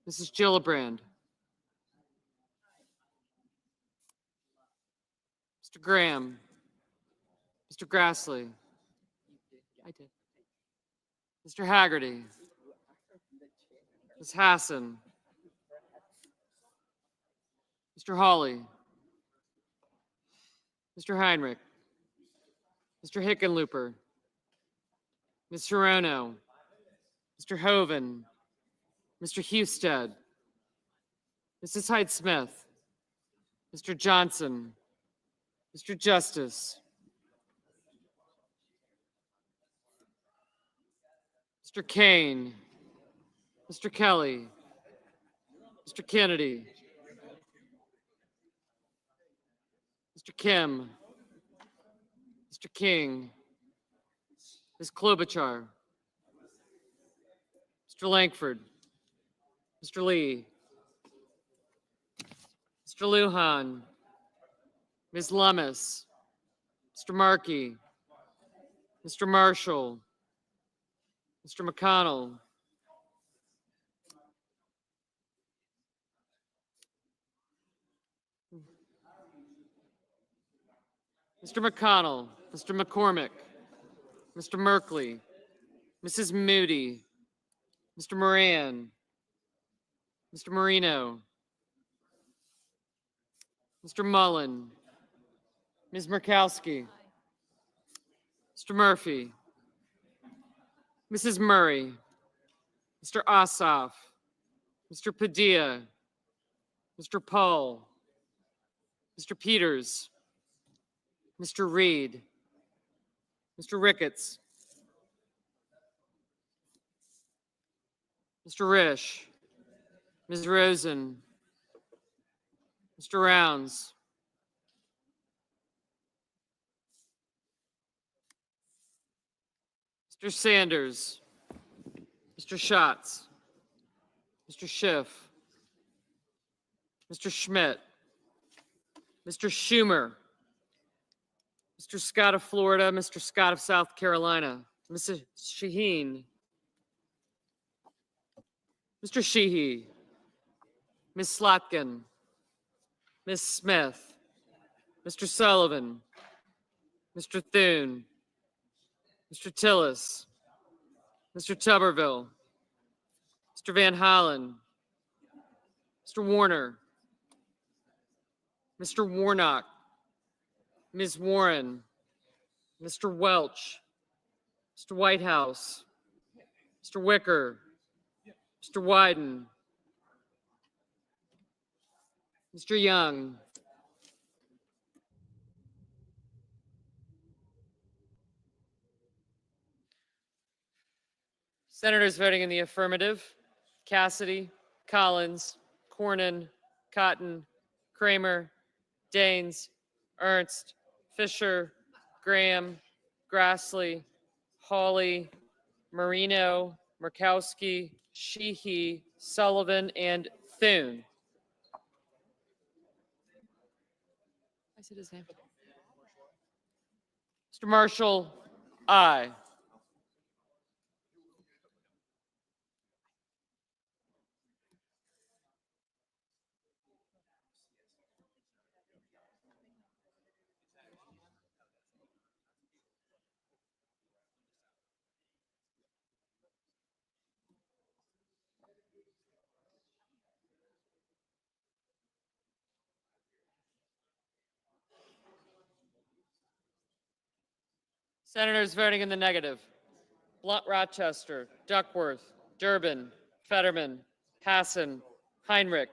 Mrs. Gillibrand, Mr. Graham, Mr. Grassley, I did, Mr. Haggerty, Ms. Hassan, Mr. Hawley, Mr. Heinrich, Mr. Hickenlooper, Ms. Hirono, Mr. Hoven, Mr. Husted, Mrs. Hyde-Smith, Mr. Johnson, Mr. Justice, Mr. Kane, Mr. Kelly, Mr. Kennedy, Mr. Kim, Mr. King, Ms. Klobuchar, Mr. Langford, Mr. Lee, Mr. Lujan, Ms. Lummis, Mr. Markey, Mr. Marshall, Mr. McConnell, Mr. McConnell, Mr. McCormick, Mr. Merkley, Mrs. Moody, Mr. Moran, Mr. Marino, Mr. Mullen, Ms. Murkowski, Mr. Murphy, Mrs. Murray, Mr. Ossoff, Mr. Padilla, Mr. Paul, Mr. Peters, Mr. Reed, Mr. Ricketts, Mr. Risch, Ms. Rosen, Mr. Rounds, Mr. Sanders, Mr. Schatz, Mr. Schiff, Mr. Schmidt, Mr. Schumer, Mr. Scott of Florida, Mr. Scott of South Carolina, Mrs. Shaheen, Mr. Sheehy, Ms. Slotkin, Ms. Smith, Mr. Sullivan, Mr. Thune, Mr. Tillis, Mr. Tuberville, Mr. Van Hollen, Mr. Warner, Mr. Warnock, Ms. Warren, Mr. Welch, Mr. Whitehouse, Mr. Wicker, Mr. Wyden, Mr. Young, Senators voting in the affirmative: Cassidy, Collins, Cornyn, Cotton, Kramer, Daines, Ernst, Fisher, Graham, Grassley, Hawley, Marino, Murkowski, Sheehy, Sullivan, and Thune. I said his name. Mr. Marshall, aye. Senators voting in the negative: Blunt Rochester, Duckworth, Durbin, Fetterman, Hassan, Heinrich,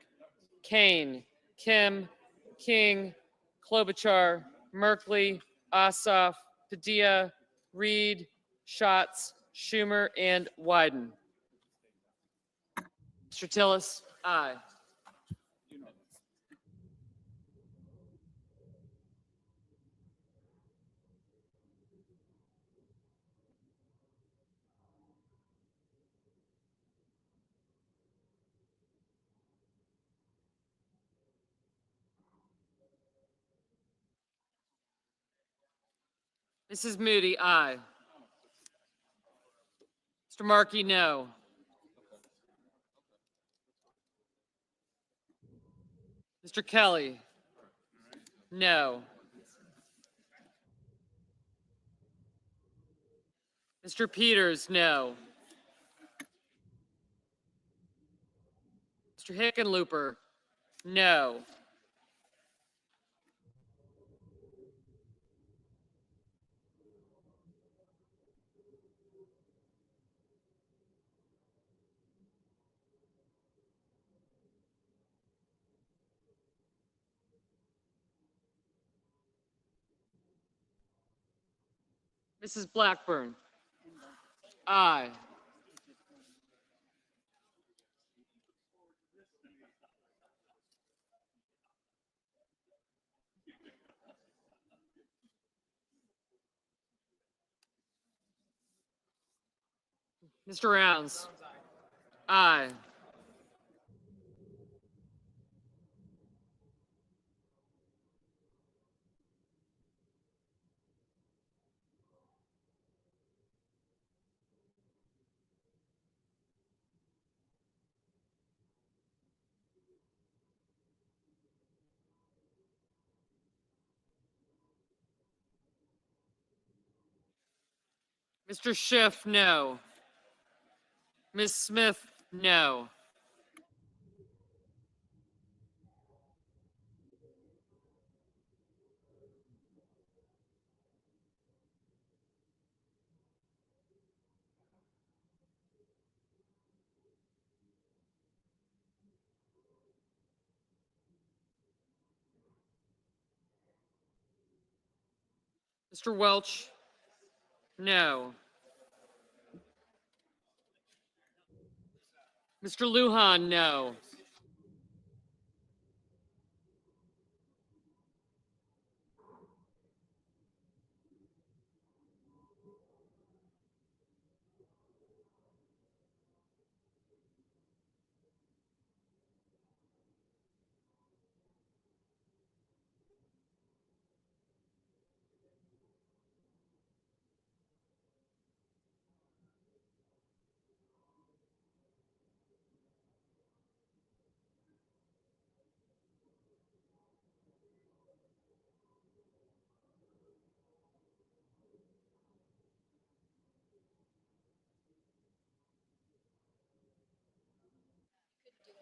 Kane, Kim, King, Klobuchar, Merkley, Ossoff, Padilla, Reed, Schatz, Schumer, and Wyden. Mr. Tillis, aye. Mrs. Moody, aye. Mr. Markey, no. Mr. Kelly, no. Mr. Peters, no. Mr. Hickenlooper, no. Mrs. Blackburn, aye. Mr. Rounds, aye. Mr. Schiff, no. Ms. Smith, no. Mr. Welch, no. Mr. Lujan, no.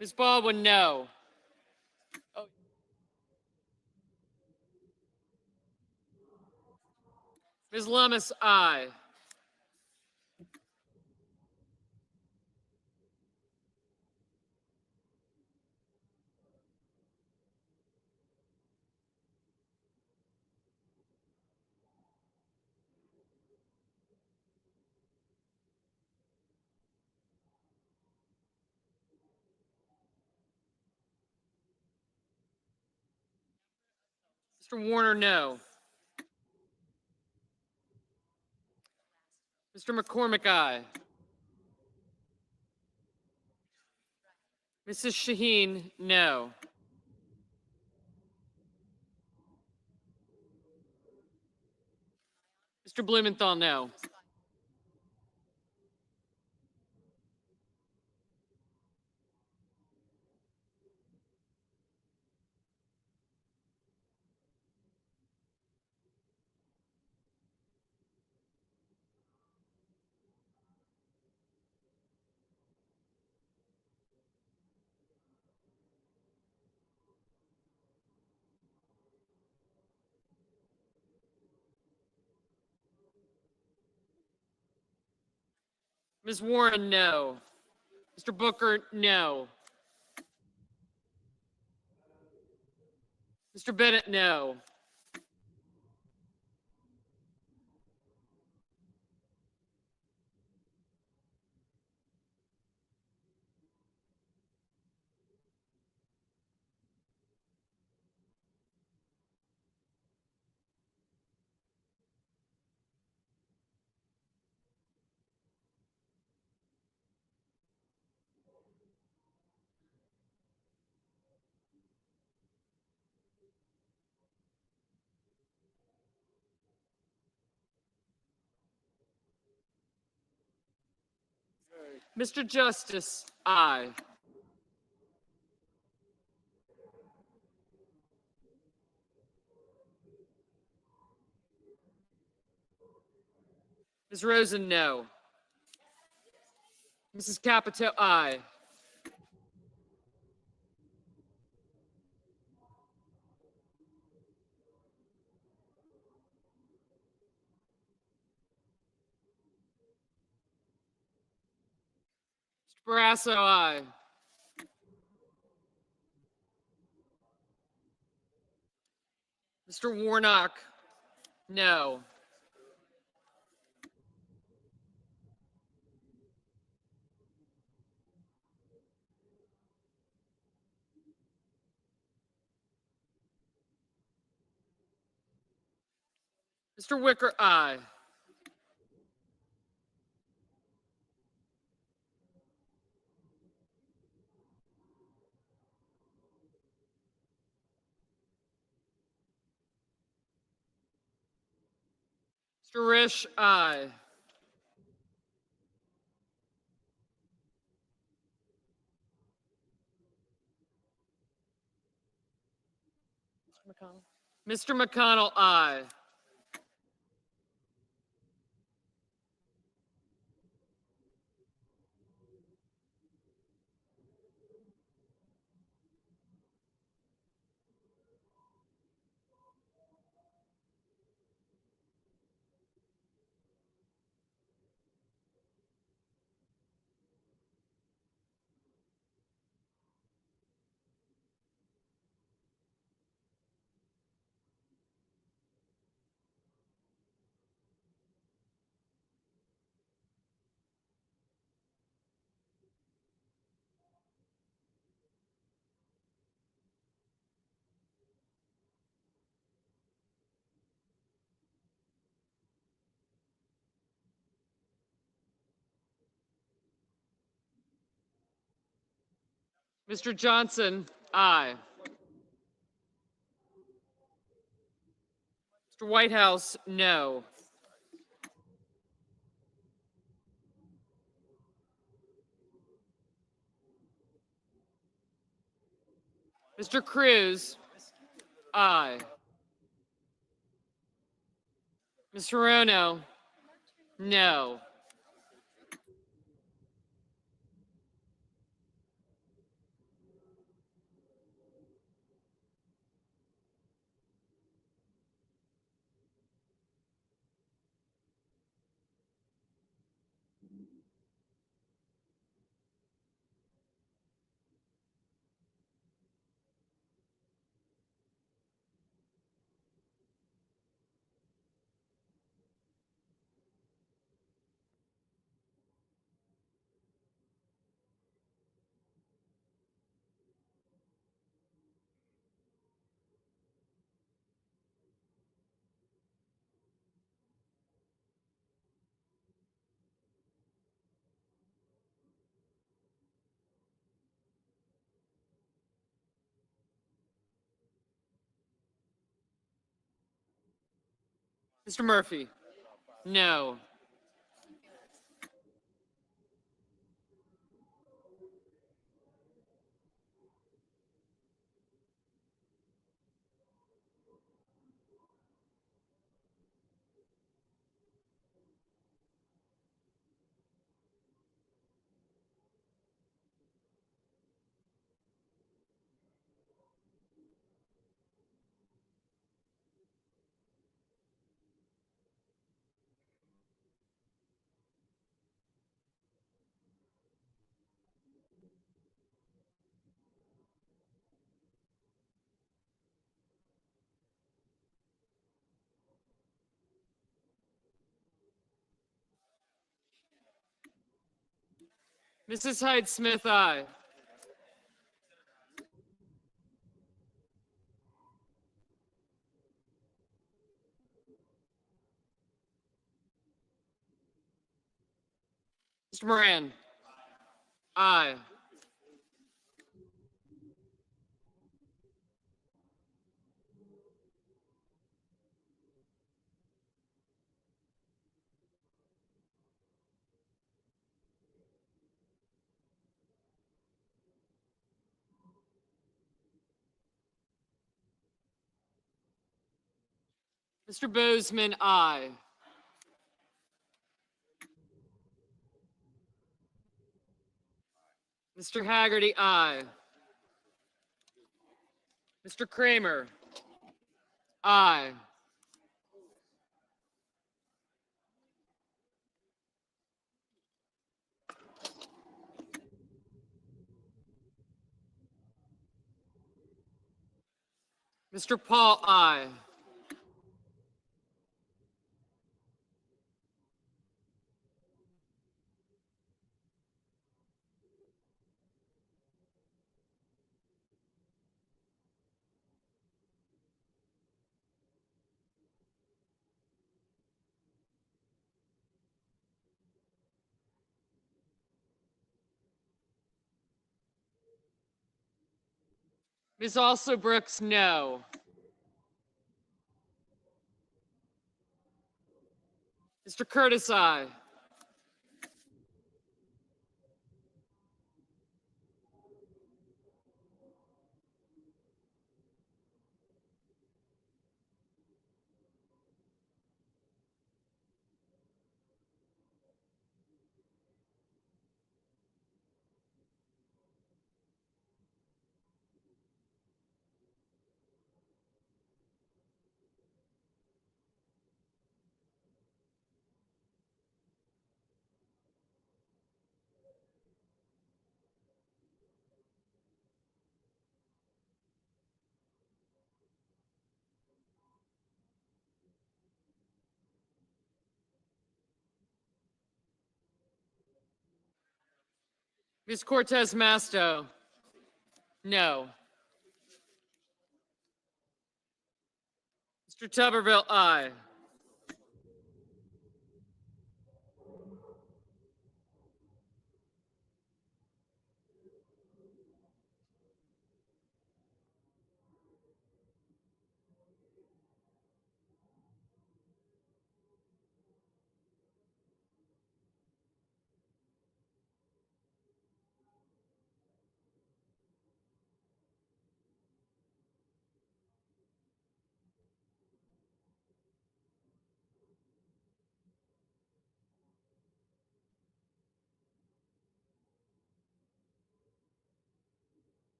Ms. Baldwin, no. Oh. Ms. Lummis, aye. Mr. Warner, no. Mr. McCormick, aye. Mrs. Shaheen, no. Mr. Blumenthal, no. Ms. Warren, no. Mr. Booker, no. Mr. Bennett, no. Mr. Justice, aye. Ms. Rosen, no. Mrs. Capito, aye. Mr. Barrasso, aye. Mr. Warnock, no. Mr. Wicker, aye. Mr. Risch, aye. Mr. McConnell, aye. Mr. Johnson, aye. Mr. Whitehouse, no. Mr. Cruz, aye. Ms. Hirono, no. Mr. Murphy? No. Mrs. Hyde Smith, aye. Mr. Moran? Aye. Mr. Bozeman, aye. Mr. Haggerty, aye. Mr. Kramer? Aye. Mr. Paul, aye. Ms. Also Brooks, no. Mr. Curtis, aye. Ms. Cortez Masto, no. Mr. Tuberville, aye.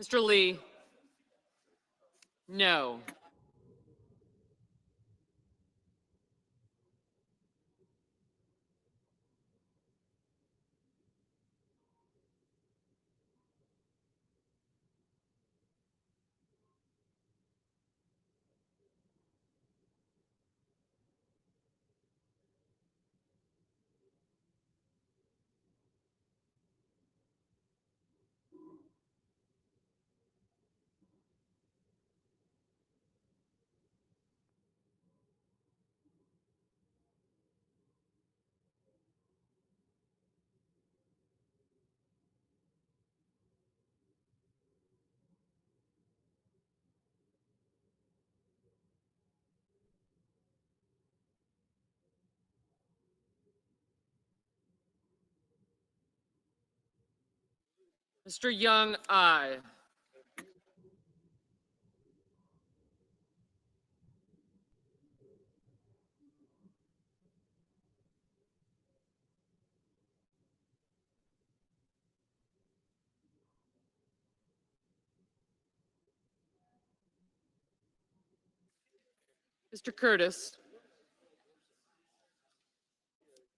Mr. Lee, no. Mr. Young, aye. Mr. Curtis?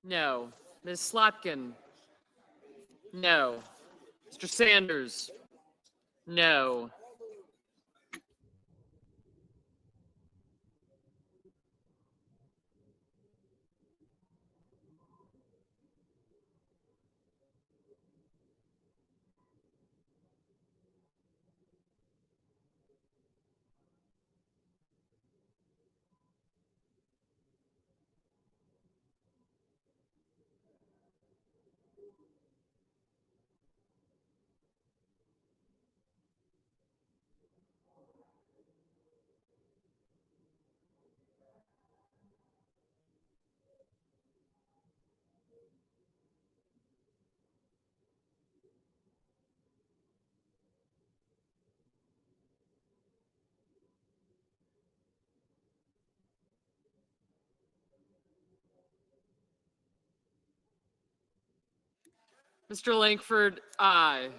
No. Ms. Slotkin? No. Mr. Sanders? No. Mr. Langford, aye.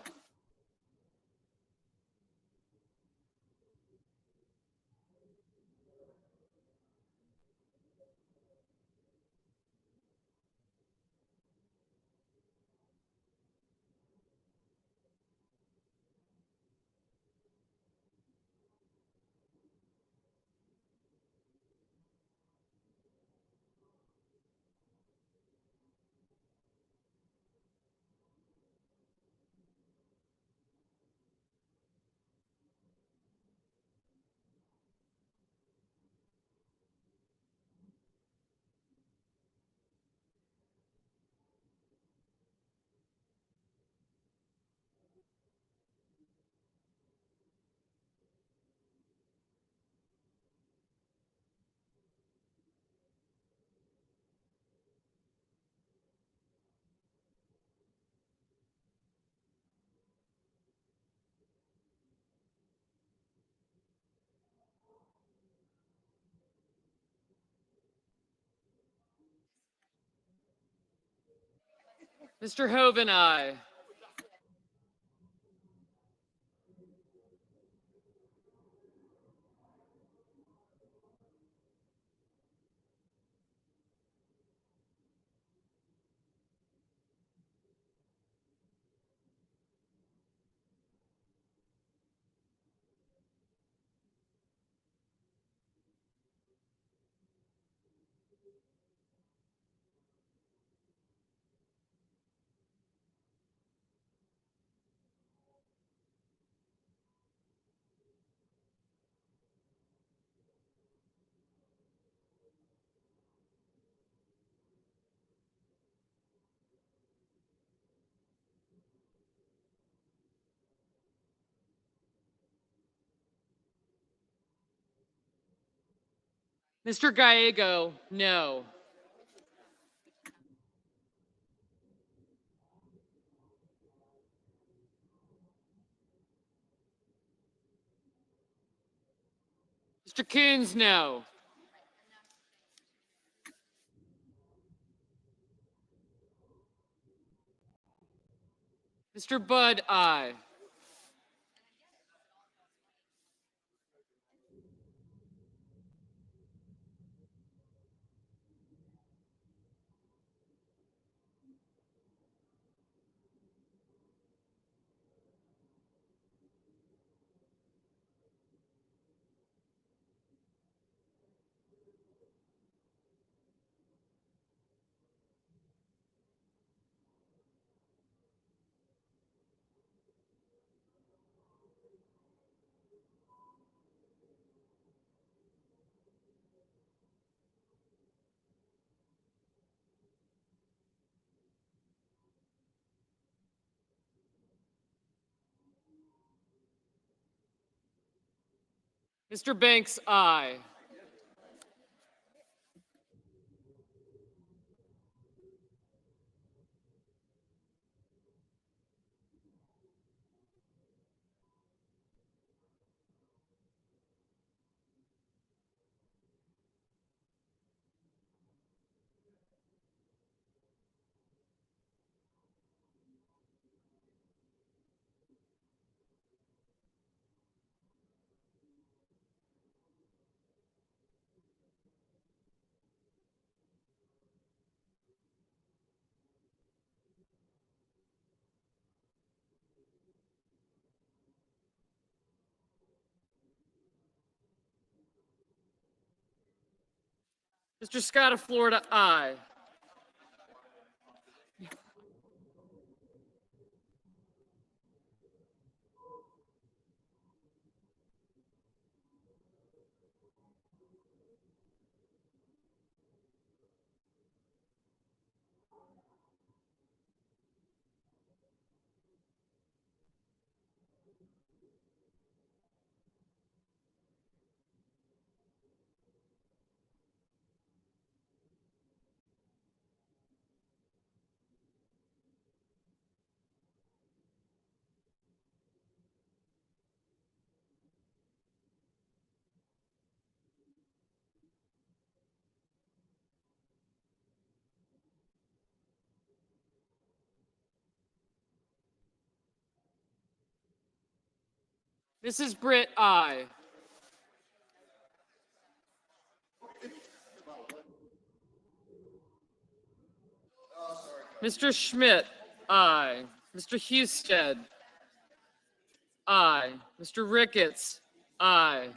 Mr. Hoven, aye. Mr. Gallego, no. Mr. Coons, no. Mr. Budd, aye. Mr. Banks, aye. Mr. Scott of Florida, aye. Mrs. Britt, aye. Mr. Schmidt, aye. Mr. Husted, aye. Mr. Ricketts, aye.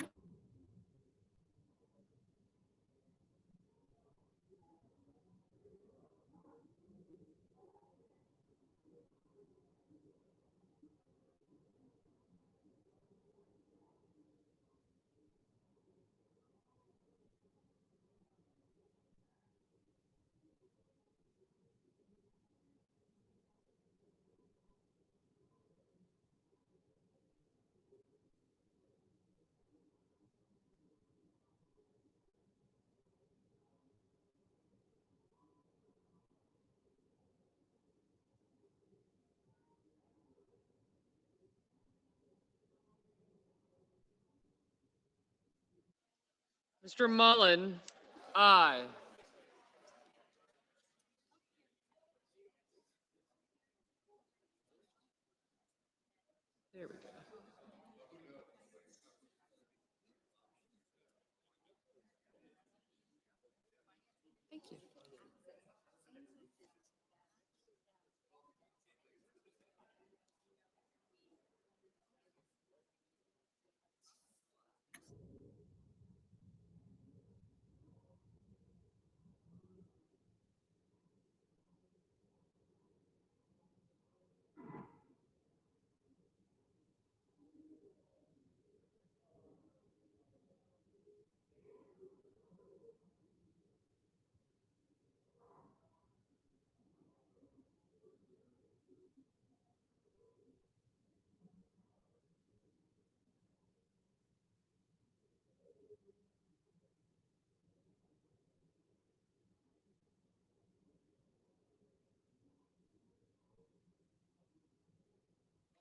Mr. Mullen, aye. There we go. Thank you.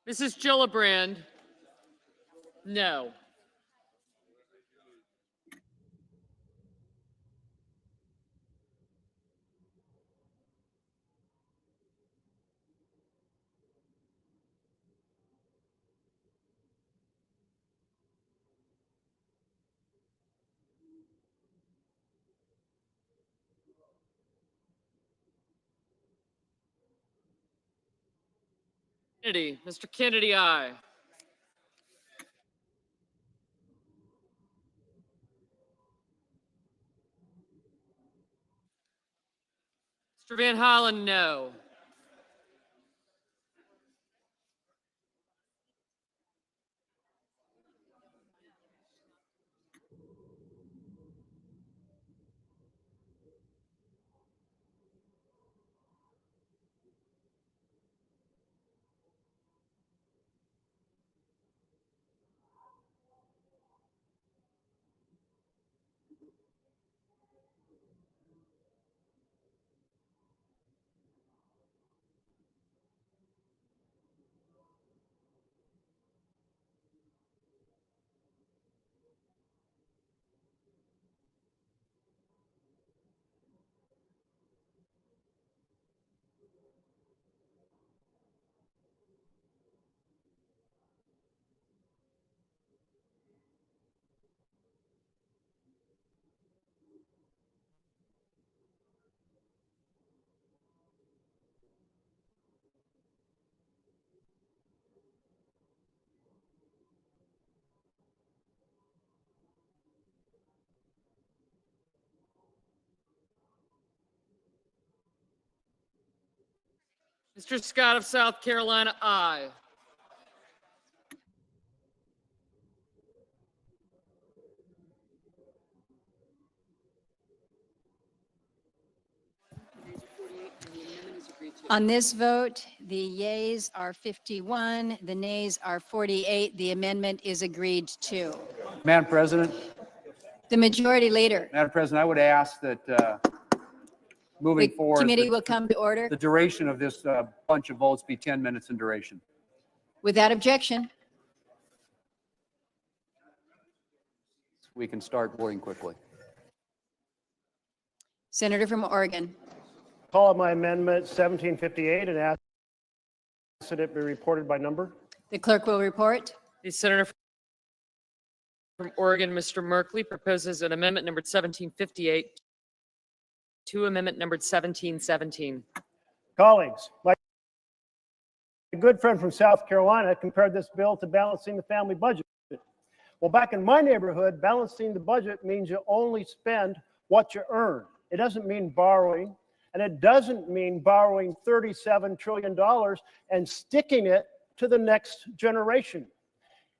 Mrs. Gillibrand, no. Kennedy, Mr. Kennedy, aye. Mr. Van Hollen, no. Mr. Scott of South Carolina, aye. On this vote, the yeas are 51, the nays are 48. The amendment is agreed to. Madam President, The majority leader. Madam President, I would ask that moving The forward, committee will come to order the duration of this bunch of votes be 10 minutes in duration. without objection. We can start voting quickly. Senator from Oregon. Call my amendment 1758 and ask that it be reported by number. The clerk will report. The senator from Oregon, Mr. Merkley, proposes an amendment numbered 1758 to amendment numbered 1717. Colleagues, my good friend from South Carolina compared this bill to balancing the family budget. Well, back in my neighborhood, balancing the budget means you only spend what you earn. It doesn't mean borrowing, and it doesn't mean borrowing $37 trillion and sticking it to the next generation.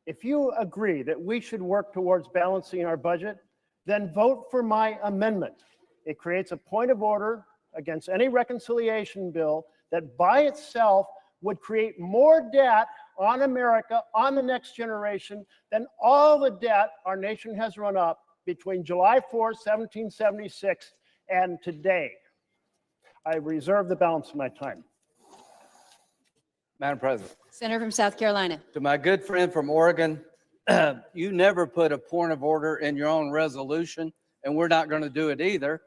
If you agree that we should work towards balancing our budget, then vote for my amendment. It creates a point of order against any reconciliation bill that by itself would create more debt on America, on the next generation, than all the debt our nation has run up between July 4th, 1776 and today. I reserve the balance of my time. Madam President, Senator from South Carolina. to my good friend from Oregon, you never put a point of order in your own resolution, and we're not going to do it either.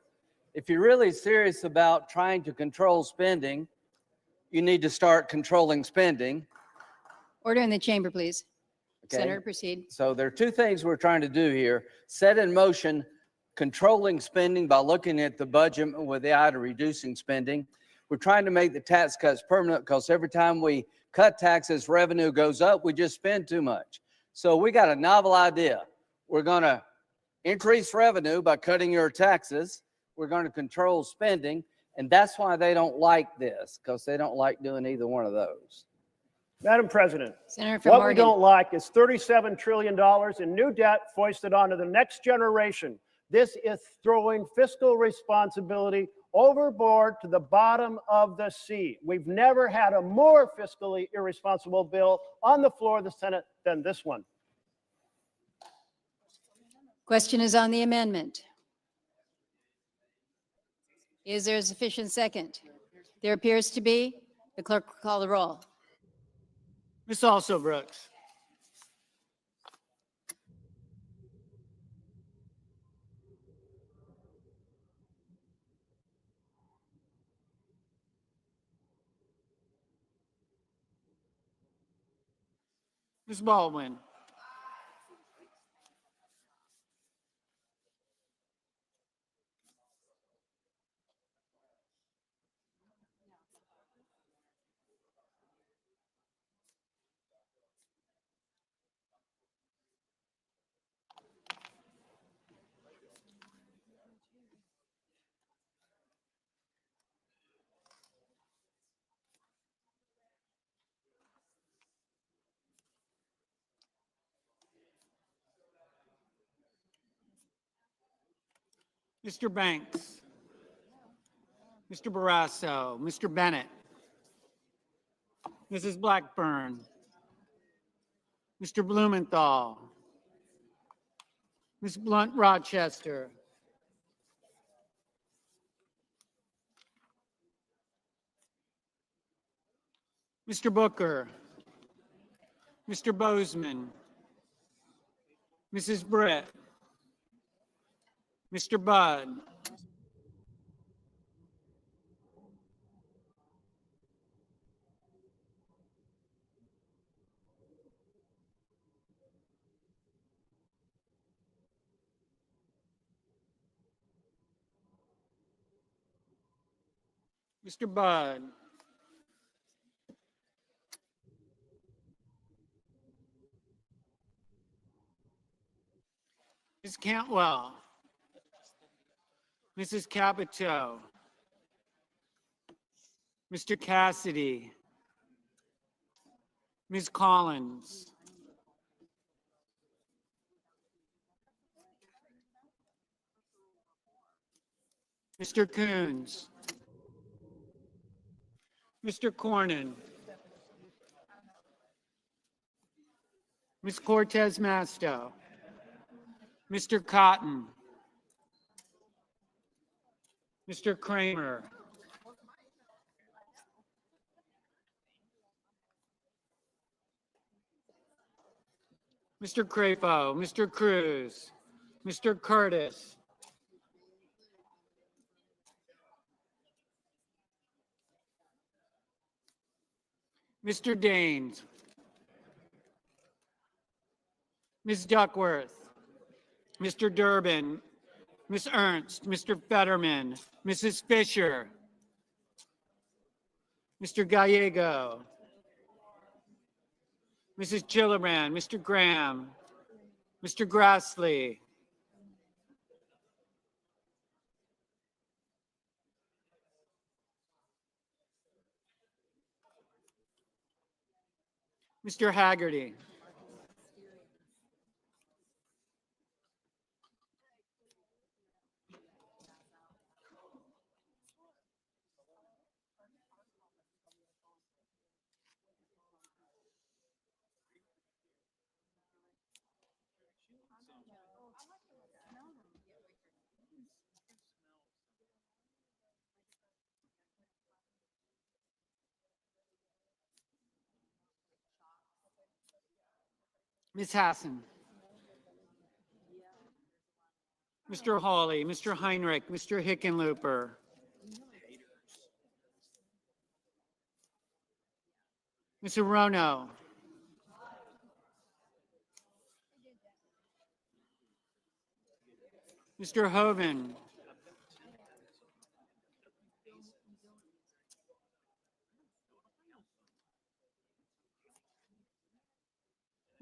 If you're really serious about trying to control spending, you need to start controlling spending. Order in the chamber, please. Okay? Senator, proceed. So there are two things we're trying to do here. Set in motion controlling spending by looking at the budget with the eye to reducing spending. We're trying to make the tax cuts permanent because every time we cut taxes, revenue goes up, we just spend too much. So we got a novel idea. We're going to increase revenue by cutting your taxes. We're going to control spending. And that's why they don't like this, because they don't like doing either one of those. Madam President, Senator from what we Oregon. don't like is $37 trillion in new debt foisted onto the next generation. This is throwing fiscal responsibility overboard to the bottom of the sea. We've never had a more fiscally irresponsible bill on the floor of the Senate than this one. Question is on the amendment. Is there a sufficient second? There appears to be. The clerk will call the roll. Ms. Also Brooks. Ms. Baldwin. Mr. Banks. Mr. Barrasso, Mr. Bennett, Mrs. Blackburn, Mr. Blumenthal, Ms. Blunt Rochester, Mr. Booker, Mr. Bozeman, Mrs. Brett, Mr. Budd, Mr. Budd, Ms. Cantwell, Mrs. Capito, Mr. Cassidy, Ms. Collins, Mr. Coons, Mr. Cornyn, Ms. Cortez Masto, Mr. Cotton, Mr. Kramer, Mr. Crapo, Mr. Cruz, Mr. Curtis, Mr. Daines, Ms. Duckworth, Mr. Durbin, Ms. Ernst, Mr. Fetterman, Mrs. Fisher, Mr. Gallego, Mrs. Gillibrand, Mr. Graham, Mr. Grassley, Mr. Haggerty, Ms. Hassan, Mr. Hawley, Mr. Heinrich, Mr. Hickenlooper, Ms. Arono, Mr. Hoven,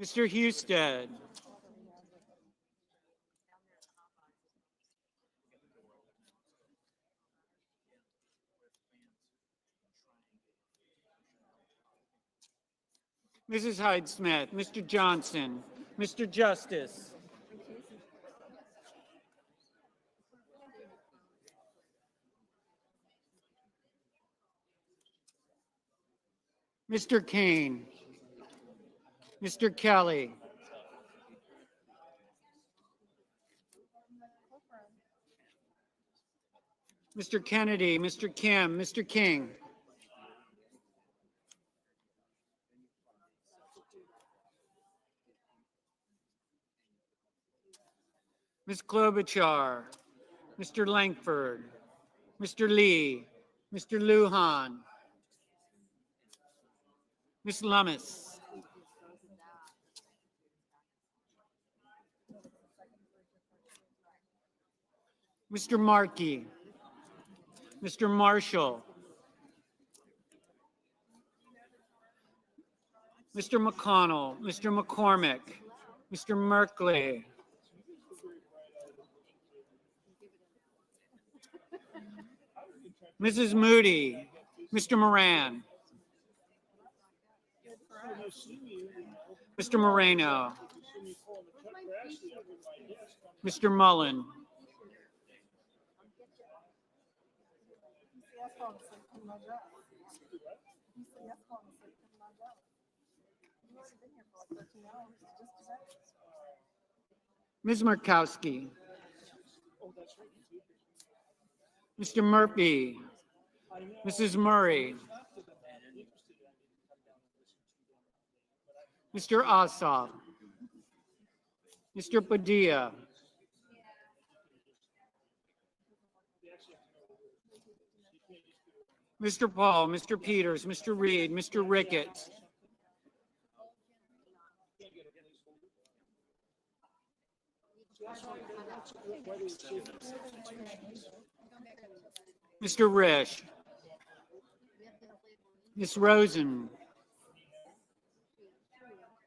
Mr. Husted, Mrs. Hyde-Smith, Mr. Johnson, Mr. Justice, Mr. Kane, Mr. Kelly, Mr. Kennedy, Mr. Kim, Mr. King, Ms. Klobuchar, Mr. Langford, Mr. Lee, Mr. Lujan, Ms. Lummis, Mr. Markey, Mr. Marshall, Mr. McConnell, Mr. McCormick, Mr. Merkley, Mrs. Moody, Mr. Moran, Mr. Moreno, Mr. Mullen, Ms. Markowski, Mr. Murphy, Mrs. Murray, Mr. Ossoff, Mr. Padilla, Mr. Paul, Mr. Peters, Mr. Reed, Mr. Ricketts, Mr. Risch, Ms. Rosen,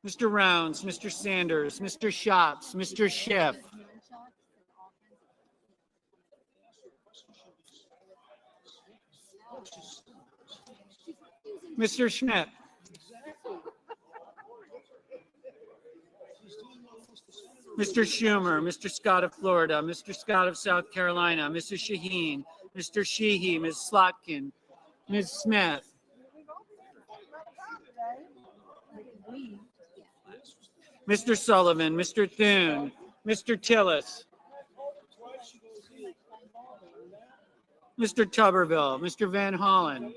Mr. Rounds, Mr. Sanders, Mr. Schatz, Mr. Schiff, Mr. Schmidt. Mr. Schumer, Mr. Scott of Florida, Mr. Scott of South Carolina, Mrs. Shaheen, Mr. Sheehy, Ms. Slotkin, Ms. Smith, Mr. Sullivan, Mr. Thune, Mr. Tillis, Mr. Tuberville, Mr. Van Hollen,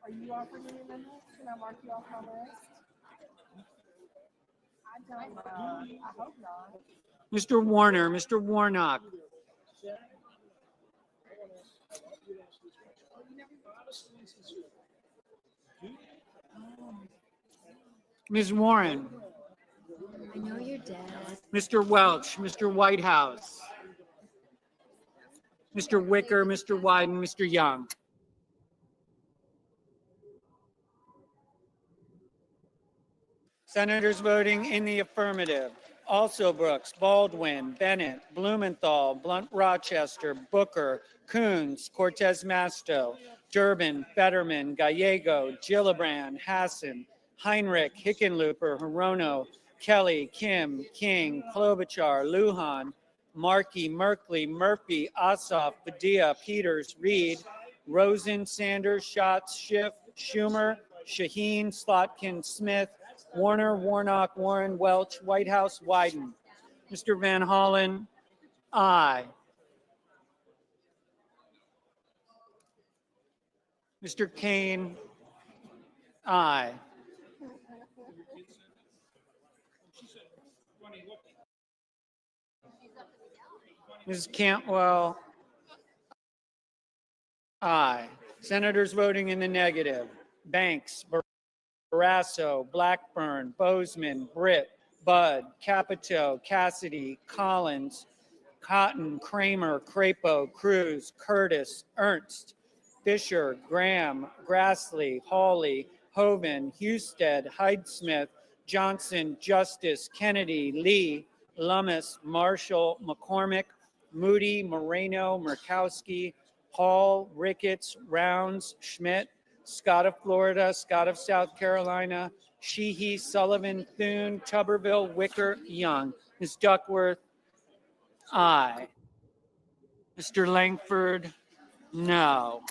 Are you offering any amendments? Can I mark you off my list? I don't know. I hope not. Mr. Warner, Mr. Warnock, Ms. Warren, I know your dad. Mr. Welch, Mr. Whitehouse, Mr. Wicker, Mr. Wyden, Mr. Young. Senators voting in the affirmative: Also Brooks, Baldwin, Bennett, Blumenthal, Blunt Rochester, Booker, Coons, Cortez Masto, Durbin, Fetterman, Gallego, Gillibrand, Hassan, Heinrich, Hickenlooper, Hirono, Kelly, Kim, King, Klobuchar, Lujan, Markey, Merkley, Murphy, Ossoff, Padilla, Peters, Reed, Rosen, Sanders, Schatz, Schiff, Schumer, Shaheen, Slotkin, Smith, Warner, Warnock, Warren, Welch, Whitehouse, Wyden. Mr. Van Hollen, aye. Mr. Kane, aye. Ms. Cantwell, aye. Senators voting in the negative: Banks, Barrasso, Blackburn, Bozeman, Britt, Budd, Capito, Cassidy, Collins, Cotton, Kramer, Crapo, Cruz, Curtis, Ernst, Fisher, Graham, Grassley, Hawley, Hoven, Husted, Hyde-Smith, Johnson, Justice, Kennedy, Lee, Lummis, Marshall, McCormick, Moody, Moreno, Murkowski, Hall, Ricketts, Rounds, Schmidt, Scott of Florida, Scott of South Carolina, Sheehy, Sullivan, Thune, Tuberville, Wicker, Young. Ms. Duckworth, aye. Mr. Langford, no.